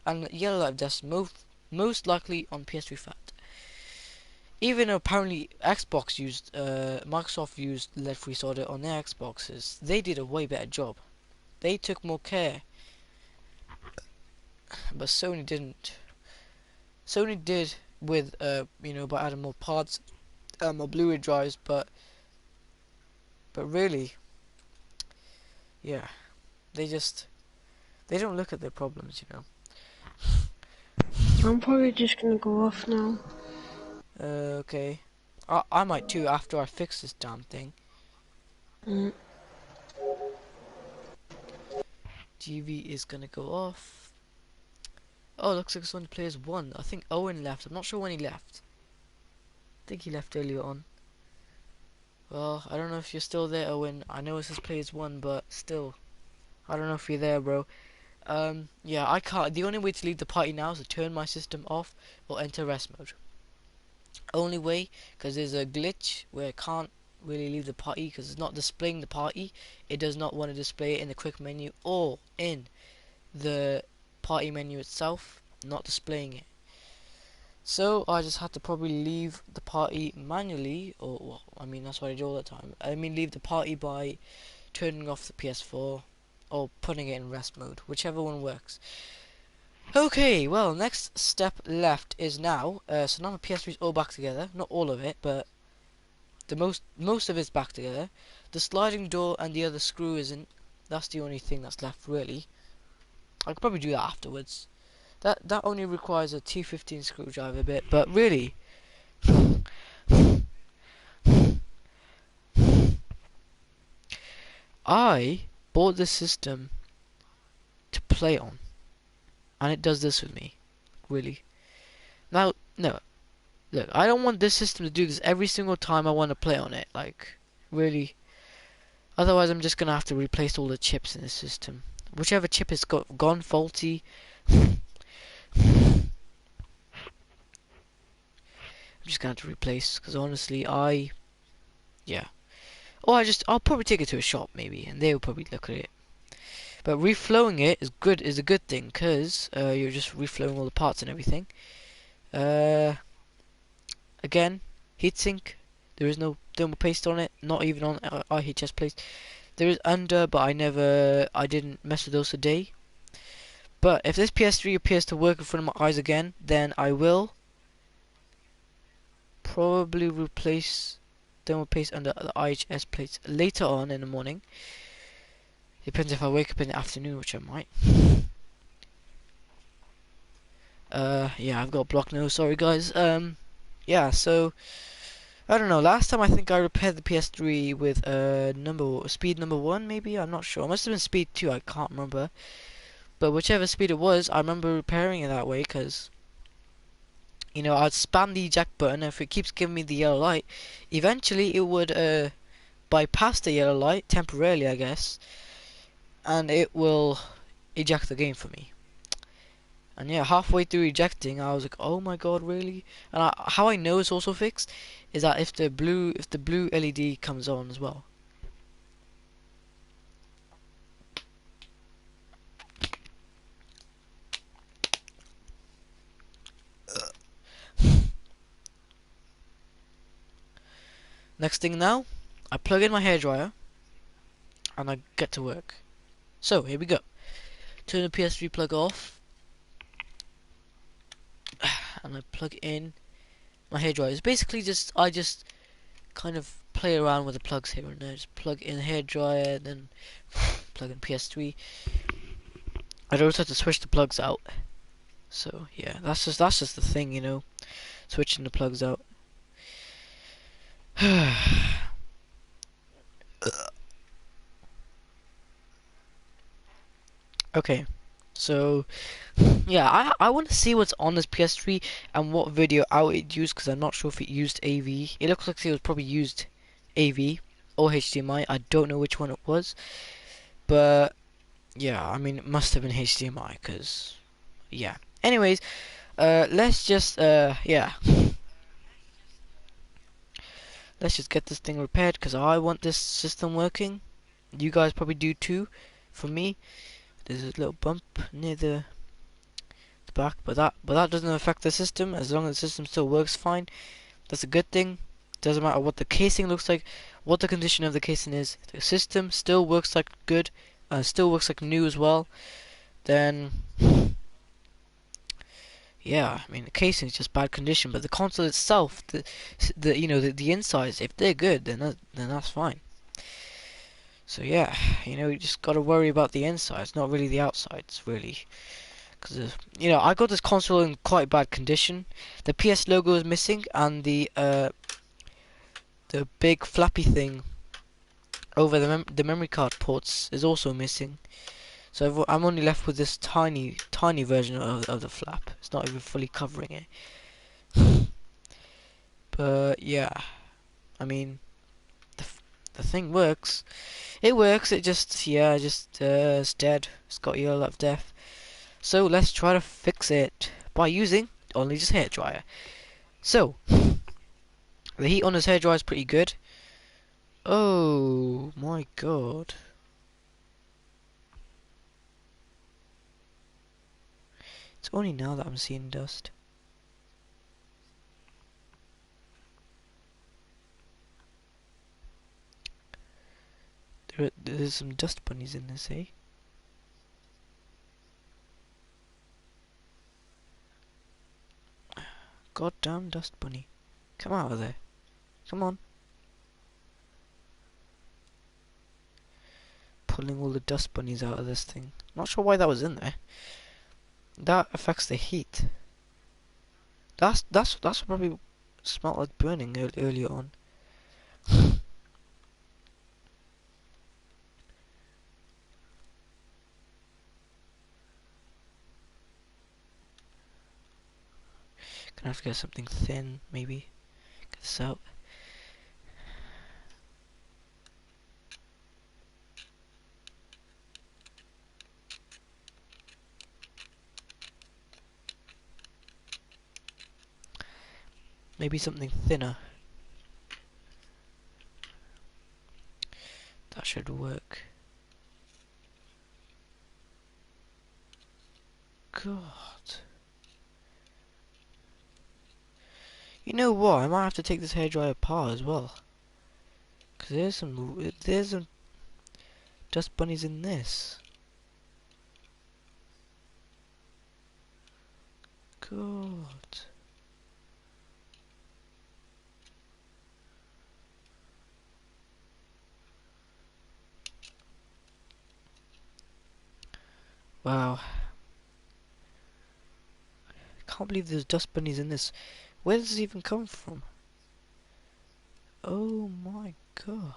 And yellow light deaths most likely on PS3 fat. Even though apparently Microsoft used lead-free solder on their Xboxes, they did a way better job. They took more care, but Sony didn't. Sony did with by adding more parts, more Blu-ray drives, but really, yeah, they don't look at their problems, I'm probably just gonna go off now. Okay. I might too after I fix this damn thing. TV is gonna go off. Oh, looks like it's only players one. I think Owen left. I'm not sure when he left. I think he left earlier on. Well, I don't know if you're still there, Owen. I know it says players one, but still, I don't know if you're there, bro. Yeah, I can't. The only way to leave the party now is to turn my system off or enter rest mode. Only way, because there's a glitch where I can't really leave the party because it's not displaying the party. It does not want to display it in the quick menu or in the party menu itself, not displaying it. So I just had to probably leave the party manually, or well, I mean that's what I do all the time. I mean leave the party by turning off the PS4 or putting it in rest mode, whichever one works. Okay, well, next step left is now, so now my PS3 is all back together, not all of it, but the most of it's back together. The sliding door and the other screw isn't. That's the only thing that's left, really. I could probably do that afterwards. That only requires a T15 screwdriver bit, but really, I bought this system to play on, and it does this with me, really. Now, no, look, I don't want this system to do this every single time I want to play on it, like, really. Otherwise, I'm just gonna have to replace all the chips in the system. Whichever chip has gone faulty, I'm just gonna have to replace, because honestly, yeah. Or I'll probably take it to a shop, maybe, and they'll probably look at it. But reflowing it is a good thing, because you're just reflowing all the parts and everything. Again, heatsink. There is no thermal paste on it, not even on iceninjaplayz. There is under, but I didn't mess with those today. But if this PS3 appears to work in front of my eyes again, then I will probably replace thermal paste under the IHS plates later on in the morning. Depends if I wake up in the afternoon, which I might. Yeah, I've got a blocked nose, sorry guys. Yeah, so I don't know. Last time I think I repaired the PS3 with speed number 1, maybe. I'm not sure. It must have been speed 2. I can't remember. But whichever speed it was, I remember repairing it that way because I'd spam the eject button. And if it keeps giving me the yellow light, eventually it would bypass the yellow light temporarily, I guess, and it will eject the game for me. And yeah, halfway through ejecting, I was like, "Oh my god, really?" And how I know it's also fixed is that if the blue LED comes on as well. Next thing now, I plug in my hairdryer and I get to work. So here we go. Turn the PS3 plug off. And I plug in my hairdryer. It's basically I just kind of play around with the plugs here and there. Just plug in hairdryer, then plug in PS3. I also have to switch the plugs out. So yeah, that's just the thing, switching the plugs out. Okay, so yeah, I want to see what's on this PS3 and what video out it used, because I'm not sure if it used AV. It looks like it was probably used AV or HDMI. I don't know which one it was, but yeah, I mean it must have been HDMI, because yeah. Anyways, let's just yeah. let's just get this thing repaired, because I want this system working. You guys probably do too. For me, there's a little bump near the back, but that doesn't affect the system. As long as the system still works fine, that's a good thing. Doesn't matter what the casing looks like, what the condition of the casing is. If the system still works like good, still works like new as well, then yeah, I mean the casing is just bad condition, but the console itself, the insides, if they're good, then that's fine. So yeah, you just gotta worry about the insides, not really the outsides, really. Because I got this console in quite bad condition. The PS logo is missing, and the big flappy thing over the memory card ports is also missing. So I'm only left with this tiny version of the flap. It's not even fully covering it. But yeah, I mean, the thing works. It works. It just it's dead. It's got yellow of death. So let's try to fix it by using only just hairdryer. So the heat on this hairdryer is pretty good. Oh my god. It's only now that I'm seeing dust. There's some dust bunnies in this, eh? Goddamn dust bunny. Come out of there. Come on. Pulling all the dust bunnies out of this thing. Not sure why that was in there. That affects the heat. That's what probably smelled like burning earlier on. Gonna have to get something thin, maybe. Get this out. Maybe something thinner. That should work. God. You know what? I might have to take this hairdryer apart as well. Cause there's some dust bunnies in this. God. Wow. I can't believe there's dust bunnies in this. Where does this even come from? Oh my god.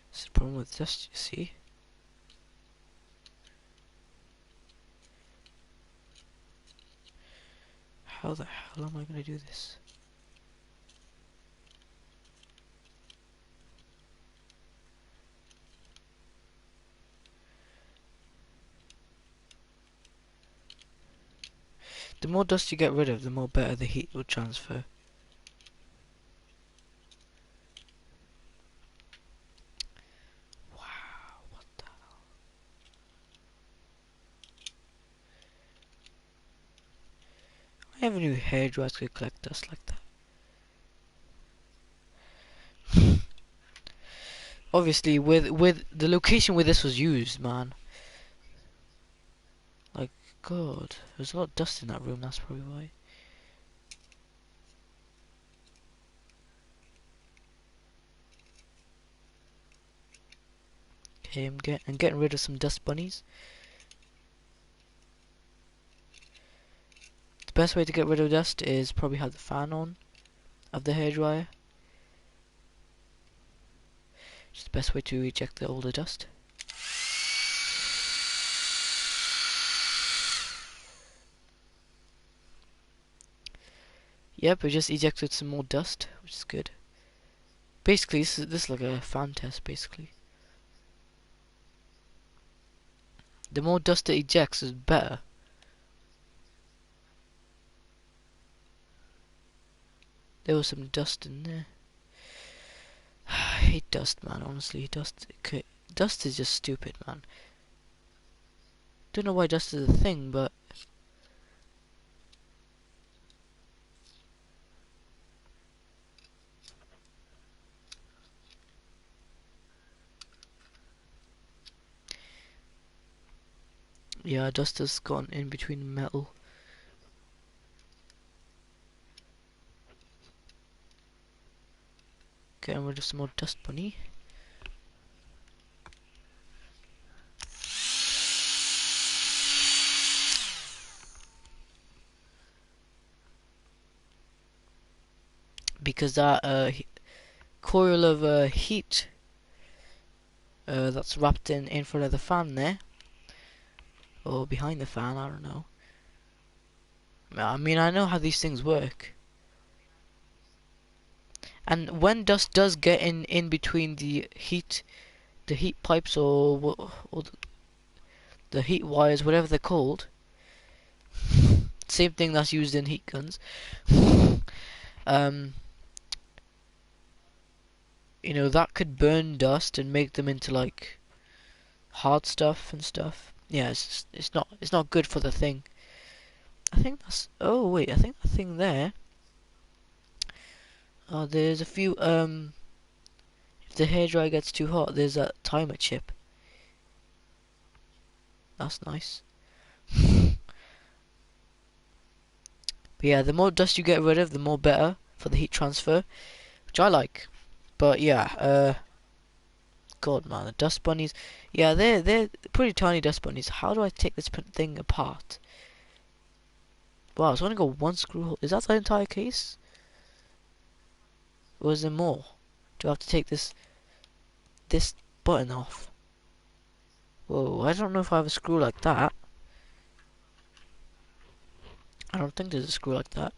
This is the problem with dust, you see. How the hell am I gonna do this? The more dust you get rid of, the more better the heat will transfer. Wow, what the hell? I never knew hairdryers could collect dust like that. Obviously, with the location where this was used, man. Like, God, there's a lot of dust in that room. That's probably why. Okay, I'm getting rid of some dust bunnies. The best way to get rid of dust is probably have the fan on of the hairdryer. It's the best way to eject all the dust. Yep, we just ejected some more dust, which is good. Basically, this is like a fan test, basically. The more dust it ejects is better. There was some dust in there. I hate dust, man, honestly. Dust is just stupid, man. Don't know why dust is a thing, but... yeah, dust has gone in between metal. Getting rid of some more dust bunny. Because that coil of heat that's wrapped in front of the fan there, or behind the fan, I don't know. I mean, I know how these things work. And when dust does get in between the heat pipes or the heat wires, whatever they're called, same thing that's used in heat guns. You know, that could burn dust and make them into like hard stuff and stuff. Yeah, it's not good for the thing. I think that's... oh wait, I think the thing there... oh, there's a few if the hairdryer gets too hot, there's a timer chip. That's nice. But yeah, the more dust you get rid of, the more better for the heat transfer, which I like. But yeah, God, man, the dust bunnies. Yeah, they're pretty tiny dust bunnies. How do I take this thing apart? Wow, it's only got one screw hole. Is that the entire case? Or is there more? Do I have to take this button off? Whoa, I don't know if I have a screw like that. I don't think there's a screw like that.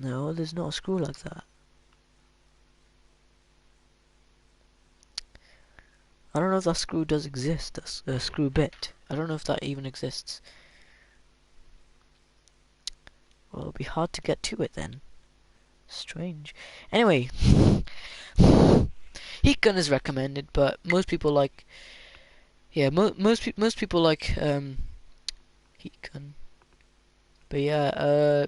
No, there's not a screw like that. I don't know if that screw does exist. That's a screw bit. I don't know if that even exists. Well, it'll be hard to get to it then. Strange. Anyway, heat gun is recommended, but most people like... yeah, most people like heat gun. But yeah,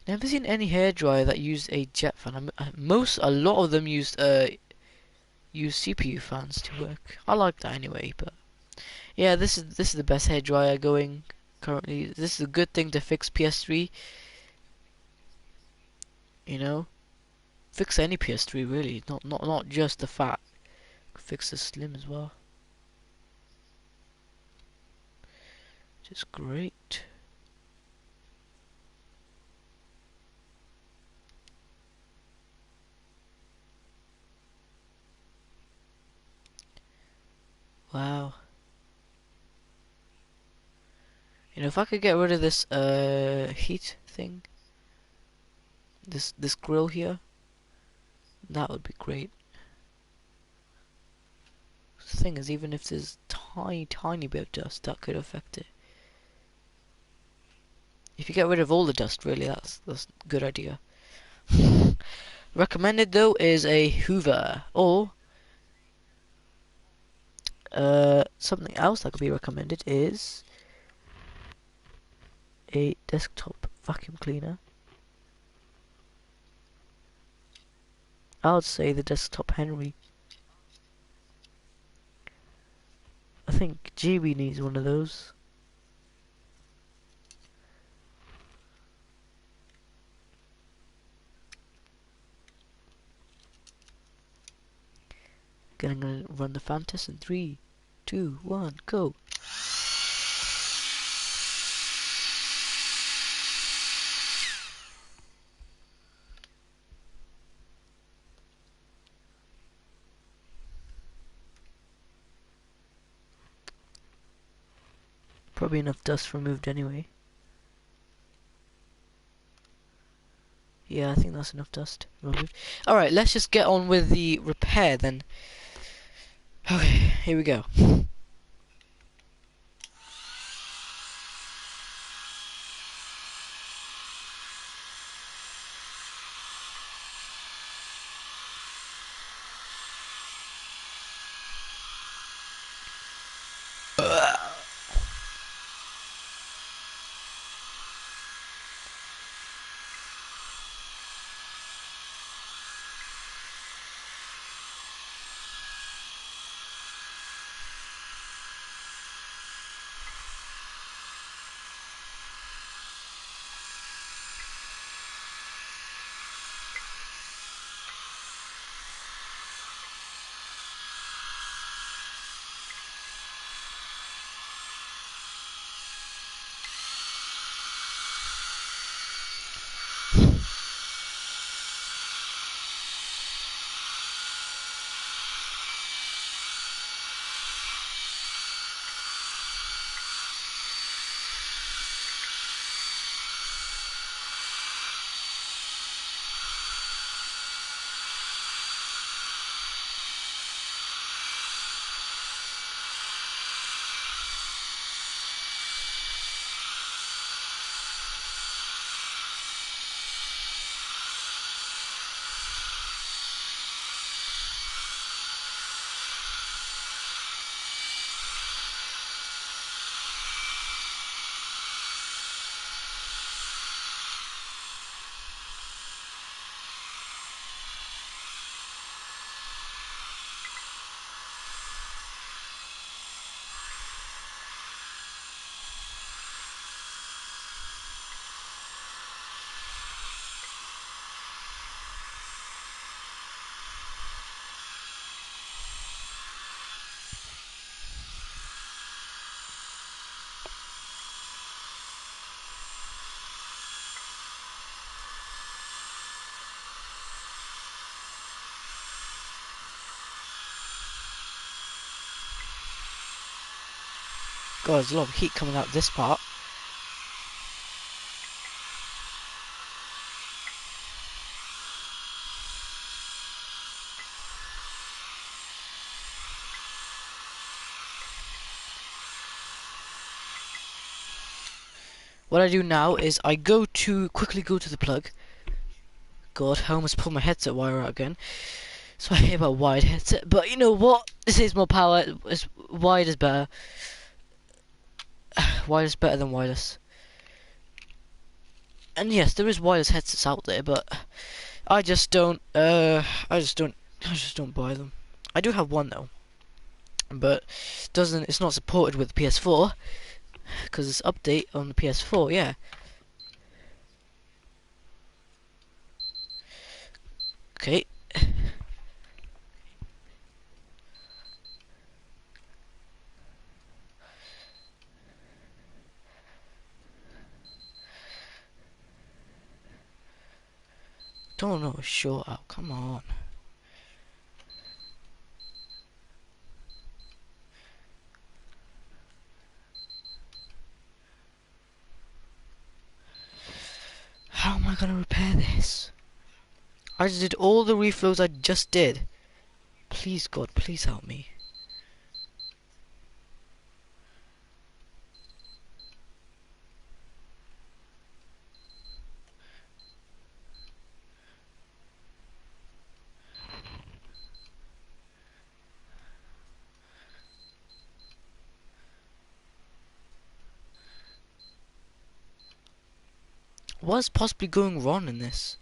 never seen any hairdryer that used a jet fan. A lot of them used CPU fans to work. I like that anyway, but yeah, this is the best hairdryer going currently. This is a good thing to fix PS3. You know, fix any PS3 really, not just the fat. Fix the slim as well. Which is great. Wow. You know, if I could get rid of this heat thing, this grill here, that would be great. The thing is, even if there's tiny bit of dust, that could affect it. If you get rid of all the dust, really, that's a good idea. Recommended though is a Hoover, or something else that could be recommended is a desktop vacuum cleaner. I would say the desktop Henry. I think GB needs one of those. I'm gonna run the fan test in 3, 2, 1, go. Probably enough dust removed anyway. Yeah, I think that's enough dust removed. Alright, let's just get on with the repair then. Okay, here we go. God, there's a lot of heat coming out this part. What I do now is I quickly go to the plug. God, I almost pulled my headset wire out again. So I hate about wired headset, but you know what? This is more power. Wired is better. Wired is better than wireless. And yes, there is wireless headsets out there, but I just don't buy them. I do have one though, but it's not supported with the PS4 because it's update on the PS4. Yeah. Okay. Don't know, short out. Come on. How am I gonna repair this? I just did all the reflows I just did. Please, God, please help me. What's possibly going wrong in this?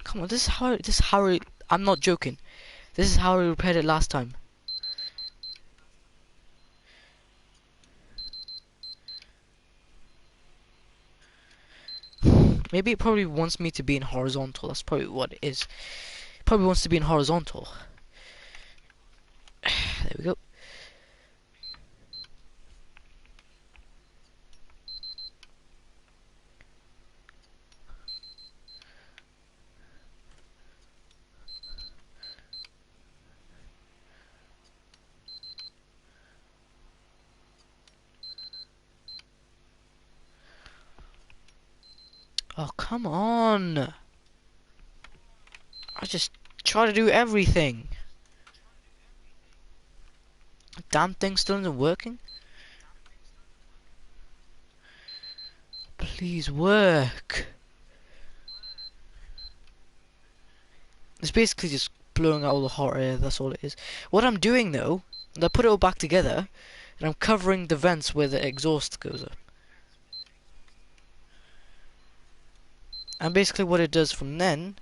Come on, this is how I'm not joking. This is how I repaired it last time. Maybe it probably wants me to be in horizontal. That's probably what it is. It probably wants to be in horizontal. There we go. Oh, come on. I just try to do everything. Damn thing still isn't working. Please work. It's basically just blowing out all the hot air, that's all it is. What I'm doing though, I put it all back together, and I'm covering the vents where the exhaust goes up. And basically what it does from then,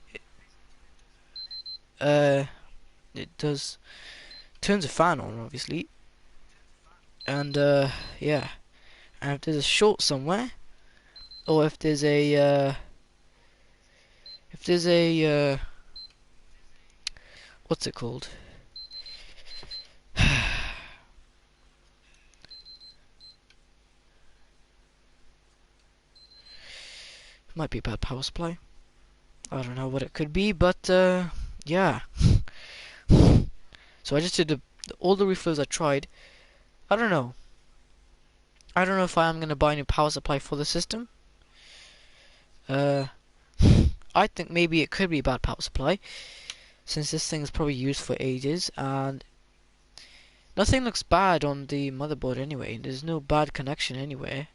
it does, turns a fan on obviously, and yeah. And if there's a short somewhere, or if there's a, what's it called? Might be a bad power supply. I don't know what it could be, but yeah. So I just did all the reflows I tried. I don't know. I don't know if I am gonna buy a new power supply for the system. I think maybe it could be a bad power supply, since this thing is probably used for ages, and nothing looks bad on the motherboard anyway. There's no bad connection anywhere.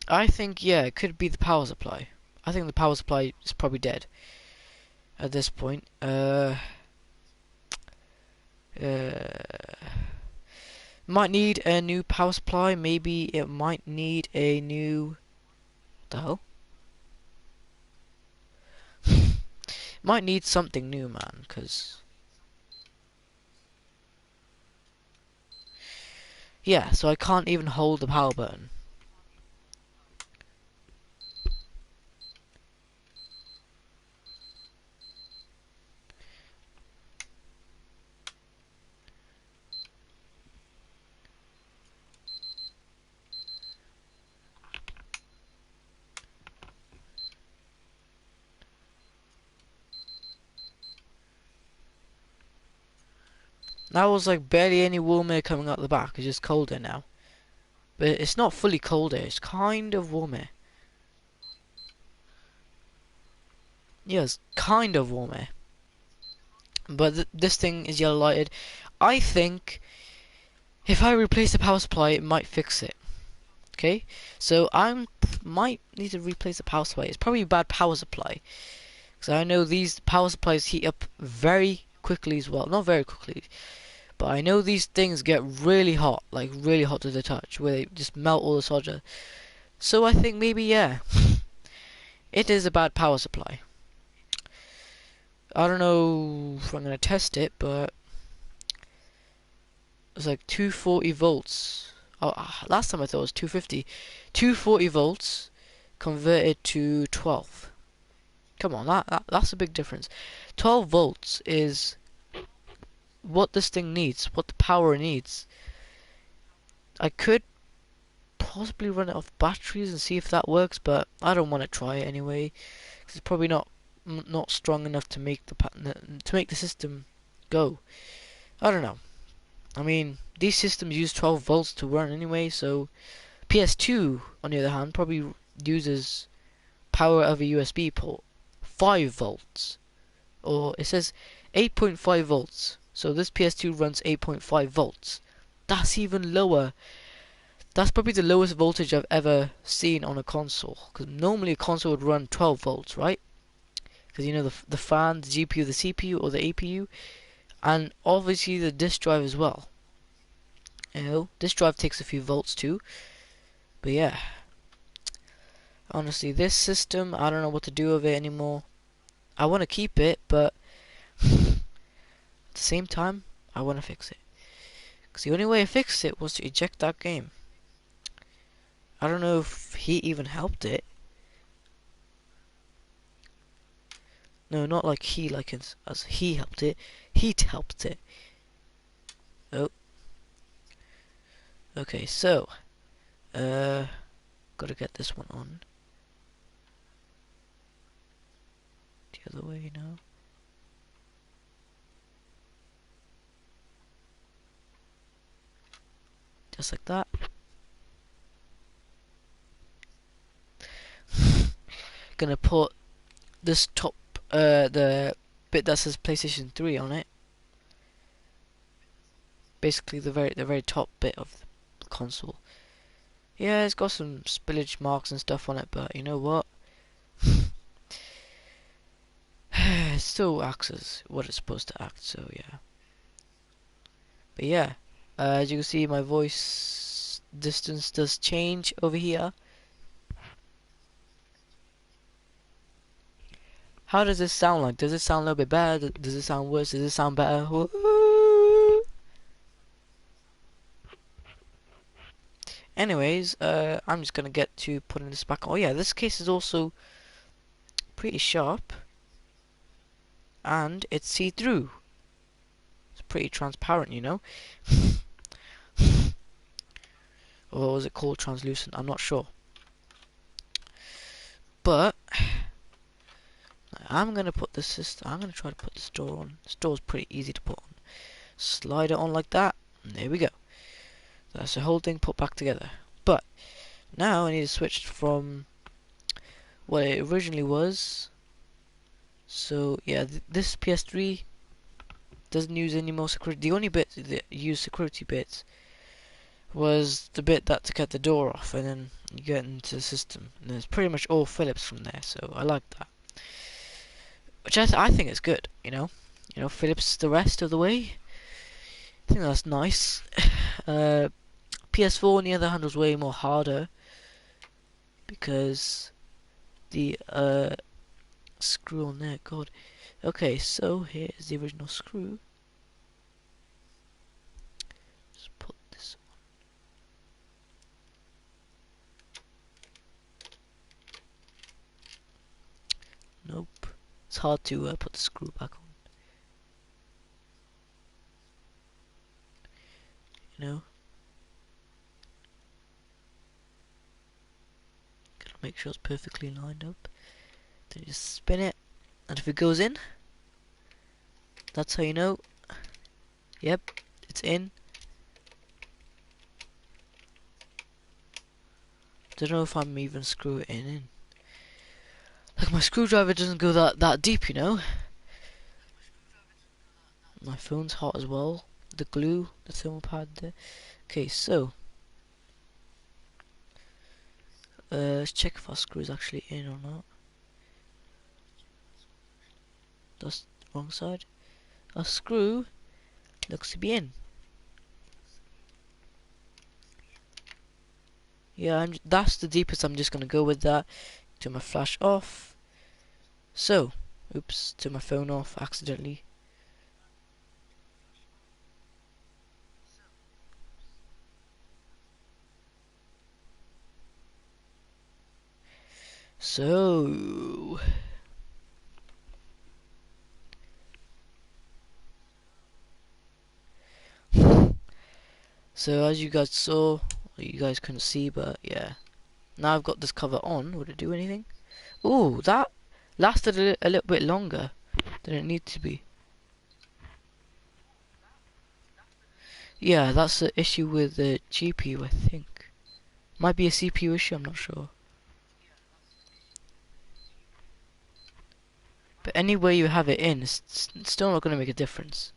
I think, yeah, it could be the power supply. I think the power supply is probably dead at this point. Might need a new power supply. Maybe it might need a new. What the hell? Might need something new, man. Cause yeah, so I can't even hold the power button. That was like barely any warm air coming out the back. It's just cold air now. But it's not fully cold air. It's kind of warm air. Yeah, it's kind of warm air. But this thing is yellow lighted. I think if I replace the power supply, it might fix it. Okay, so I might need to replace the power supply. It's probably a bad power supply, because I know these power supplies heat up very quickly as well. Not very quickly, but I know these things get really hot, like really hot to the touch, where they just melt all the solder. So I think maybe, yeah, it is a bad power supply. I don't know if I'm gonna test it, but it's like 240 volts. Oh, last time I thought it was 250. 240 volts converted to 12. Come on, that's a big difference. 12 volts is what this thing needs, what the power needs. I could possibly run it off batteries and see if that works, but I don't want to try it anyway, 'cause it's probably not strong enough to make the system go. I don't know. I mean, these systems use 12 volts to run anyway, so PS2, on the other hand, probably uses power of a USB port. 5 volts. Or it says 8.5 volts. So this PS2 runs 8.5 volts. That's even lower. That's probably the lowest voltage I've ever seen on a console. Because normally a console would run 12 volts, right? Because you know the fan, the GPU, the CPU, or the APU. And obviously the disk drive as well. You know, this drive takes a few volts too. But yeah. Honestly, this system, I don't know what to do with it anymore. I want to keep it, but At the same time, I want to fix it. Because the only way I fixed it was to eject that game. I don't know if he even helped it. No, not like he, like as he helped it. He helped it. Oh. Okay, so. Gotta get this one on. The other way now. Just like that. Gonna put this top, the bit that says PlayStation 3 on it. Basically the very top bit of the console. Yeah, it's got some spillage marks and stuff on it, but you know what? It still acts as what it's supposed to act, so yeah. But yeah, as you can see, my voice distance does change over here. How does this sound like? Does it sound a little bit better? Does it sound worse? Does it sound better? Anyways, I'm just gonna get to putting this back on. Oh yeah, this case is also pretty sharp. And it's see-through. It's pretty transparent, you know? Or was it called translucent? I'm not sure. But I'm gonna put this system. I'm gonna try to put this door on. This door's pretty easy to put on. Slide it on like that. And there we go. That's the whole thing put back together. But now I need to switch from what it originally was. So yeah, this PS3 doesn't use any more security. The only bit that used security bits was the bit that to get the door off, and then you get into the system. And it's pretty much all Philips from there, so I like that. Which I think is good, you know. You know, Philips the rest of the way. I think that's nice. PS4 on the other hand was way more harder because the screw on there. God. Okay, so here's the original screw. Just put this on. Nope. It's hard to put the screw back on. You know. Gotta make sure it's perfectly lined up. Then just spin it, and if it goes in, that's how you know. Yep, it's in. Don't know if I'm even screwing it in. Like my screwdriver doesn't go that deep, you know. My phone's hot as well. The glue, the thermal pad there. Okay, so let's check if our screw is actually in or not. That's the wrong side. Our screw looks to be in. Yeah, that's the deepest. I'm just gonna go with that. Turn my flash off. So, oops, turn my phone off accidentally. So, as you guys saw, you guys couldn't see, but yeah. Now I've got this cover on. Would it do anything? Ooh, that lasted a little bit longer than it needed to be. Yeah, that's the issue with the GPU, I think. Might be a CPU issue, I'm not sure. But anywhere you have it in, it's still not going to make a difference.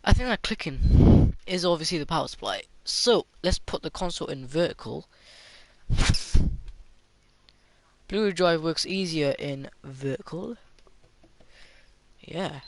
I think that clicking is obviously the power supply. So let's put the console in vertical. Blu-ray drive works easier in vertical. Yeah.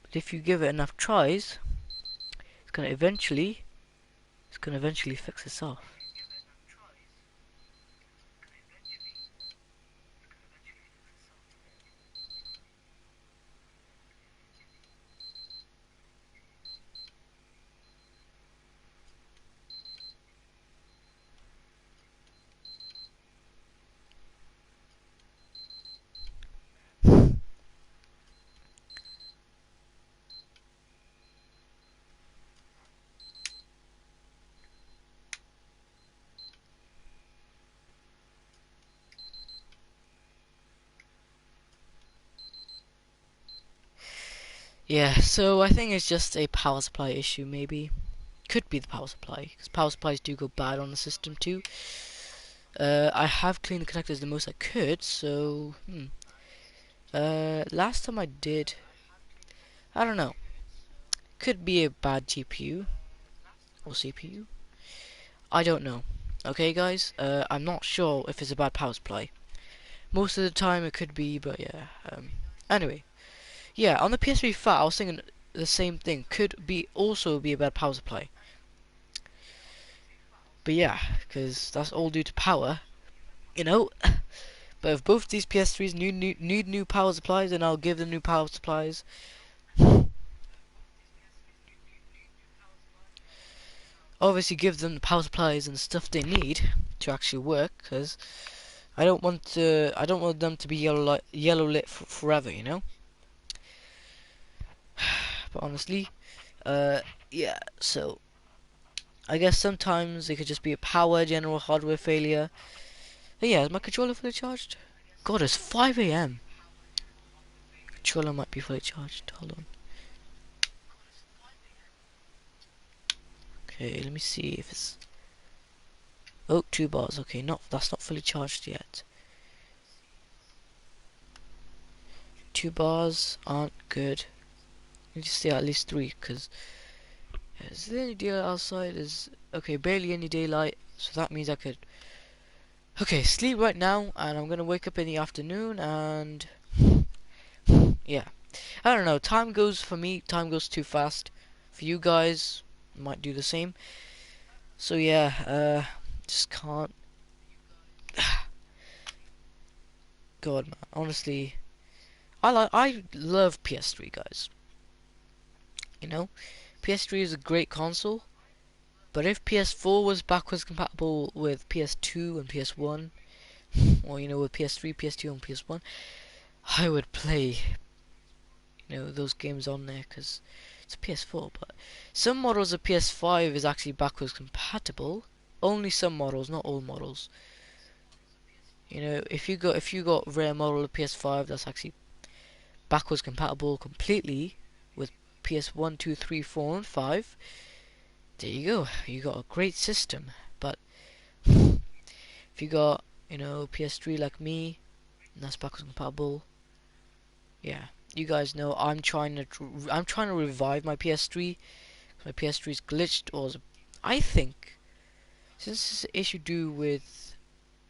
But if you give it enough tries, it's gonna eventually fix itself. Yeah, so I think it's just a power supply issue, maybe. Could be the power supply, because power supplies do go bad on the system too. I have cleaned the connectors the most I could, so last time I did, I don't know. Could be a bad GPU or CPU. I don't know. Okay, guys. I'm not sure if it's a bad power supply. Most of the time it could be, but yeah. Anyway, yeah. On the PS3 Fat, I was thinking the same thing. Could be also be a bad power supply. But yeah, because that's all due to power, you know. But if both these PS3s need new power supplies, then I'll give them new power supplies. Obviously, give them the power supplies and the stuff they need to actually work. Because I don't want them to be yellow lit forever, you know. But honestly, uh, yeah. So I guess sometimes it could just be a general hardware failure. But yeah, is my controller fully charged? God, it's 5 a.m. Controller might be fully charged. Hold on. Okay, let me see if it's. Oh, 2 bars. Okay, that's not fully charged yet. 2 bars aren't good. You need to stay at least 3, because is there any daylight outside? Is okay, barely any daylight. So that means I could. Okay, sleep right now, and I'm gonna wake up in the afternoon, and yeah, I don't know. Time goes for me. Time goes too fast. For you guys, might do the same. So yeah, just can't. God, man, honestly, I love PS3, guys. You know, PS3 is a great console, but if PS4 was backwards compatible with PS2 and PS1, or you know, with PS3, PS2, and PS1, I would play, you know, those games on there because it's a PS4. But some models of PS5 is actually backwards compatible. Only some models, not all models. You know, if you got rare model of PS5 that's actually backwards compatible completely with PS1, 2, 3, 4, and 5, there you go. You got a great system. But if you got, you know, PS3 like me, and that's backwards compatible, yeah, you guys know I'm trying to revive my PS3. My PS3 is glitched, or I think since this issue due with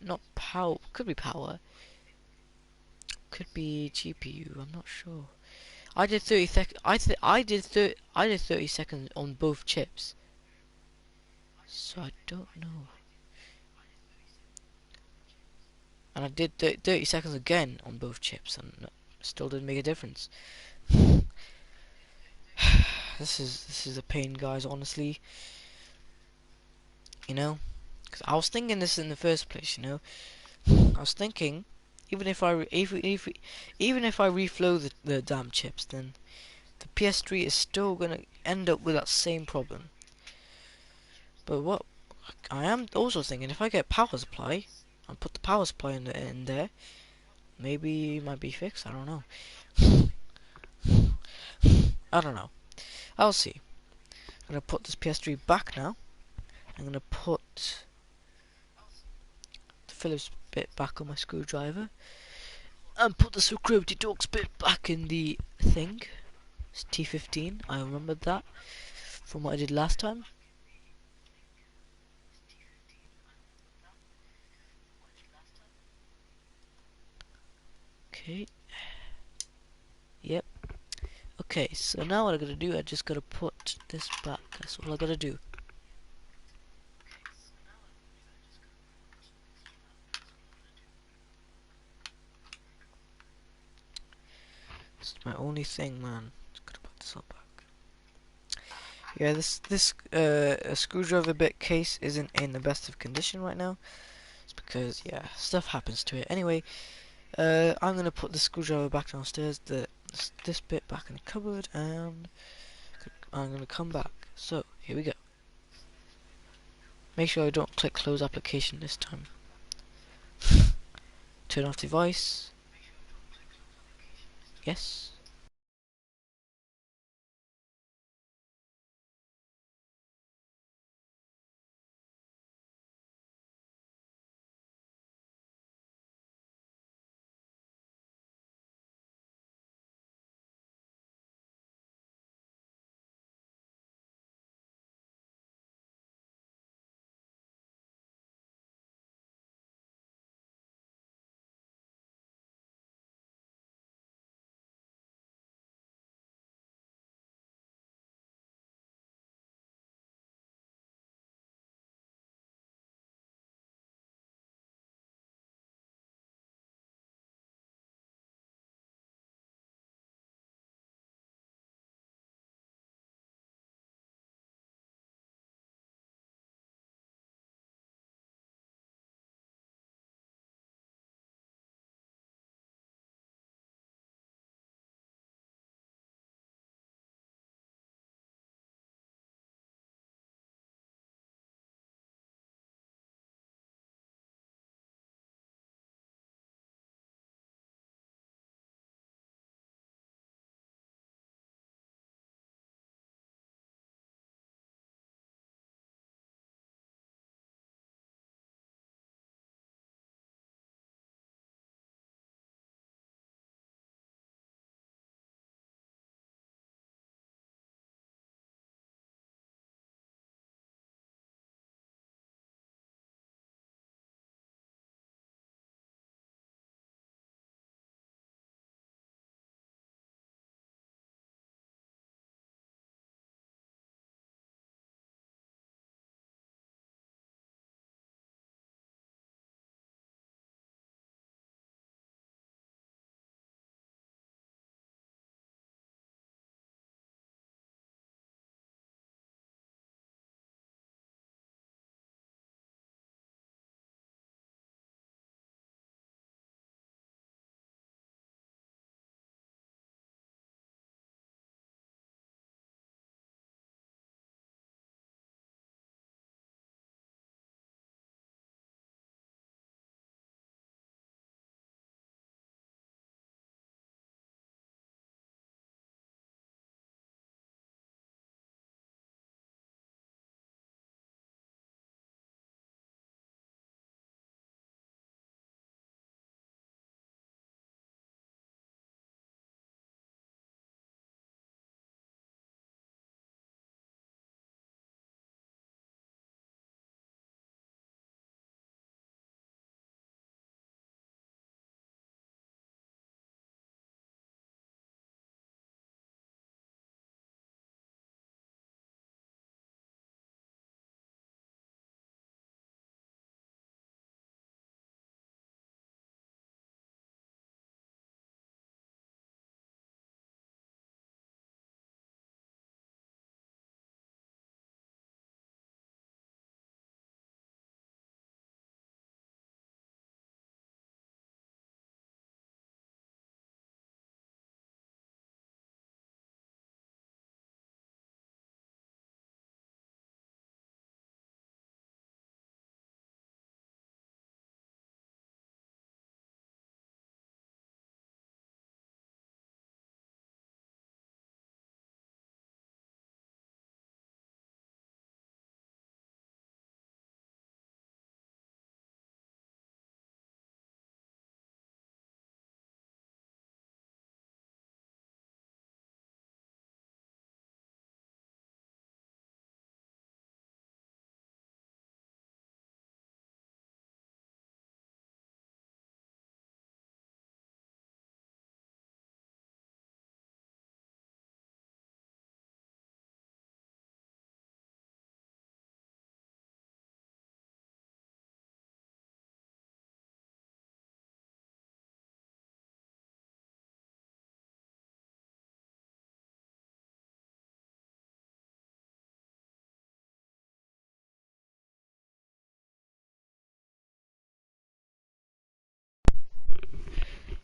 not power. Could be power. Could be GPU. I'm not sure. I did 30 seconds. I did 30 seconds on both chips. So I don't know. And I did 30 seconds again on both chips, and still didn't make a difference. This is a pain, guys. Honestly, you know, because I was thinking this in the first place. You know, I was thinking, even if even if I reflow the damn chips, then the PS3 is still gonna end up with that same problem. But what I am also thinking, if I get power supply and put the power supply in there, maybe it might be fixed. I don't know. I don't know. I'll see. I'm gonna put this PS3 back now. I'm gonna put the Phillips bit back on my screwdriver and put the security Talks bit back in the thing. It's T15. I remembered that from what I did last time. Okay. Yep. Okay, so now what I gotta do, I just gotta put this back. That's all I gotta do. It's my only thing, man. Just gotta put this all back. Yeah, this screwdriver bit case isn't in the best of condition right now. It's because yeah, stuff happens to it. Anyway, I'm gonna put the screwdriver back downstairs. This bit back in the cupboard, and I'm gonna come back. So here we go. Make sure I don't click close application this time. Turn off device. Yes.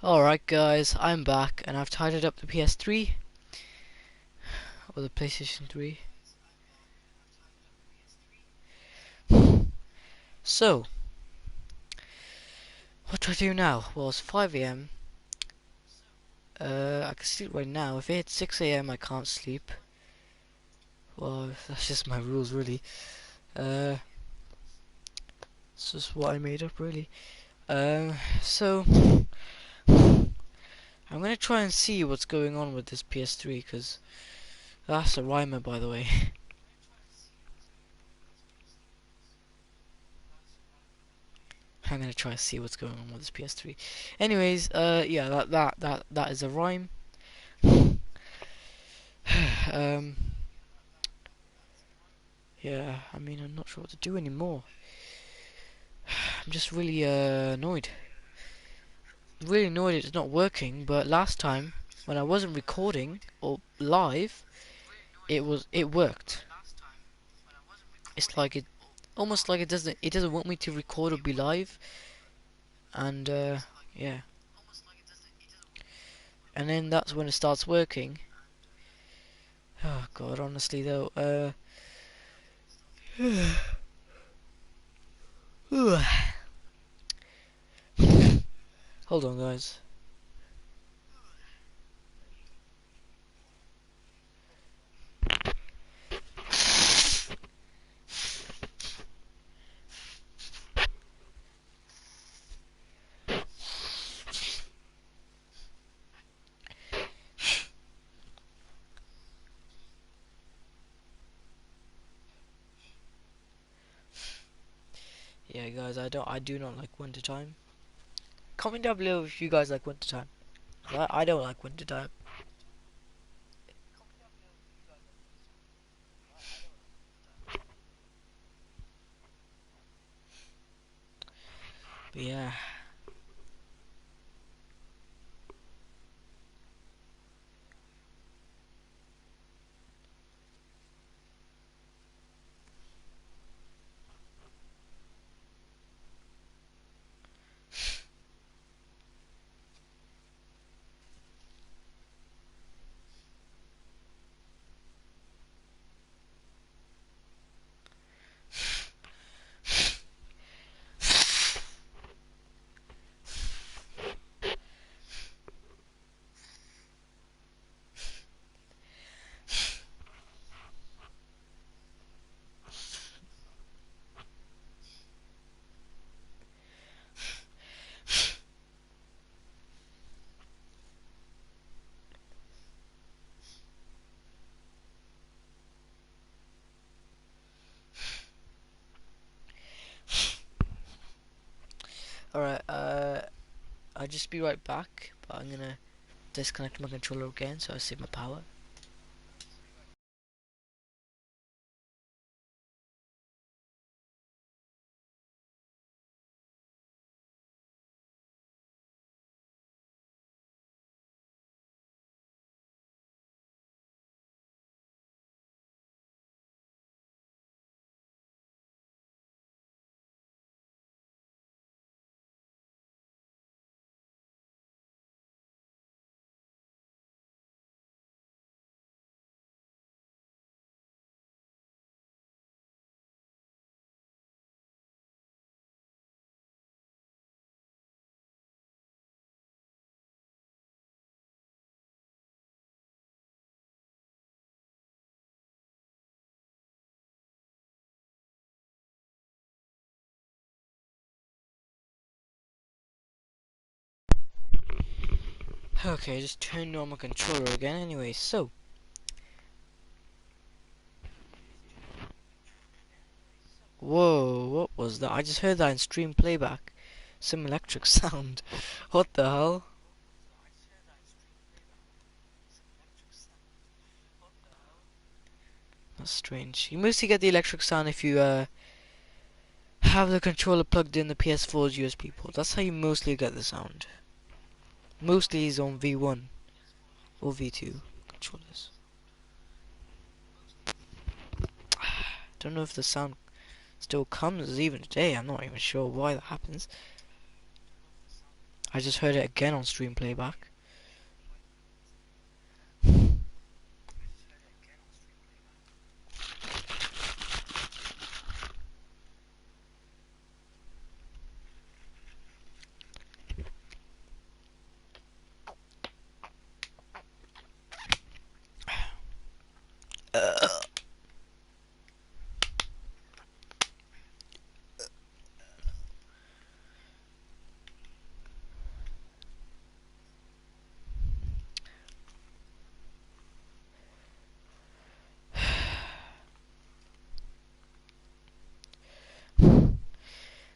Alright guys, I'm back and I've tidied up the PS3 or the PlayStation 3. So, what do I do now? Well, it's 5 a.m. I can sleep right now. If it hits 6 a.m. I can't sleep. Well, that's just my rules really. It's just what I made up really. So I'm gonna try and see what's going on with this PS3 because that's a rhymer, by the way. I'm gonna try to see what's going on with this PS3. Anyways, yeah, that is a rhyme. um, yeah, I mean, I'm not sure what to do anymore. I'm just really annoyed. Really annoyed it's not working. But last time, when I wasn't recording or live, it worked. It's like it, almost like it doesn't want me to record or be live, and yeah. And then that's when it starts working. Oh god, honestly though, hold on guys. Yeah guys, I do not like winter time. Comment down below if you guys like winter time. I don't like winter time. But yeah. Alright, I'll just be right back, but I'm gonna disconnect my controller again so I save my power. Okay, just turned on my controller again anyway, so whoa, what was that? I just heard that in stream playback. Some electric sound. What the hell? That's strange. You mostly get the electric sound if you have the controller plugged in the PS4's USB port. That's how you mostly get the sound. Mostly is on V1 or V2 controllers. Don't know if the sound still comes even today. I'm not even sure why that happens. I just heard it again on stream playback.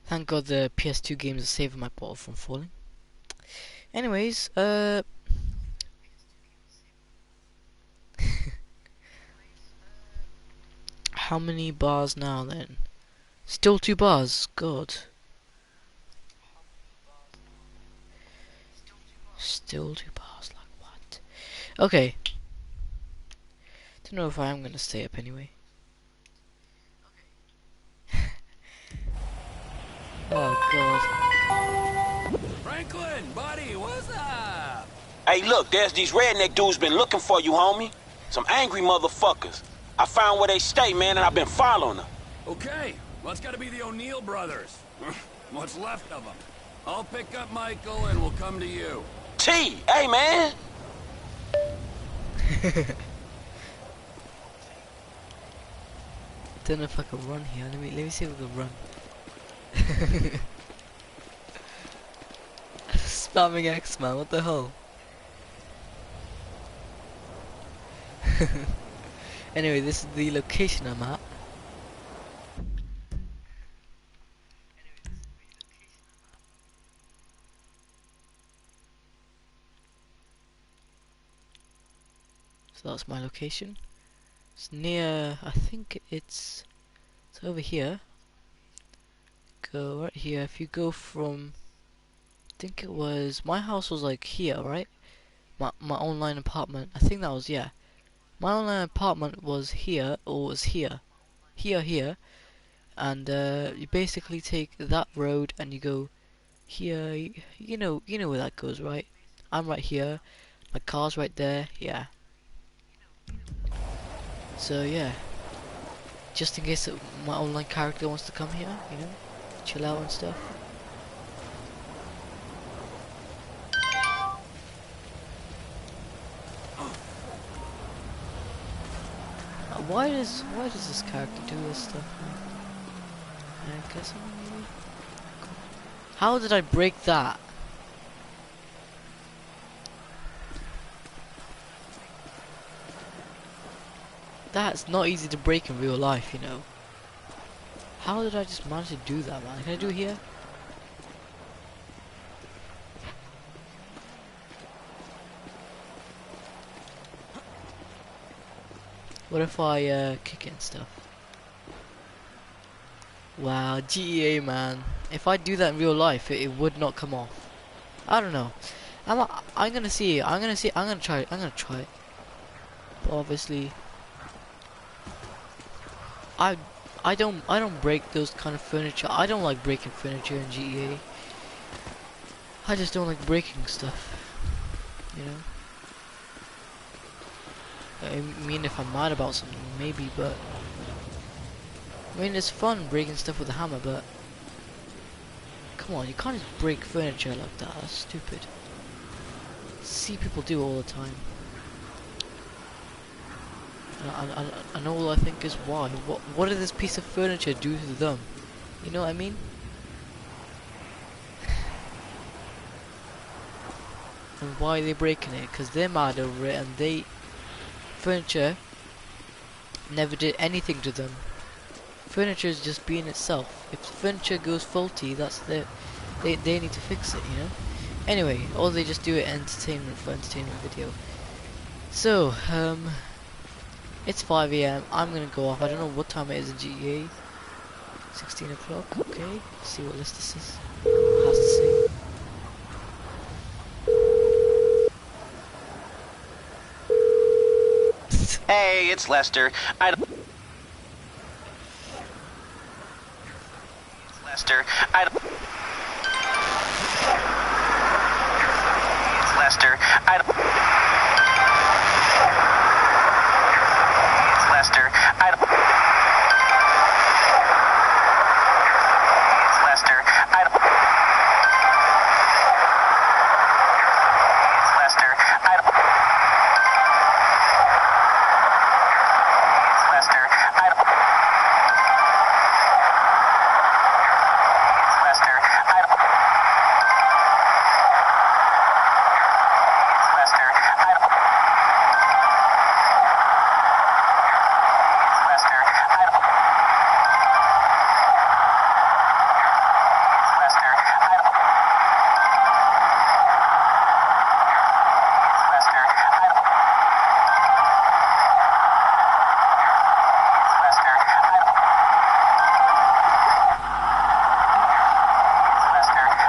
Thank God the PS2 games are saving my bottle from falling. Anyways, how many bars now then? Still 2 bars? God. Still 2 bars, like what? Okay. Don't know if I am gonna stay up anyway. Oh God. Franklin, buddy, what's up? Hey, look, there's these redneck dudes been looking for you, homie. Some angry motherfuckers. I found where they stay, man, and I've been following them. Okay, well, it's gotta be the O'Neill brothers. What's left of them. I'll pick up Michael and we'll come to you. T, hey, man. Don't know if I can run here. Let me see if I can run. Spamming X, man. What the hell? Anyway, this is the location I'm at. So that's my location. It's near, I think it's over here. Go right here. If you go from, I think it was, my house was like here, right? My online apartment. I think that was, yeah. My online apartment was here, or was here. Here. And you basically take that road and you go here. You know where that goes, right? I'm right here. My car's right there. Yeah. So yeah, just in case my online character wants to come here, you know, chill out and stuff. Why does this character do this stuff? I guess maybe. How did I break that? That's not easy to break in real life, you know. How did I just manage to do that, man? Can I do it here? What if I kick it and stuff? Wow, GTA, man. If I do that in real life, it would not come off. I don't know. I'm gonna see. I'm gonna try it. But obviously, I don't break those kind of furniture. I don't like breaking furniture in GTA. I just don't like breaking stuff. You know. I mean, if I'm mad about something, maybe, but I mean, it's fun breaking stuff with a hammer, but come on, you can't just break furniture like that. That's stupid. See people do all the time. And all I think is why? What did this piece of furniture do to them? You know what I mean? And why are they breaking it? Because they're mad over it, and furniture never did anything to them. Furniture is just being itself. If the furniture goes faulty, that's they need to fix it, you know? Anyway, or they just do it entertainment for entertainment video. So, it's 5 AM. I'm gonna go off. I don't know what time it is in GTA. 16 o'clock. Okay. Let's see what list this is. Has to say. Hey, it's Lester. Lester, I don't. Lester, I don't. Lester, I don't. Lester, I don't. Lester, I don't. Lester, I don't. Lester, I don't. Lester, I don't. Lester, I don't. Lester, I don't. Lester, I don't. Lester, I don't. Lester, I don't. Lester, I don't. Lester,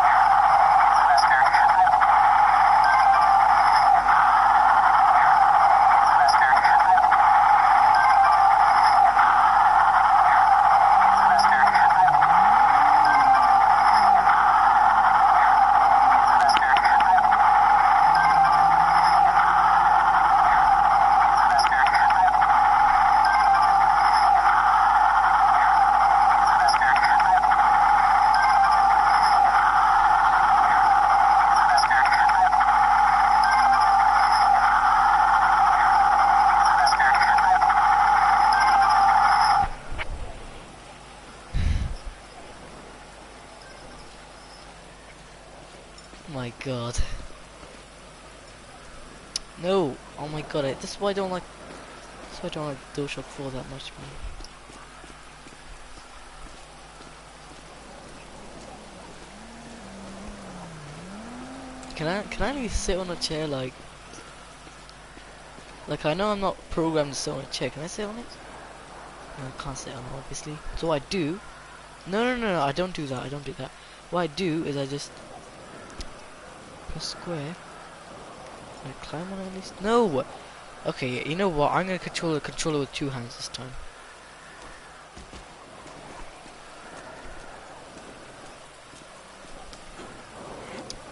I don't. Lester, I don't. Lester, I don't. Lester, I don't. Lester, I don't. Lester, I don't. My god. No! Oh my god, this is why I don't like DualShock 4 that much, man. Can I at least sit on a chair like I know I'm not programmed to sit on a chair, can I sit on it? No, I can't sit on it obviously. So what I do no, I don't do that, What I do is I just press square. Can I climb on it at least? No! Okay, you know what? I'm gonna control the controller with 2 hands this time.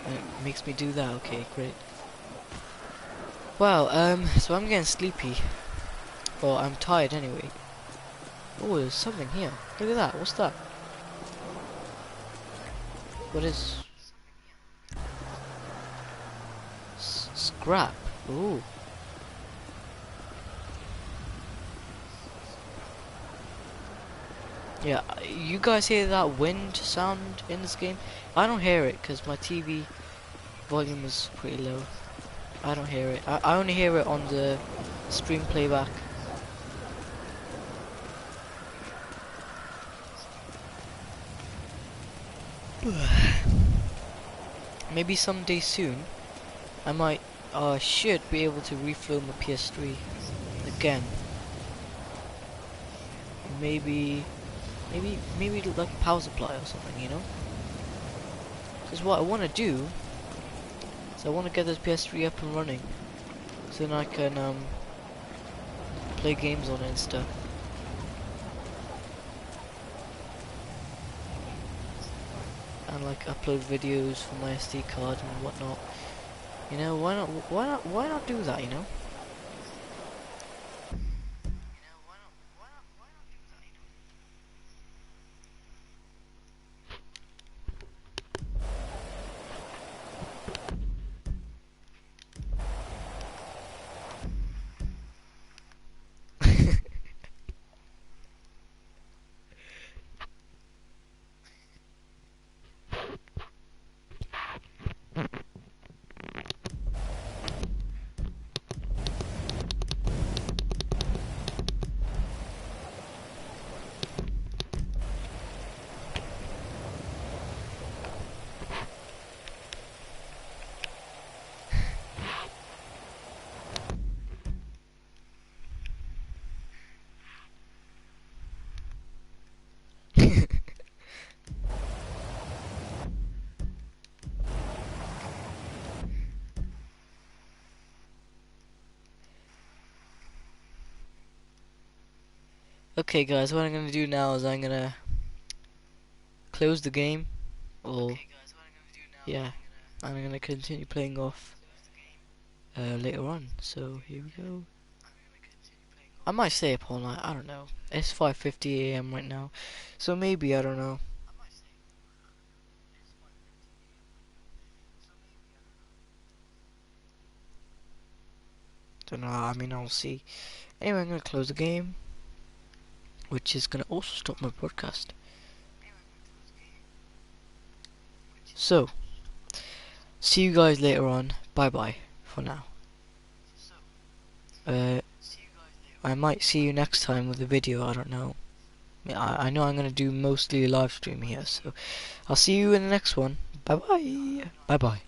And it makes me do that. Okay, great. Well, so I'm getting sleepy. Well, I'm tired anyway. Oh, there's something here. Look at that. What's that? What is... scrap. Ooh. Yeah, you guys hear that wind sound in this game? I don't hear it because my TV volume is pretty low. I don't hear it. I only hear it on the stream playback. Maybe someday soon I might should be able to reflow my PS3 again. Maybe like a power supply or something, you know? Because what I want to do is I want to get this PS3 up and running, so then I can play games on it and stuff. And like upload videos from my SD card and whatnot. You know, why not do that, you know? Okay guys, what I'm gonna do now is I'm gonna close the game, or yeah, I'm gonna continue playing off later on. So here we go. I might stay up all night. I don't know. It's 5:50 a.m. right now, so maybe I don't know. Don't know. I mean, I'll see. Anyway, I'm gonna close the game, which is gonna also stop my broadcast. So, see you guys later on. Bye bye for now. I might see you next time with a video. I don't know. I know I'm gonna do mostly live stream here, so I'll see you in the next one. Bye bye. Bye bye.